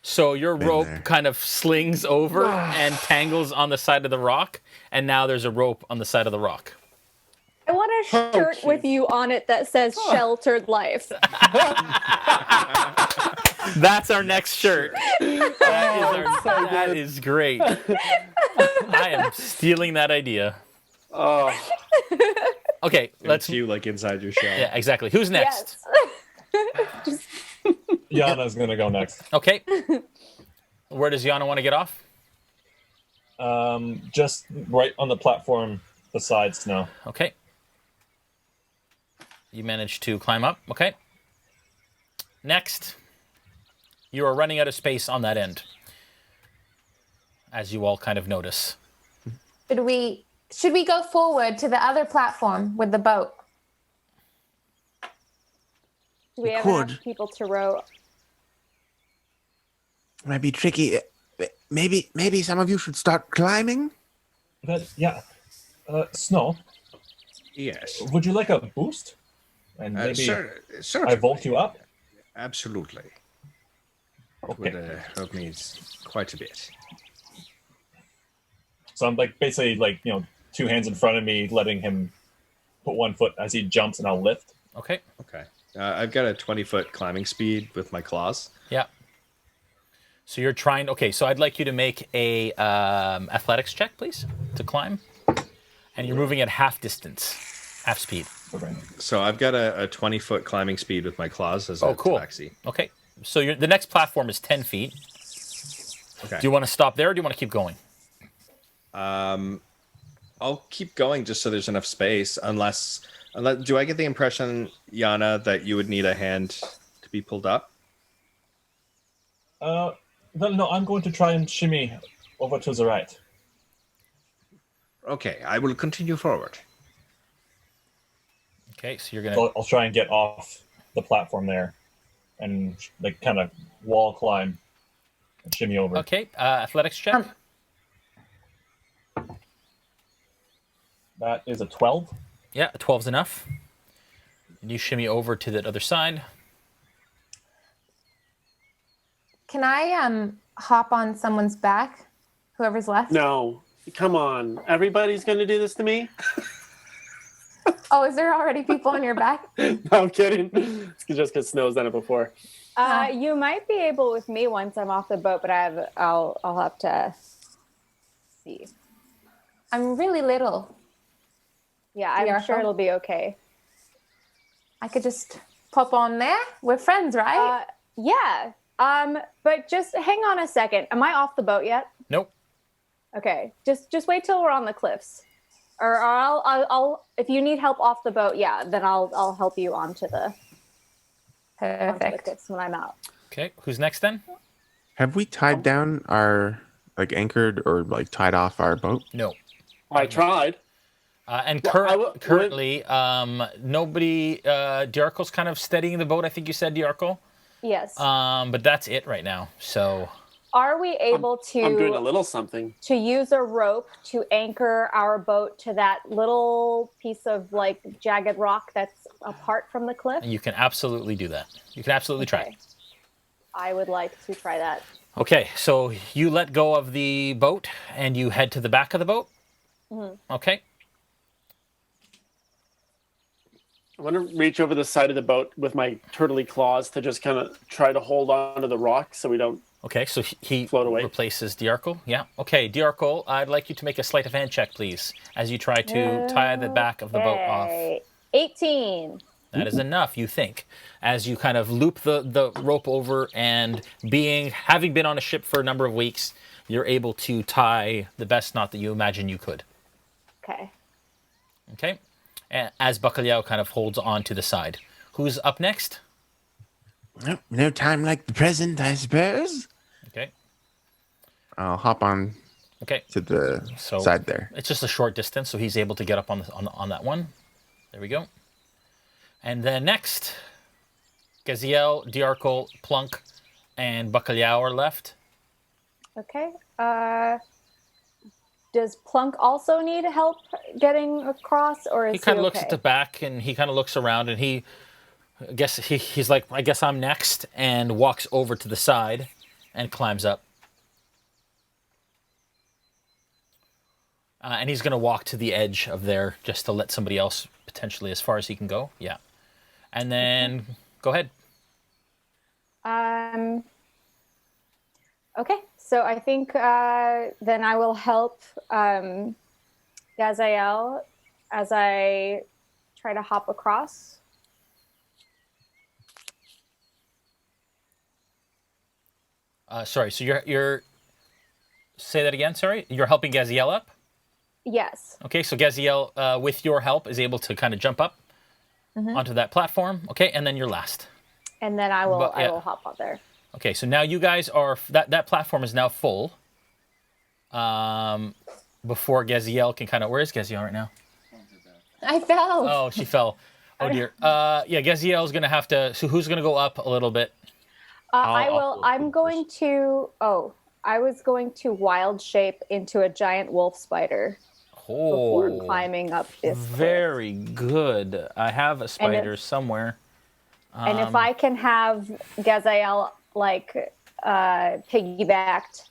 So your rope there. kind of slings over and tangles on the side of the rock, and now there's a rope on the side of the rock. I want a shirt jeez. with you on it that says "Sheltered Life." That's our next shirt. That is great. I am stealing that idea. Oh, Okay, Let's let's. you like inside your shell. Yeah, exactly. Who's next? Yes. Yana's going to go next. Okay. Where does Yana want to get off? Just right on the platform beside Snow. Okay. You managed to climb up. Okay. Next. You are running out of space on that end, as you all kind of notice. Should we go forward to the other platform with the boat? Do we have could. enough people to row? Might be tricky. Maybe some of you should start climbing. But yeah, Snow, Yes. would you like a boost? And maybe Certainly. I vault you up? Absolutely. Okay. Would help me quite a bit. So I'm like basically like, 2 hands in front of me, letting him put 1 foot as he jumps, and I'll lift. Okay. Okay. I've got a 20-foot climbing speed with my claws. Yeah. So you're trying. Okay, so I'd like you to make a athletics check, please, to climb. And you're moving at half distance, half speed. So I've got a 20-foot climbing speed with my claws as a cool. tabaxi. Okay, so the next platform is 10 feet. Okay. Do you want to stop there, or do you want to keep going? I'll keep going just so there's enough space. Unless, do I get the impression, Yana, that you would need a hand to be pulled up? Well, no, I'm going to try and shimmy over to the right. Okay, I will continue forward. Okay, so you're gonna. So I'll try and get off the platform there, and like kind of wall climb and shimmy over. Okay, athletics check. That is a 12. Yeah, a 12's enough. And you shimmy over to the other side. Can I hop on someone's back? Whoever's left? No. Come on. Everybody's going to do this to me? Oh, is there already people on your back? No, I'm kidding. It's just because Snow's done it before. You might be able with me once I'm off the boat, but I'll have to see. I'm really little. Yeah, I'm sure it'll be okay. I could just pop on there. We're friends, right? Yeah. But just hang on a second. Am I off the boat yet? Nope. Okay. Just wait till we're on the cliffs. Or I'll if you need help off the boat, yeah, then I'll help you onto the cliffs when I'm out. Okay, who's next then? Have we tied down our, like, anchored or, like, tied off our boat? No. I tried. And currently, nobody. Dajarkel's kind of steadying the boat. I think you said, Dajarkel. Yes. But that's it right now. So. Are we able to? I'm doing a little something. To use a rope to anchor our boat to that little piece of like jagged rock that's apart from the cliff? You can absolutely do that. You can absolutely try it. I would like to try that. Okay, so you let go of the boat and you head to the back of the boat. Mm-hmm. Okay. I want to reach over the side of the boat with my turtly claws to just kind of try to hold on to the rock so we don't. Okay, so he float away. Replaces Dajarkel. Yeah. Okay, Dajarkel, I'd like you to make a sleight of hand check, please, as you try to tie the back of the boat off. 18. That is enough, you think, as you kind of loop the rope over, and having been on a ship for a number of weeks, you're able to tie the best knot that you imagine you could. Okay. Okay. As Bacalhau kind of holds on to the side. Who's up next? No time like the present, I suppose. Okay. I'll hop on to the side there. It's just a short distance, so he's able to get up on that one. There we go. And then next, Gaziel, Dajarkel, Plunk, and Bacalhau are left. Okay. Does Plunk also need help getting across, or is he kind of looks at the back and he kind of looks around and he's like, I guess I'm next, and walks over to the side and climbs up. And he's going to walk to the edge of there just to let somebody else potentially as far as he can go. Yeah. And then go ahead. Okay. So I think then I will help Gaziel as I try to hop across. Sorry, so you're say that again, sorry? You're helping Gaziel up? Yes. Okay, so Gaziel, with your help, is able to kind of jump up onto that platform. Okay, and then you're last. And then I will hop up there. Okay, so now you guys are that platform is now full. Before Gaziel can kind of, where is Gaziel right now? I fell. Oh, she fell. Oh dear. Yeah, Gaziel is gonna have to. So who's gonna go up a little bit? I will. I'm going to. Oh, I was going to wild shape into a giant wolf spider. Before climbing up this. Very good. I have a spider somewhere. And if I can have Gaziel like piggybacked,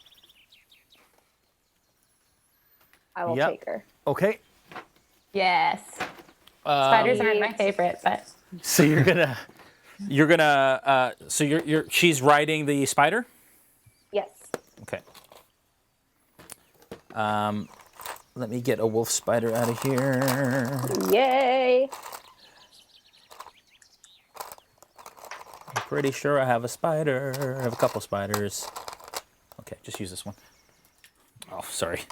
I will take her. Okay. Yes. Spiders aren't my favorite, but. So you're gonna. So she's riding the spider. Yes. Okay. Let me get a wolf spider out of here. Yay! I'm pretty sure I have a spider. I have a couple spiders. Okay, just use this one. Oh, sorry.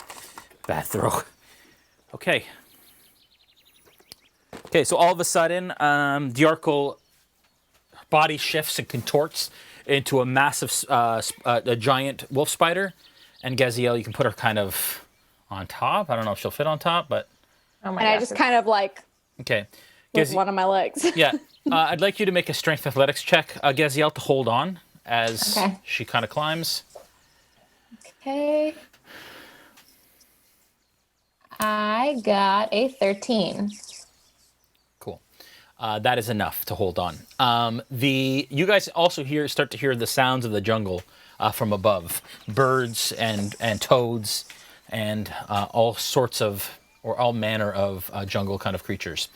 Bad throw. Okay. Okay, so all of a sudden, Dajarkal body shifts and contorts into a massive, a giant wolf spider. And Gaziel, you can put her kind of on top. I don't know if she'll fit on top, but... Oh my And I gosh, just it's- kind of like Okay. with one of my legs. Yeah. I'd like you to make a strength athletics check, Gaziel, to hold on as Okay. she kind of climbs. Okay. I got a 13. Cool. That is enough to hold on. You guys also start to hear the sounds of the jungle from above. Birds and toads and all sorts of, or all manner of jungle kind of creatures.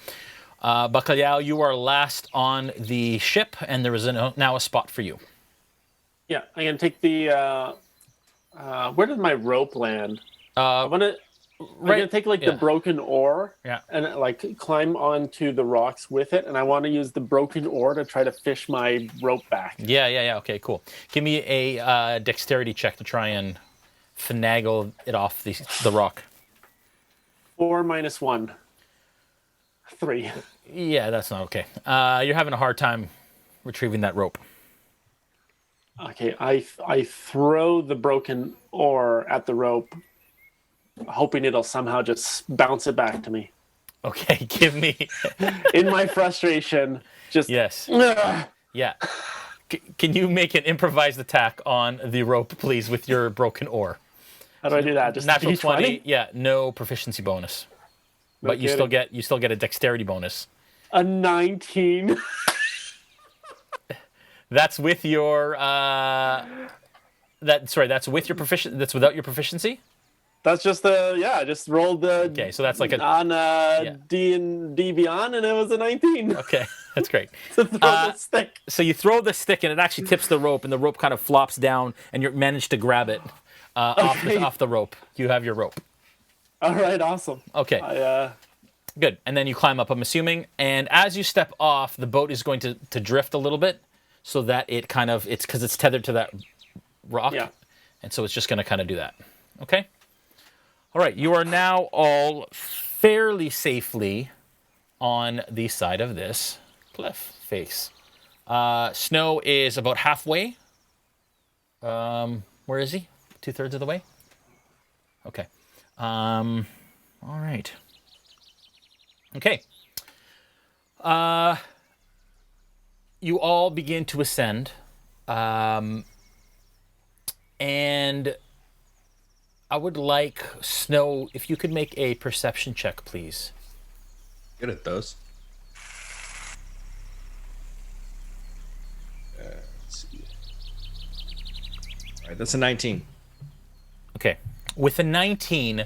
Bacalhau, you are last on the ship, and there is now a spot for you. Yeah, I'm gonna take the. Where did my rope land? I'm gonna take the broken oar. Yeah. And like climb onto the rocks with it, and I want to use the broken oar to try to fish my rope back. Yeah. Okay, cool. Give me a dexterity check to try and finagle it off the rock. 4 minus 1. 3. Yeah, that's not okay. You're having a hard time retrieving that rope. Okay, I throw the broken oar at the rope, hoping it'll somehow just bounce it back to me. Okay, give me... In my frustration, just... Yes. Ugh. Yeah. Can you make an improvised attack on the rope, please, with your broken oar? How do I do that? Just Natural D20? 20. Yeah, no proficiency bonus. But you still get a dexterity bonus. A 19. That's with your that's with your proficiency. That's without your proficiency? That's just I just rolled the Okay, so that's like a on D&D Beyond, and it was a 19. Okay, that's great. To throw the stick. So you throw the stick and it actually tips the rope, and the rope kind of flops down, and you manage to grab it off the rope. You have your rope. All right, awesome. Okay. Good. And then you climb up, I'm assuming, and as you step off, the boat is going to drift a little bit, so that it's because it's tethered to that rock, and so it's just going to kind of do that. Okay. All right. You are now all fairly safely on the side of this cliff face. Snow is about halfway. Where is he? 2/3 of the way? Okay. All right. Okay. You all begin to ascend. And I would like Snow, if you could make a perception check, please. Good at those. Let's see. All right, that's a 19. Okay. With a 19,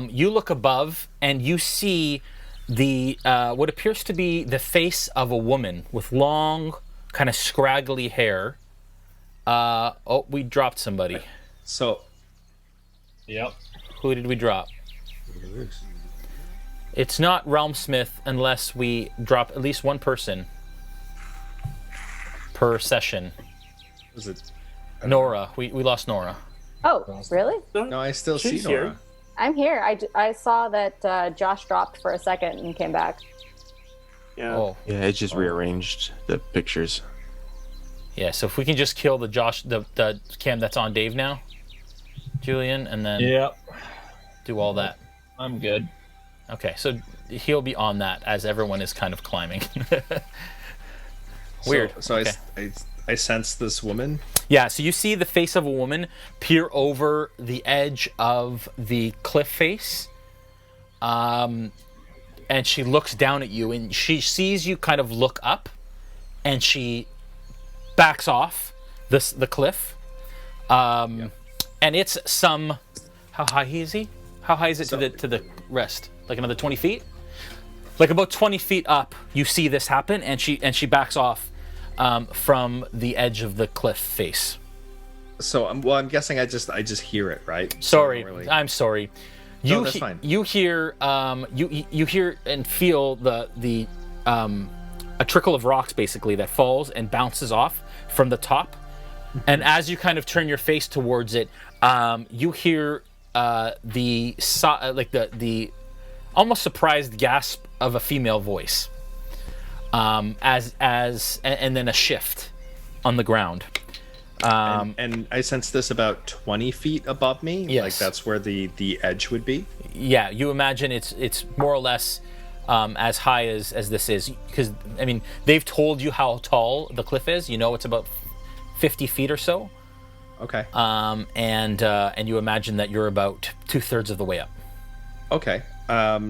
you look above and you see the what appears to be the face of a woman with long, kind of scraggly hair. Oh, we dropped somebody. So, Yep. Who did we drop? It's not RealmSmith unless we drop at least one person per session. was it? Noura. We lost Noura. Oh, really? No, I still see She's Noura. here. I'm here. I saw that Josh dropped for a second and came back. Yeah. Oh, Yeah, it just rearranged the pictures. yeah. So if we can just kill the cam that's on Dave now, Julian, and then Yep. do all that. I'm good. Okay, so he'll be on that as everyone is kind of climbing. Weird. So Okay. I sense this woman. Yeah, so you see the face of a woman peer over the edge of the cliff face. And she looks down at you, and she sees you kind of look up, and she backs off the cliff. And it's some... How high is he? How high is it to the rest? Like another 20 feet? Like about 20 feet up, you see this happen, and she backs off from the edge of the cliff face. So I'm guessing I just hear it, right? Sorry, So I don't really- I'm sorry. No, that's fine. You hear you hear and feel the a trickle of rocks basically that falls and bounces off from the top, and as you kind of turn your face towards it, you hear the almost surprised gasp of a female voice, and then a shift on the ground. And I sense this about 20 feet above me. Yes. Like that's where the edge would be. Yeah, you imagine it's more or less as high as this is, because I mean they've told you how tall the cliff is. You know it's about 50 feet or so. Okay. And you imagine that you're about 2/3 of the way up. Okay.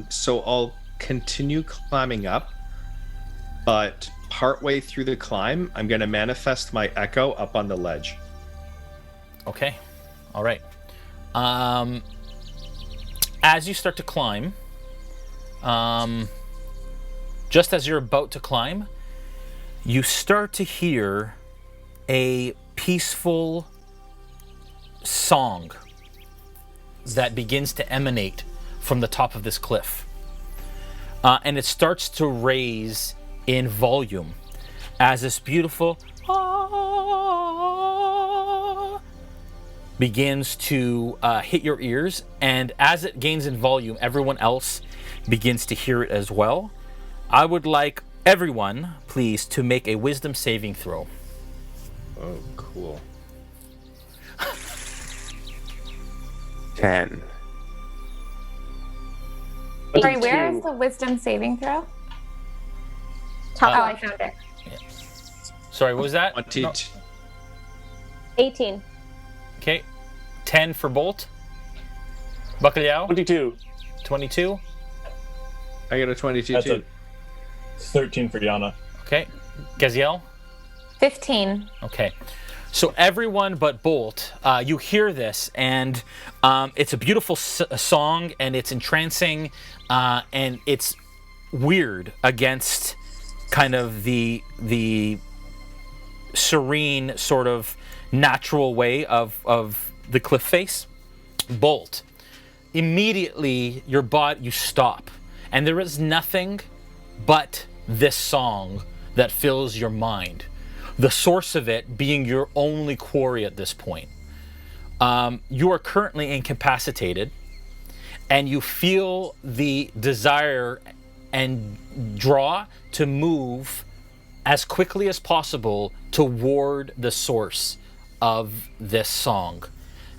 So I'll continue climbing up, but partway through the climb, I'm going to manifest my echo up on the ledge. Okay. All right. As you start to climb, just as you're about to climb, you start to hear a peaceful song that begins to emanate from the top of this cliff. And it starts to raise in volume as this beautiful begins to hit your ears, and as it gains in volume, everyone else begins to hear it as well. I would like everyone, please, to make a wisdom saving throw. Oh, cool. 10. Sorry, where is the wisdom saving throw? Top Oh, one. I found it. Sorry, what was that? 20. No. 18. Okay. 10 for Bolt. Bacalhau, 22. 22. I got a 22 That's too. a 13 for Yana. Okay. Gaziel. 15. Okay. So everyone but Bolt, you hear this, and it's a beautiful song, and it's entrancing, and it's weird against kind of the serene sort of natural way of the cliff face. Bolt, immediately you stop, and there is nothing but this song that fills your mind. The source of it being your only quarry at this point. You are currently incapacitated, and you feel the desire and draw to move as quickly as possible toward the source of this song.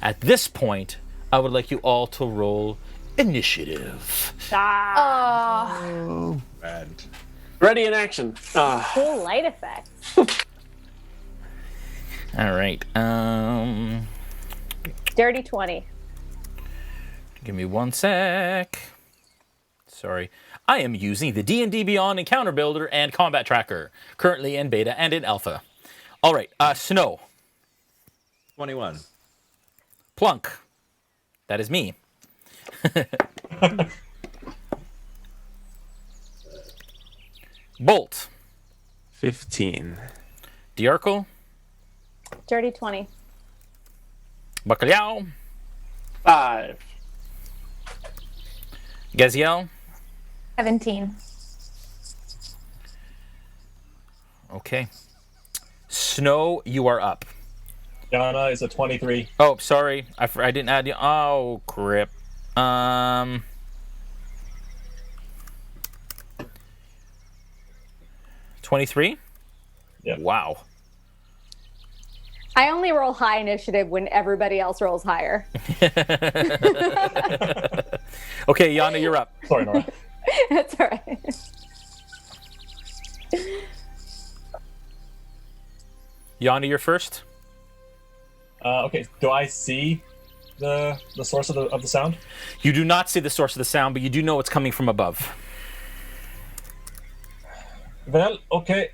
At this point, I would like you all to roll initiative. Oh, Rad. Ready in action. Cool light effects. All right. Dirty 20. Give me one sec. Sorry. I am using the D&D Beyond Encounter Builder and Combat Tracker, currently in beta and in alpha. All right. Snow. 21. Plunk. That is me. Bolt. 15. Dajarkal. Dirty 20. Bacalhau. 5. Gaziel. 17. Okay. Snow, you are up. Yana is a 23. Oh, sorry. I didn't add you. Oh, crap. 23? Yeah. Wow. I only roll high initiative when everybody else rolls higher. Okay, Yana, you're up. Sorry, Noura. That's all right. Yana, you're first. Okay, do I see the source of the sound? You do not see the source of the sound, but you do know it's coming from above. Well, okay.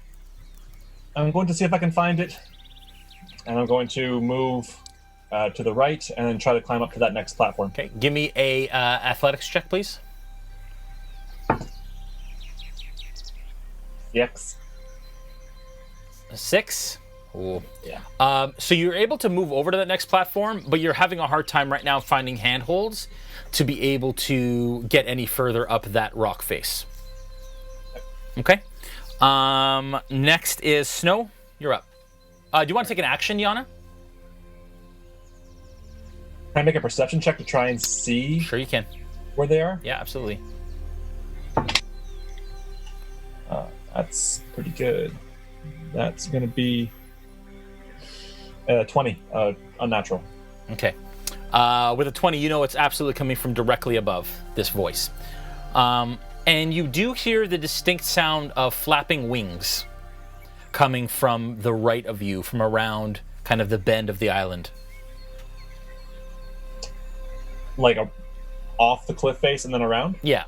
I'm going to see if I can find it. And I'm going to move to the right and then try to climb up to that next platform. Okay, give me a athletics check, please. Yes. A 6. Cool. Yeah. So you're able to move over to that next platform, but you're having a hard time right now finding handholds to be able to get any further up that rock face. Okay. Next is Snow. You're up. Do you want to take an action, Yana? Can I make a perception check to try and see Sure you can. where they are? Yeah, absolutely. That's pretty good. That's going to be 20, unnatural. Okay. With a 20, you know it's absolutely coming from directly above this voice. And you do hear the distinct sound of flapping wings coming from the right of you, from around kind of the bend of the island. Like off the cliff face and then around? Yeah.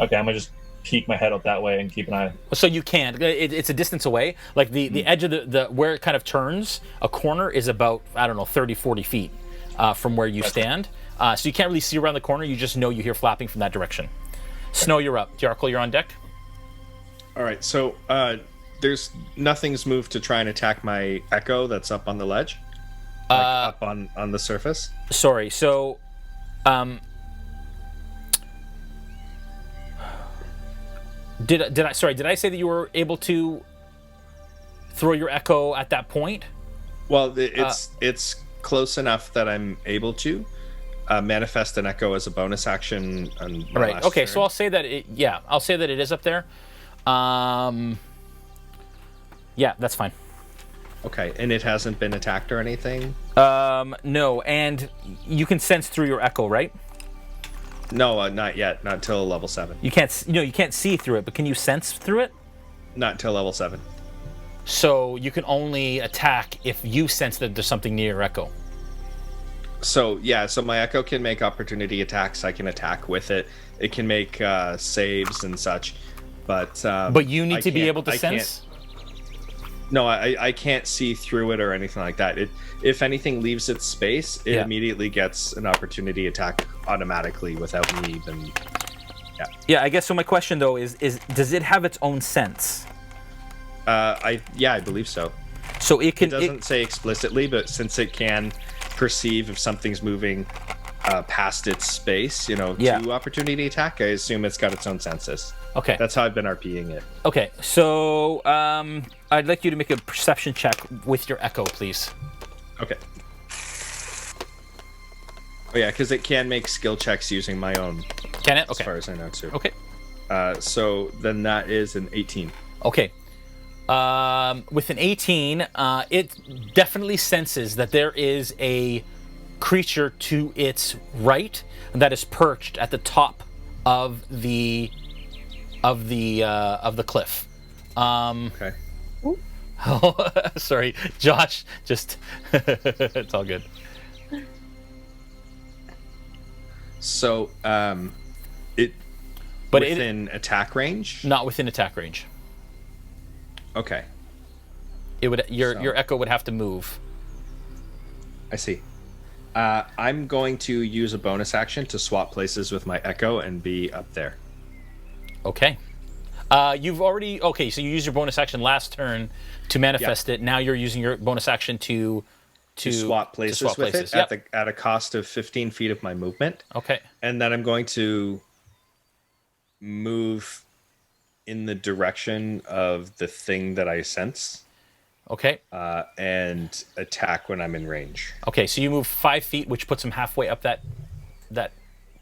Okay, I'm going to just peek my head up that way and keep an eye. So you can't. It's a distance away. Like the edge of the where it kind of turns, a corner is about, I don't know, 30, 40 feet from where you stand. So you can't really see around the corner. You just know you hear flapping from that direction. Snow, you're up. Dajarkal, you're on deck. All right, so there's nothing's moved to try and attack my echo that's up on the ledge, up on the surface. Sorry. So, did I say that you were able to throw your echo at that point? Well, it's close enough that I'm able to manifest an echo as a bonus action on my Right. last Okay. turn. So I'll say that I'll say that it is up there. Yeah, that's fine. Okay, and it hasn't been attacked or anything? No, and you can sense through your echo, right? No, not yet. Not till level 7. You can't, you can't see through it, but can you sense through it? Not till level 7. So you can only attack if you sense that there's something near your echo. So yeah, so my echo can make opportunity attacks. I can attack with it. It can make saves and such, but you need to be able to sense. No, I can't see through it or anything like that. If anything leaves its space, it immediately gets an opportunity attack automatically without me even. Yeah. Yeah, I guess so. My question though is does it have its own sense? I believe so. So it can. It doesn't say explicitly, but since it can perceive if something's moving past its space, to opportunity attack, I assume it's got its own senses. Okay. That's how I've been RPing it. Okay, so I'd like you to make a perception check with your echo, please. Okay. Oh yeah, because it can make skill checks using my own. Can it? Okay. As far as I know, too. Okay. So then that is an 18. Okay. With an 18, it definitely senses that there is a creature to its right that is perched at the top of the cliff. Okay. Oh, sorry, Josh. Just it's all good. So, within attack range? Not within attack range. Okay. It would your echo would have to move. I see. I'm going to use a bonus action to swap places with my echo and be up there. Okay. You've already so you used your bonus action last turn to manifest it. Now you're using your bonus action to swap places with it at a cost of 15 feet of my movement. Okay. And then I'm going to move in the direction of the thing that I sense. Okay. And attack when I'm in range. Okay, so you move 5 feet, which puts him halfway up that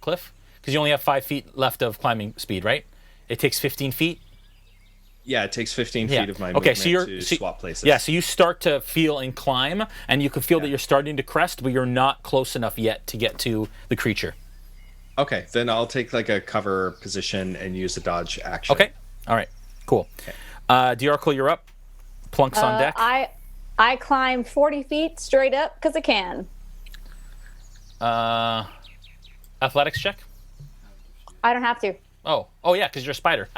cliff, because you only have 5 feet left of climbing speed, right? It takes 15 feet. Yeah, it takes 15 feet of my movement to swap places. Yeah, so you start to feel and climb, and you can feel that you're starting to crest, but you're not close enough yet to get to the creature. Okay, then I'll take like a cover position and use a dodge action. Okay, all right, cool. Okay. Dajarkal, you're up. Plunk's on deck. I climb 40 feet straight up because I can. Athletics check? I don't have to. Oh yeah, because you're a spider.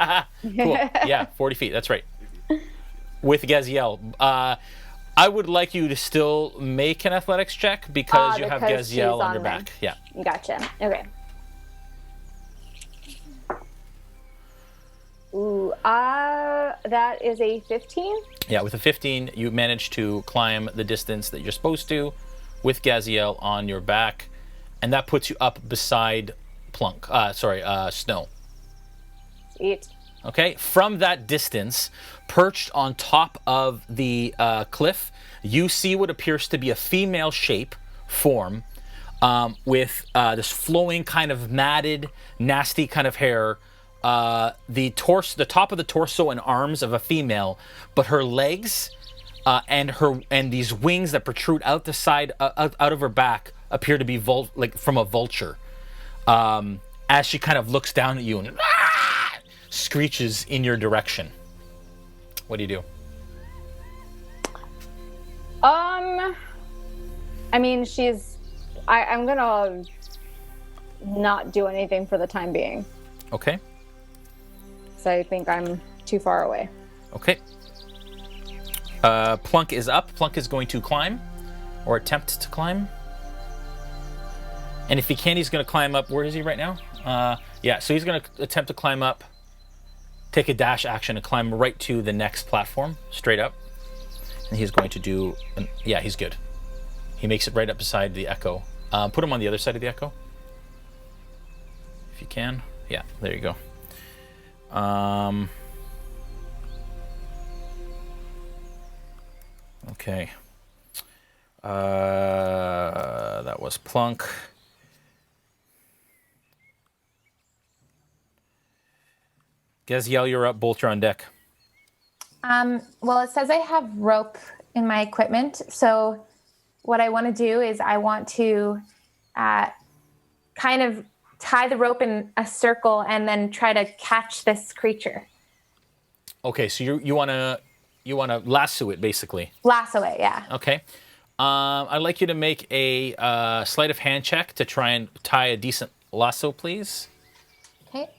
Cool. Yeah, 40 feet. That's right. With Gaziel. I would like you to still make an athletics check because you have Gaziel on your back. Yeah. Gotcha. Okay. Ooh, that is a 15. Yeah, with a 15, you manage to climb the distance that you're supposed to with Gaziel on your back, and that puts you up beside Snow. Sweet. Okay, from that distance, perched on top of the cliff, you see what appears to be a female shape form with this flowing kind of matted, nasty kind of hair. The top of the torso and arms of a female, but her legs and these wings that protrude out the side out of her back appear to be like from a vulture. As she kind of looks down at you and screeches in your direction. What do you do? I mean, I'm gonna not do anything for the time being. Okay. So I think I'm too far away. Okay. Plunk is up. Plunk is going to climb or attempt to climb. And if he can, he's going to climb up. Where is he right now? Yeah, so he's going to attempt to climb up, take a dash action and climb right to the next platform, straight up. And he's going to do, yeah, he's good. He makes it right up beside the Echo. Put him on the other side of the Echo. If you can. Yeah, there you go. Okay. That was Plunk. Gaziel, you're up. Bolt, you're on deck. Well, it says I have rope in my equipment. So what I want to do is I want to kind of tie the rope in a circle and then try to catch this creature. Okay, so you want to lasso it, basically. Lasso it, yeah. Okay. I'd like you to make a sleight of hand check to try and tie a decent lasso, please. Okay.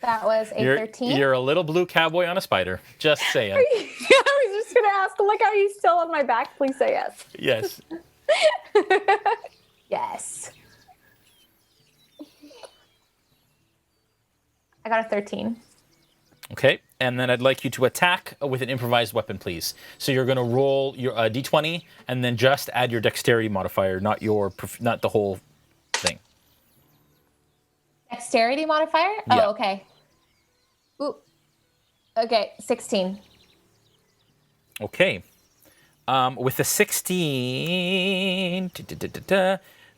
That was a 13. You're a little blue cowboy on a spider. Just saying. I was just going to ask, look how he's still on my back. Please say yes. Yes. Yes. I got a 13. Okay, and then I'd like you to attack with an improvised weapon, please. So you're going to roll your d20 and then just add your dexterity modifier, not the whole thing. Dexterity modifier? Yeah. Oh, okay. Ooh. Okay, 16. Okay. With a 16,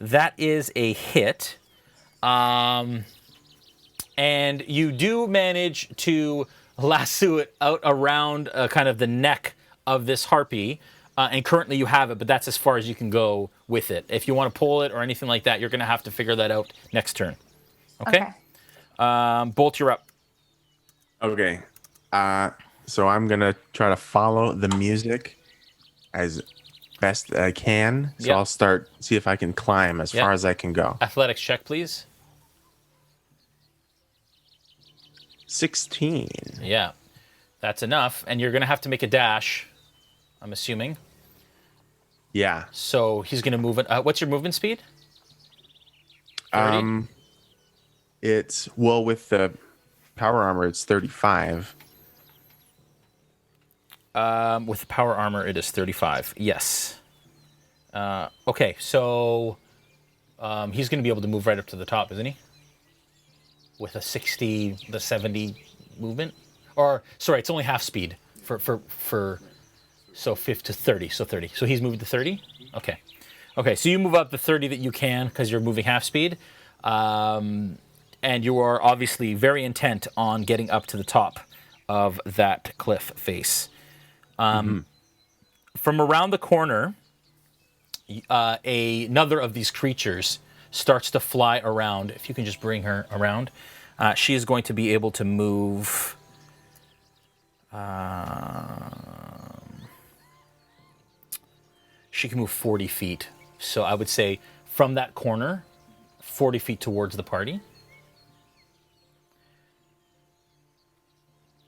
that is a hit. And you do manage to lasso it out around kind of the neck of this harpy. And currently you have it, but that's as far as you can go with it. If you want to pull it or anything like that, you're going to have to figure that out next turn. Okay? Bolt, you're up. Okay. So I'm going to try to follow the music as best I can. So Yep. I'll see if I can climb as Yep. far as I can go. Athletics check, please. 16. Yeah, that's enough. And you're going to have to make a dash, I'm assuming. Yeah. So he's going to move it. What's your movement speed? 30? With the power armor, it's 35. With the power armor, it is 35. Yes. Okay, so he's going to be able to move right up to the top, isn't he? With a 60, the 70 movement? Or, sorry, it's only half speed for so 5 to 30, so 30. So he's moved to 30? Okay. Okay, so you move up the 30 that you can because you're moving half speed. And you are obviously very intent on getting up to the top of that cliff face. From around the corner, another of these creatures starts to fly around. If you can just bring her around. She is going to be able to move... she can move 40 feet. So I would say from that corner, 40 feet towards the party.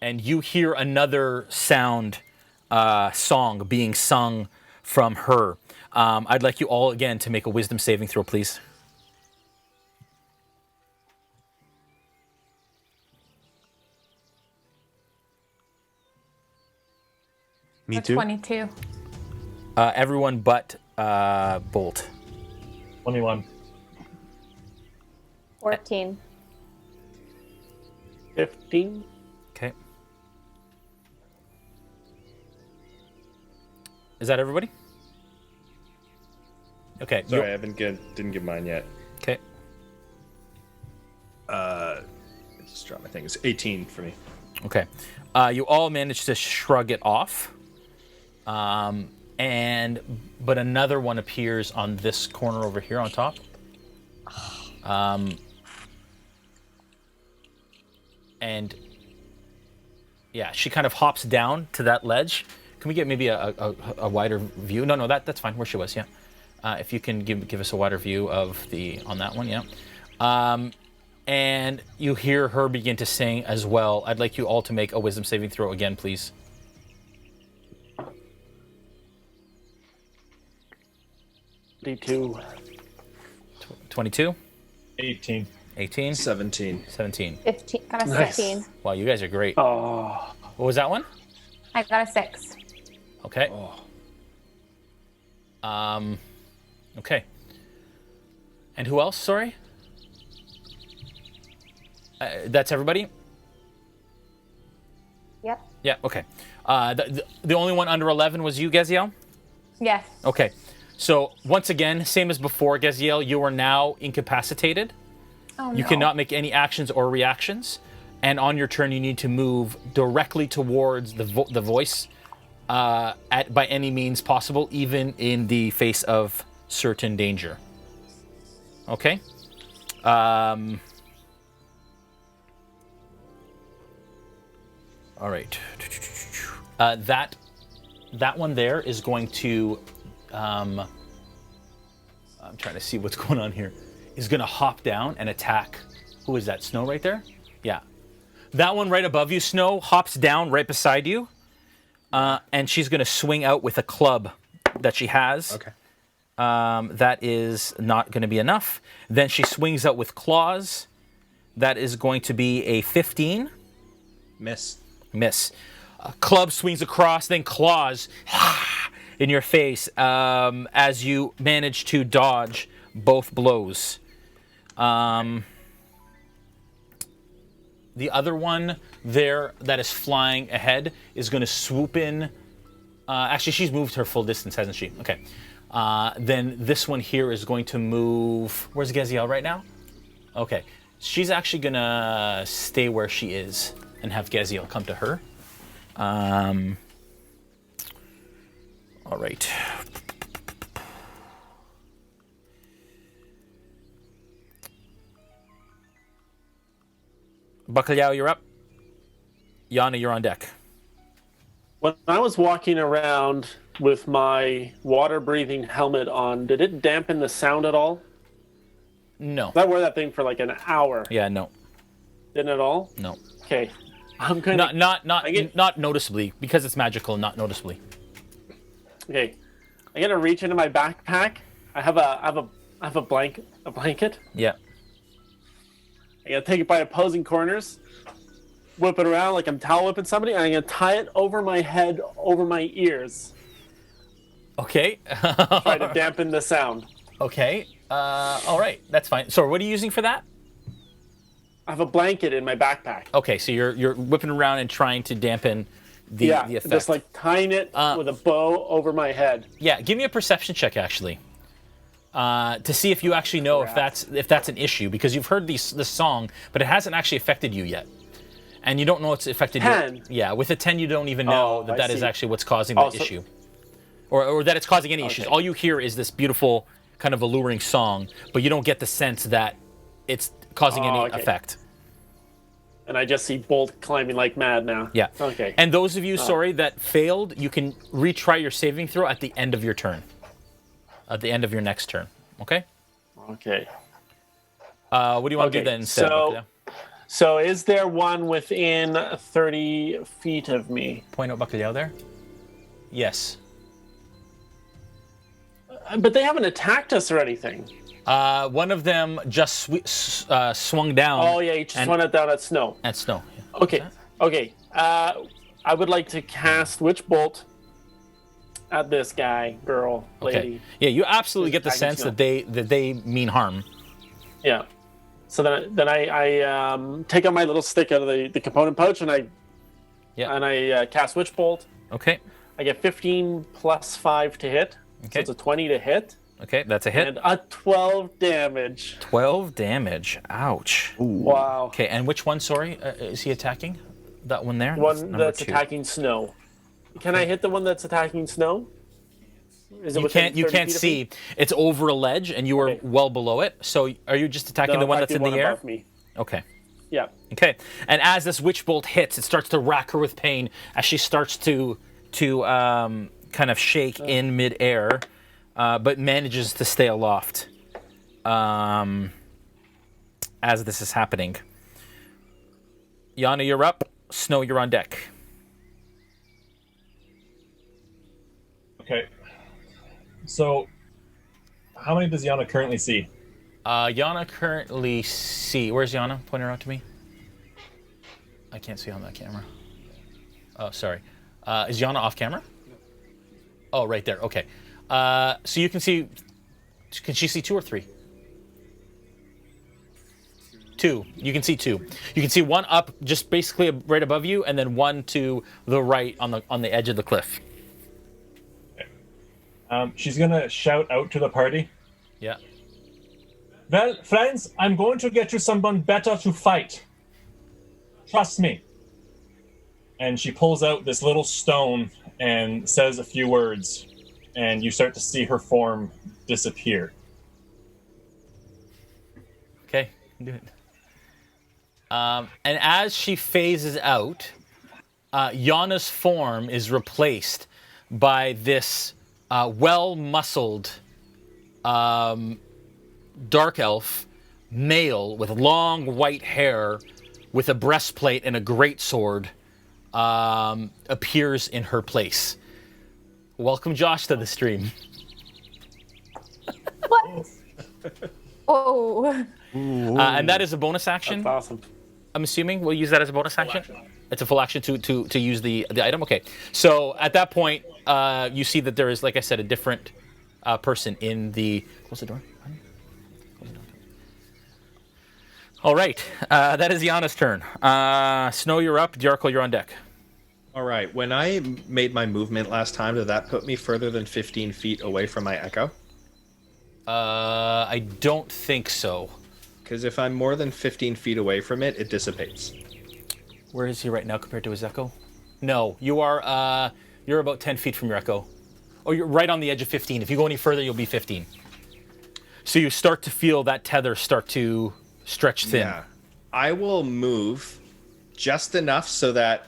And you hear another song being sung from her. I'd like you all again to make a wisdom saving throw, please. Me A too. 22. Everyone but Bolt. 21. 14. 15. Okay. Is that everybody? Okay. Sorry, I didn't give mine yet. Okay. I just dropped my thing. It's 18 for me. Okay. You all managed to shrug it off. But another one appears on this corner over here on top. And yeah, she kind of hops down to that ledge. Can we get maybe a wider view? No, that's fine. Where she was, yeah. If you can give us a wider view of on that one, yeah. And you hear her begin to sing as well. I'd like you all to make a wisdom saving throw again, please. 22. 22? 18. 18? 17. 17. 15. Got a Nice. 16. Wow, you guys are great. Oh. What was that one? I got a 6. Okay. Oh. Okay. And who else? Sorry? That's everybody? Yep. Yeah, okay. The only one under 11 was you, Gaziel? Yes. Okay. So, once again, same as before, Gaziel, you are now incapacitated. Oh, You no. cannot make any actions or reactions. And on your turn, you need to move directly towards the voice by any means possible, even in the face of certain danger. Okay? All right. That one there is going to... I'm trying to see what's going on here. Is going to hop down and attack. Who is that? Snow right there? Yeah. That one right above you, Snow, hops down right beside you. And she's going to swing out with a club that she has. Okay. That is not going to be enough. Then she swings out with claws. That is going to be a 15. Miss. Miss. Club swings across, then claws in your face as you manage to dodge both blows. The other one there that is flying ahead is going to swoop in. Actually, she's moved her full distance, hasn't she? Okay. Then this one here is going to move. Where's Gaziel right now? Okay. She's actually going to stay where she is and have Gaziel come to her. All right. Bacalhau, you're up. Yana, you're on deck. When I was walking around with my water-breathing helmet on, did it dampen the sound at all? No. I wore that thing for like an hour. Yeah, no. Didn't at all? No. Okay. I'm gonna... Not noticeably, because it's magical, not noticeably. Okay. I'm gonna reach into my backpack. I have a blanket. Yeah. I'm gonna take it by opposing corners, whip it around like I'm towel whipping somebody, and I'm gonna tie it over my head, over my ears. Okay. Try to dampen the sound. Okay. All right. That's fine. So what are you using for that? I have a blanket in my backpack. Okay, so you're whipping around and trying to dampen the effect. Just like tying it with a bow over my head. Yeah, give me a perception check actually, to see if you actually know if that's an issue, because you've heard this song, but it hasn't actually affected you yet, and you don't know it's affected 10. you. Yeah, with a 10, you don't even know that is see. actually what's causing the issue, or that it's causing any issues. All you hear is this beautiful kind of alluring song, but you don't get the sense that it's causing any effect. And I just see Bolt climbing like mad now. Yeah. Okay. And those of you, that failed, you can retry your saving throw at the end of your turn. At the end of your next turn. Okay? Okay. What do you want to do then instead? So is there one within 30 feet of me? Point out Bacalhau there? Yes. But they haven't attacked us or anything. One of them just swung down. Oh, yeah, he just went down at Snow. At Snow. Yeah. Okay. Okay. I would like to cast Witch Bolt at this guy, girl, lady. Okay. Yeah, you absolutely get the Attacking sense Snow. that they mean harm. Yeah. So then I take out my little stick out of the component pouch and I cast Witch Bolt. Okay. I get 15 plus 5 to hit. Okay. So it's a 20 to hit. Okay, that's a hit. And a 12 damage. 12 damage. Ouch. Wow. Okay, and which one, sorry, is he attacking? That one there? One Number that's 2. attacking Snow. Can I hit the one that's attacking Snow? Is it You within can't 30 feet of see. me? It's over a ledge, and you are Okay. well below it. So are you just attacking No, the one that's in attacking the air? above me. Okay. Yeah. Okay. And as this witch bolt hits, it starts to rack her with pain as she starts to kind of shake in midair, but manages to stay aloft as this is happening. Yana, you're up. Snow, you're on deck. Okay. So, how many does Yana currently see? Yana currently see. Where's Yana? Point her out to me. I can't see on that camera. Oh, sorry. Is Yana off camera? Oh, right there. Okay. So you can see. Can she see 2 or 3? 2. You can see 2. You can see one up, just basically right above you, and then one to the right on the edge of the cliff. She's gonna shout out to the party. Yeah. Well, friends, I'm going to get you someone better to fight. Trust me. And she pulls out this little stone and says a few words, and you start to see her form disappear. Okay. Do it. And as she phases out, Yana's form is replaced by this well-muscled dark elf male with long white hair with a breastplate and a greatsword appears in her place. Welcome, Josh, to the stream. What? Oh. And that is a bonus action. That's awesome. I'm assuming we'll use that as a bonus action. It's a full action to use the item. Okay. So at that point, you see that there is, like I said, a different person in the. Close the door. Close the door. All right. That is Yana's turn. Snow, you're up. Dajarkal, you're on deck. All right. When I made my movement last time, did that put me further than 15 feet away from my echo? I don't think so. Because if I'm more than 15 feet away from it, it dissipates. Where is he right now compared to his echo? No, you are. You're about 10 feet from your echo. Oh, you're right on the edge of 15. If you go any further, you'll be 15. So you start to feel that tether start to stretch thin. Yeah. I will move just enough so that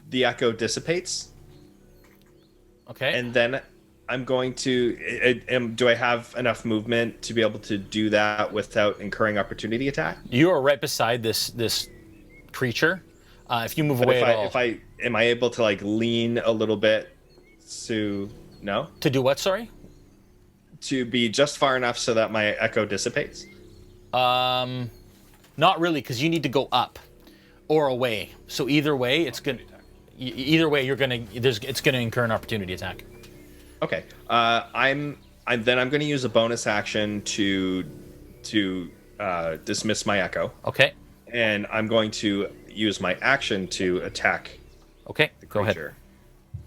the echo dissipates. Okay. And then I'm going to... do I have enough movement to be able to do that without incurring opportunity attack? You are right beside this creature. If you move away at all. Am I able to like lean a little bit to... No? To do what, sorry? To be just far enough so that my echo dissipates? Not really, because you need to go up or away. So either way, it's gonna. Either way, it's gonna incur an opportunity attack. Okay. I'm going to use a bonus action to dismiss my echo. Okay. And I'm going to use my action to attack. Okay. Go ahead. Creature.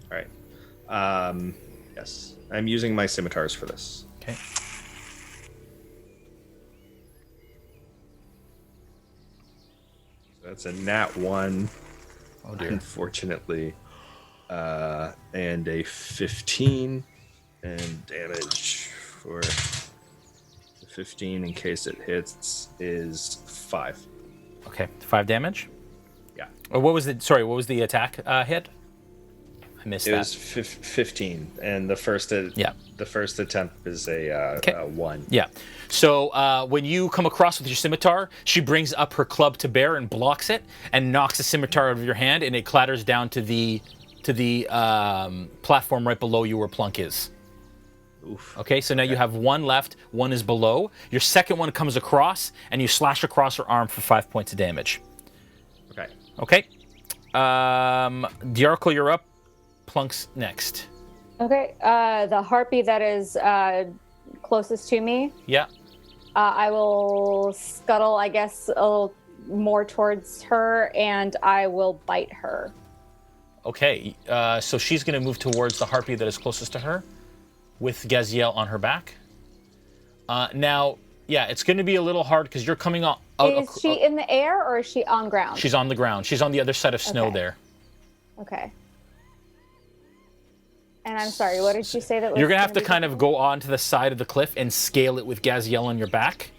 All right. Yes, I'm using my scimitars for this. Okay. That's a nat 1. Oh dear. Unfortunately. And a 15. And damage for the 15 in case it hits is 5. Okay. 5 damage. Yeah. What was the attack hit? I missed It that. was 15, and the first attempt is a 1. Yeah. So when you come across with your scimitar, she brings up her club to bear and blocks it, and knocks the scimitar out of your hand, and it clatters down to the platform right below you where Plunk is. Oof. Okay. So now you have one left. One is below. Your second one comes across, and you slash across her arm for 5 points of damage. Okay. Okay. Dajarkal, you're up. Plunk's next. Okay. The harpy that is closest to me. Yeah. I will scuttle, I guess, a little more towards her, and I will bite her. Okay. So she's going to move towards the harpy that is closest to her, with Gaziel on her back. Now, yeah, it's going to be a little hard because you're coming out. Is she in the air or is she on ground? She's on the ground. She's on the other side of snow there. Okay. And I'm sorry, what did you say that was? You're going to have to kind of go onto the side of the cliff and scale it with Gaziel on your back.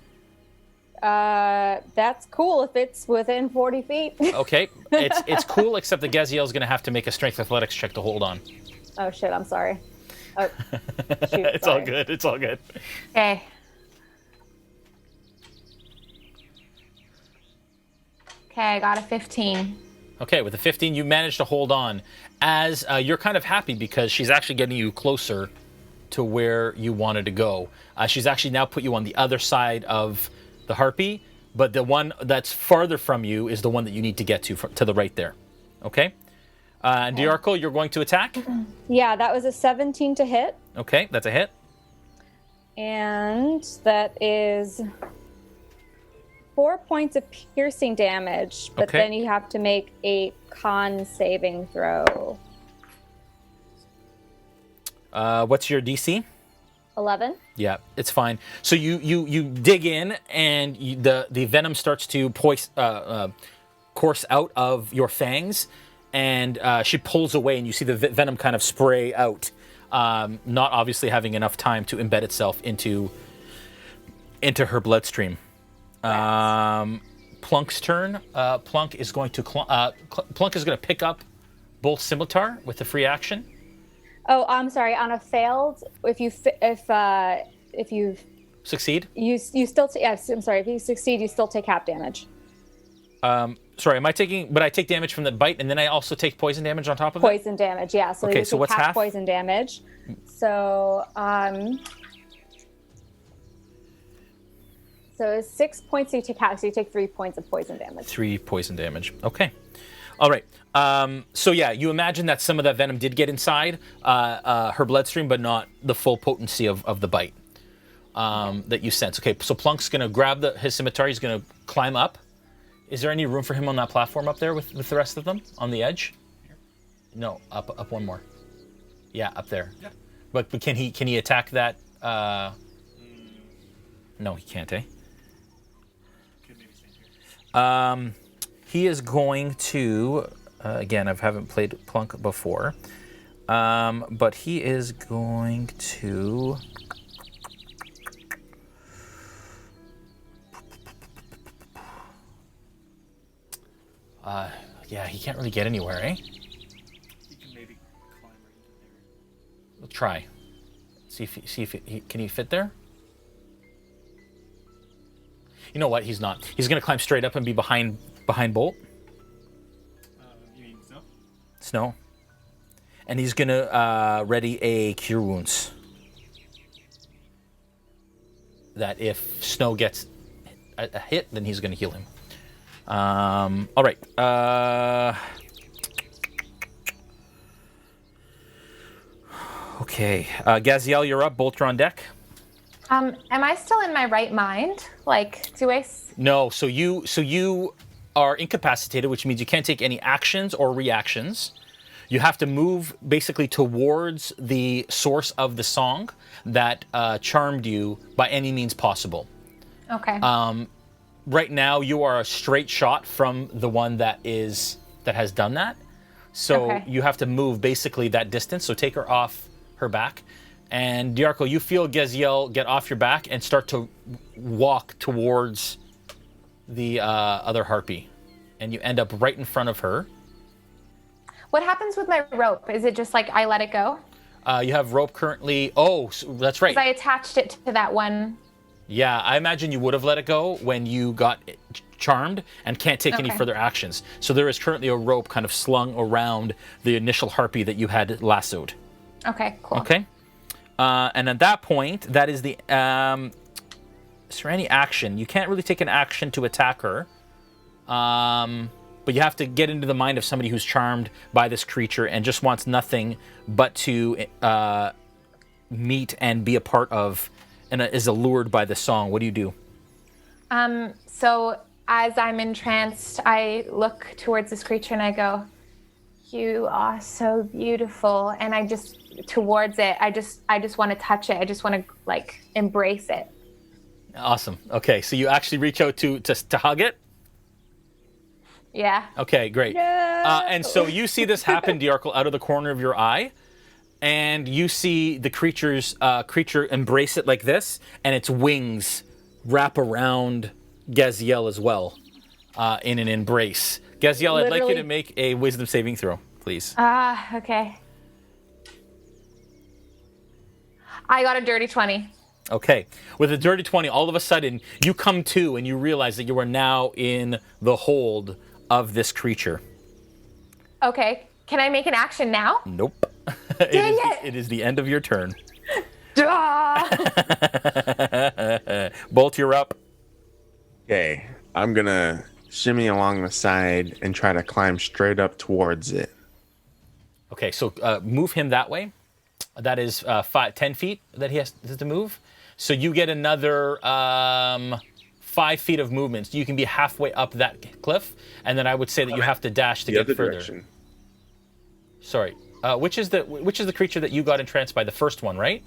That's cool if it's within 40 feet. Okay. It's cool, except that Gaziel's going to have to make a strength athletics check to hold on. Oh, shit, I'm sorry. Oh, shoot, It's all good. It's all good. Okay. Okay, I got a 15. Okay, with a 15, you managed to hold on. As you're kind of happy because she's actually getting you closer to where you wanted to go. She's actually now put you on the other side of the harpy, but the one that's farther from you is the one that you need to get to the right there. Okay? And Dajarkal, you're going to attack? Yeah, that was a 17 to hit. Okay, that's a hit. And that is 4 points of piercing damage, but Okay. then you have to make a con saving throw. What's your DC? 11. Yeah, it's fine. So you dig in, and the venom starts to course out of your fangs, and she pulls away, and you see the venom kind of spray out, not obviously having enough time to embed itself into her bloodstream. Plunk's turn. Plunk is going to pick up Bolt Scimitar with a free action. Oh, I'm sorry. On a failed, if you Succeed. you still yes. I'm sorry. If you succeed, you still take half damage. Sorry, am I taking? But I take damage from the bite, and then I also take poison damage on top of it. Poison damage, yeah. So Okay, you so take what's half? poison damage. So so it's 6 points. So you take half. So you take 3 points of poison damage. 3 poison damage. Okay. All right. So yeah, you imagine that some of that venom did get inside her bloodstream, but not the full potency of the bite that you sense. Okay, so Plunk's going to grab his scimitar. He's going to climb up. Is there any room for him on that platform up there with the rest of them on the edge? No, up one more. Yeah, up there. Yeah. But can he attack that? No, he can't. He is going to. Again, I haven't played Plunk before, but he is going to. Yeah, he can't really get anywhere, eh? He can maybe climb right into there. We'll try. See if can he fit there? You know what? He's not. He's gonna climb straight up and be behind Bolt. You mean so? Snow. And he's gonna ready a Cure Wounds. That if Snow gets a hit, then he's gonna heal him. All right. Okay. Gaziel, you're up. Bolt, you're on deck. Am I still in my right mind? Like, do I? No. So you are incapacitated, which means you can't take any actions or reactions. You have to move basically towards the source of the song that charmed you by any means possible. Okay. Right now, you are a straight shot from the one that has done that. So Okay. you have to move basically that distance. So take her off her back. And Dajarkal, you feel Gaziel get off your back and start to walk towards the other harpy. And you end up right in front of her. What happens with my rope? Is it just like I let it go? You have rope currently. Oh, that's right. Because I attached it to that one. Yeah, I imagine you would have let it go when you got charmed and can't take any Okay. further actions. So there is currently a rope kind of slung around the initial harpy that you had lassoed. Okay, cool. Okay. And at that point, that is the. Is there any action? You can't really take an action to attack her. but you have to get into the mind of somebody who's charmed by this creature and just wants nothing but to meet and be a part of, and is allured by the song. What do you do? So as I'm entranced, I look towards this creature and I go, "You are so beautiful," and I just towards it. I just want to touch it. I just want to like embrace it. Awesome. Okay, so you actually reach out to hug it. Yeah. Okay, great. And so you see this happen, Dajarkal, out of the corner of your eye, and you see the creature embrace it like this, and its wings wrap around Gaziel as well in an embrace. Gaziel, I'd like you to make a wisdom saving throw, please. Okay. I got a dirty 20. Okay. With a dirty 20, all of a sudden, you come to and you realize that you are now in the hold of this creature. Okay. Can I make an action now? Nope. Dang it! It is the end of your turn. Ah! Bolt, you're up. Okay, I'm gonna shimmy along the side and try to climb straight up towards it. Okay, so move him that way. That is 10 feet that he has to move. So you get another 5 feet of movement. So you can be halfway up that cliff, and then I would say that you have to dash to get further. Direction. Sorry, which is the creature that you got entranced by? The first one, right?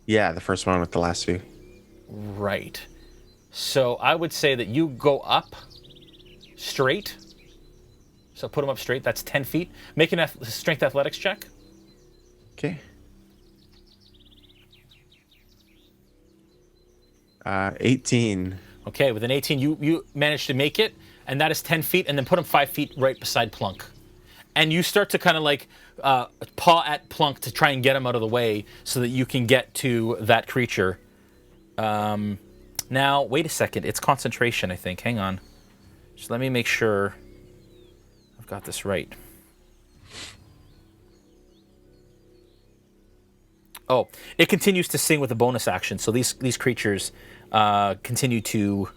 Yeah, the first one with the last two. Right. So I would say that you go up straight. So put him up straight. That's 10 feet. Make a strength athletics check. Okay. 18. Okay, with an 18, you manage to make it, and that is 10 feet, and then put him 5 feet right beside Plunk. And you start to kind of like paw at Plunk to try and get him out of the way so that you can get to that creature. Now, wait a second. It's concentration, I think. Hang on. Just let me make sure I've got this right. Oh, it continues to sing with a bonus action. So these creatures continue to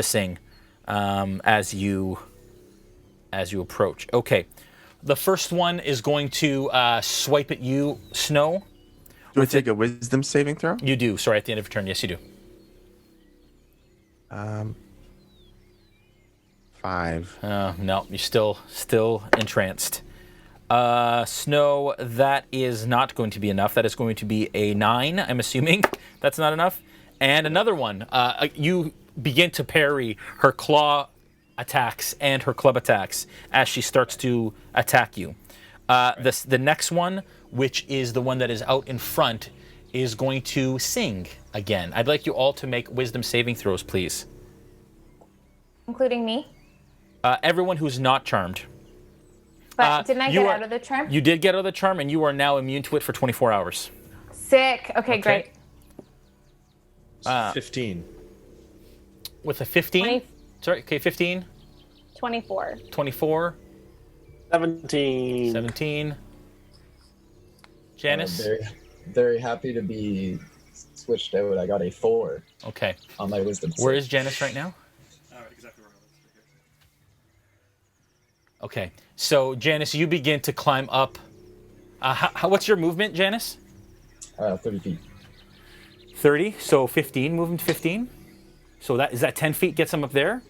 sing as you approach. Okay, the first one is going to swipe at you, Snow. Do I take a wisdom saving throw? You do. Sorry, at the end of your turn. Yes, you do. 5. No, you're still entranced. Snow, that is not going to be enough. That is going to be a 9, I'm assuming. That's not enough. And another one. You begin to parry her claw attacks and her club attacks as she starts to attack you. The next one, which is the one that is out in front, is going to sing again. I'd like you all to make wisdom saving throws, please. Including me? Everyone who's not charmed. But didn't I get out of the charm? You did get out of the charm, and you are now immune to it for 24 hours. Sick. Okay, great. 15. With a 15? Sorry, okay, 15. 24. 24. 17. 17. Janice? Very, very happy to be switched out. I got a 4 Okay. on my wisdom. Where is Janice right now? Exactly where I was. Okay. So, Janice, you begin to climb up. What's your movement, Janice? 30 feet. 30. So 15. Movement 15. So that is that 10 feet gets him up there.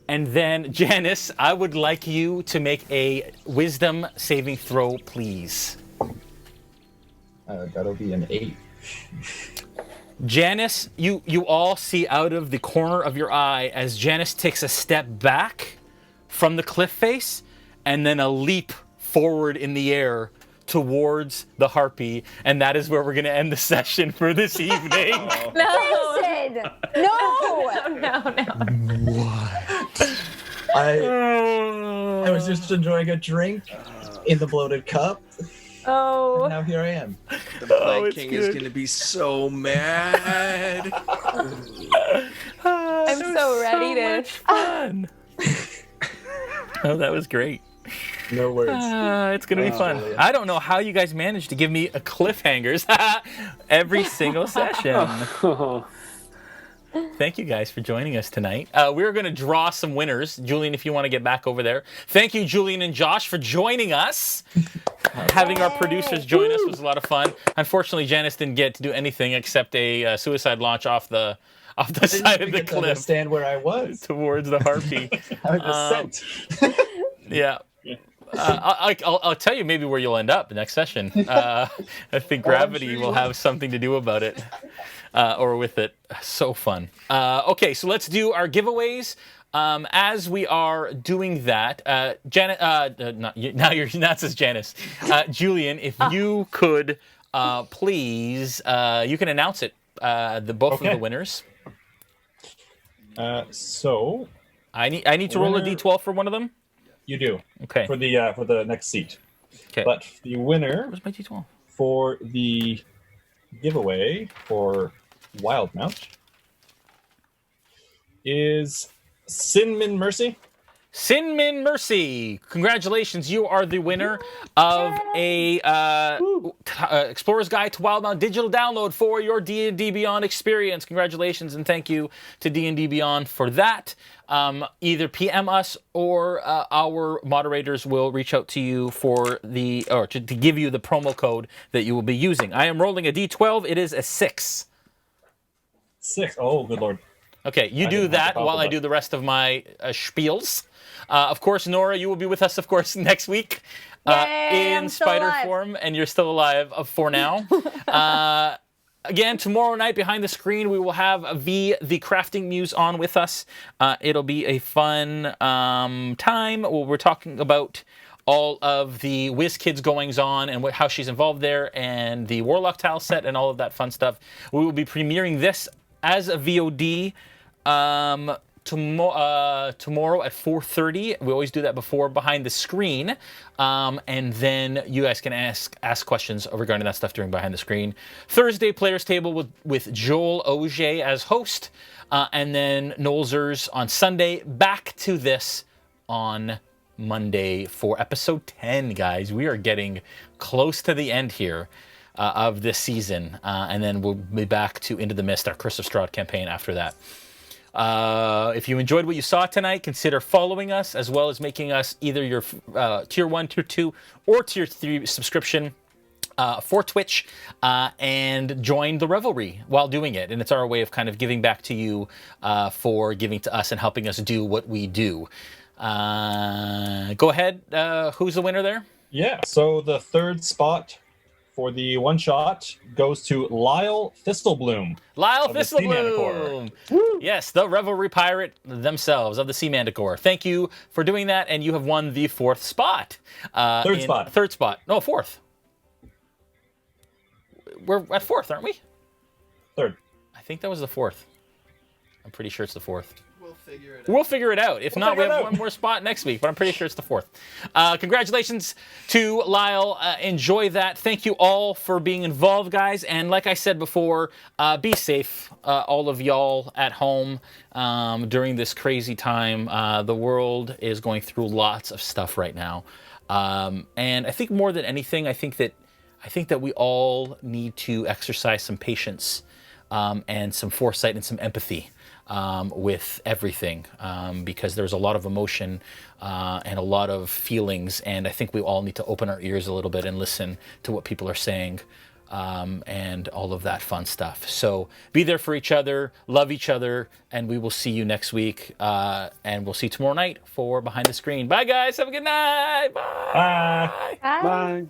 And then, Janice, I would like you to make a wisdom saving throw, please. That'll be an 8. Janice, you all see out of the corner of your eye as Janice takes a step back from the cliff face and then a leap forward in the air towards the harpy, and that is where we're going to end the session for this evening. No. Jason! No! No. What? I was just enjoying a drink in the bloated cup. Oh. And now here I am. The Plague King is going to be so mad. I'm so ready to. Much fun. Oh, that was great. No words. It's going to be fun. Julian. I don't know how you guys managed to give me a cliffhangers every single session. Thank you guys for joining us tonight. We're going to draw some winners. Julian, if you want to get back over there. Thank you, Julian and Josh, for joining us. Having our producers join us was a lot of fun. Unfortunately, Janice didn't get to do anything except a suicide launch off the side of the cliff. Understand where I was towards the harpy. I was sent. Yeah. I'll tell you maybe where you'll end up next session. I think gravity will have something to do about it, or with it. So fun. Okay, so let's do our giveaways. As we are doing that, Janet, now says Janice. Julian, if you could please, you can announce it. Both of the winners. So I need to roll a d12 for one of them. You do. Okay. For the next seat. Okay. But the winner Where's my d12? for the giveaway for Wildemount is Sinmin Mercy. Sinmin Mercy, congratulations! You are the winner of a Explorer's Guide to Wildemount digital download for your D&D Beyond experience. Congratulations and thank you to D&D Beyond for that. Either PM us or our moderators will reach out to you for to give you the promo code that you will be using. I am rolling a D12. It is a 6. 6. Oh, good lord. Okay, you do that while I do the rest of my spiels. Of course, Noura, you will be with us, of course, next week in spider form, and you're still alive for now. Again, tomorrow night behind the screen, we will have the Crafting Muse on with us. It'll be a fun time where we're talking about all of the WizKids goings on and how she's involved there, and the Warlock tile set and all of that fun stuff. We will be premiering this as a VOD tomorrow at 4:30. We always do that before behind the screen, and then you guys can ask questions regarding that stuff during behind the screen. Thursday, Players Table with Joel Auge as host, and then Nolzers on Sunday. Back to this on Monday for episode 10, guys. We are getting close to the end here of this season, and then we'll be back to Into the Mist, our Curse of Strahd campaign after that. If you enjoyed what you saw tonight, consider following us, as well as making us either your Tier 1, Tier 2, or Tier 3 subscription for Twitch, and join the revelry while doing it. And it's our way of kind of giving back to you for giving to us and helping us do what we do. Go ahead. Who's the winner there? Yeah, so the third spot for the one shot goes to Lyle Thistlebloom. Lyle Thistlebloom! Yes, the Revelry Pirate themselves of the Sea Manticore. Thank you for doing that, and you have won the 4th spot. Third spot. No, 4th. We're at 4th, aren't we? 3rd. I think that was the 4th. I'm pretty sure it's the 4th. We'll figure it out. If not, we have one more spot next week, but I'm pretty sure it's the 4th. Congratulations to Lyle. Enjoy that. Thank you all for being involved, guys. And like I said before, be safe, all of y'all at home during this crazy time. The world is going through lots of stuff right now. And I think more than anything, I think that we all need to exercise some patience and some foresight and some empathy with everything, because there's a lot of emotion and a lot of feelings, and I think we all need to open our ears a little bit and listen to what people are saying, and all of that fun stuff. So be there for each other, love each other, and we will see you next week, and we'll see you tomorrow night for Behind the Screen. Bye, guys. Have a good night. Bye. Bye. Bye.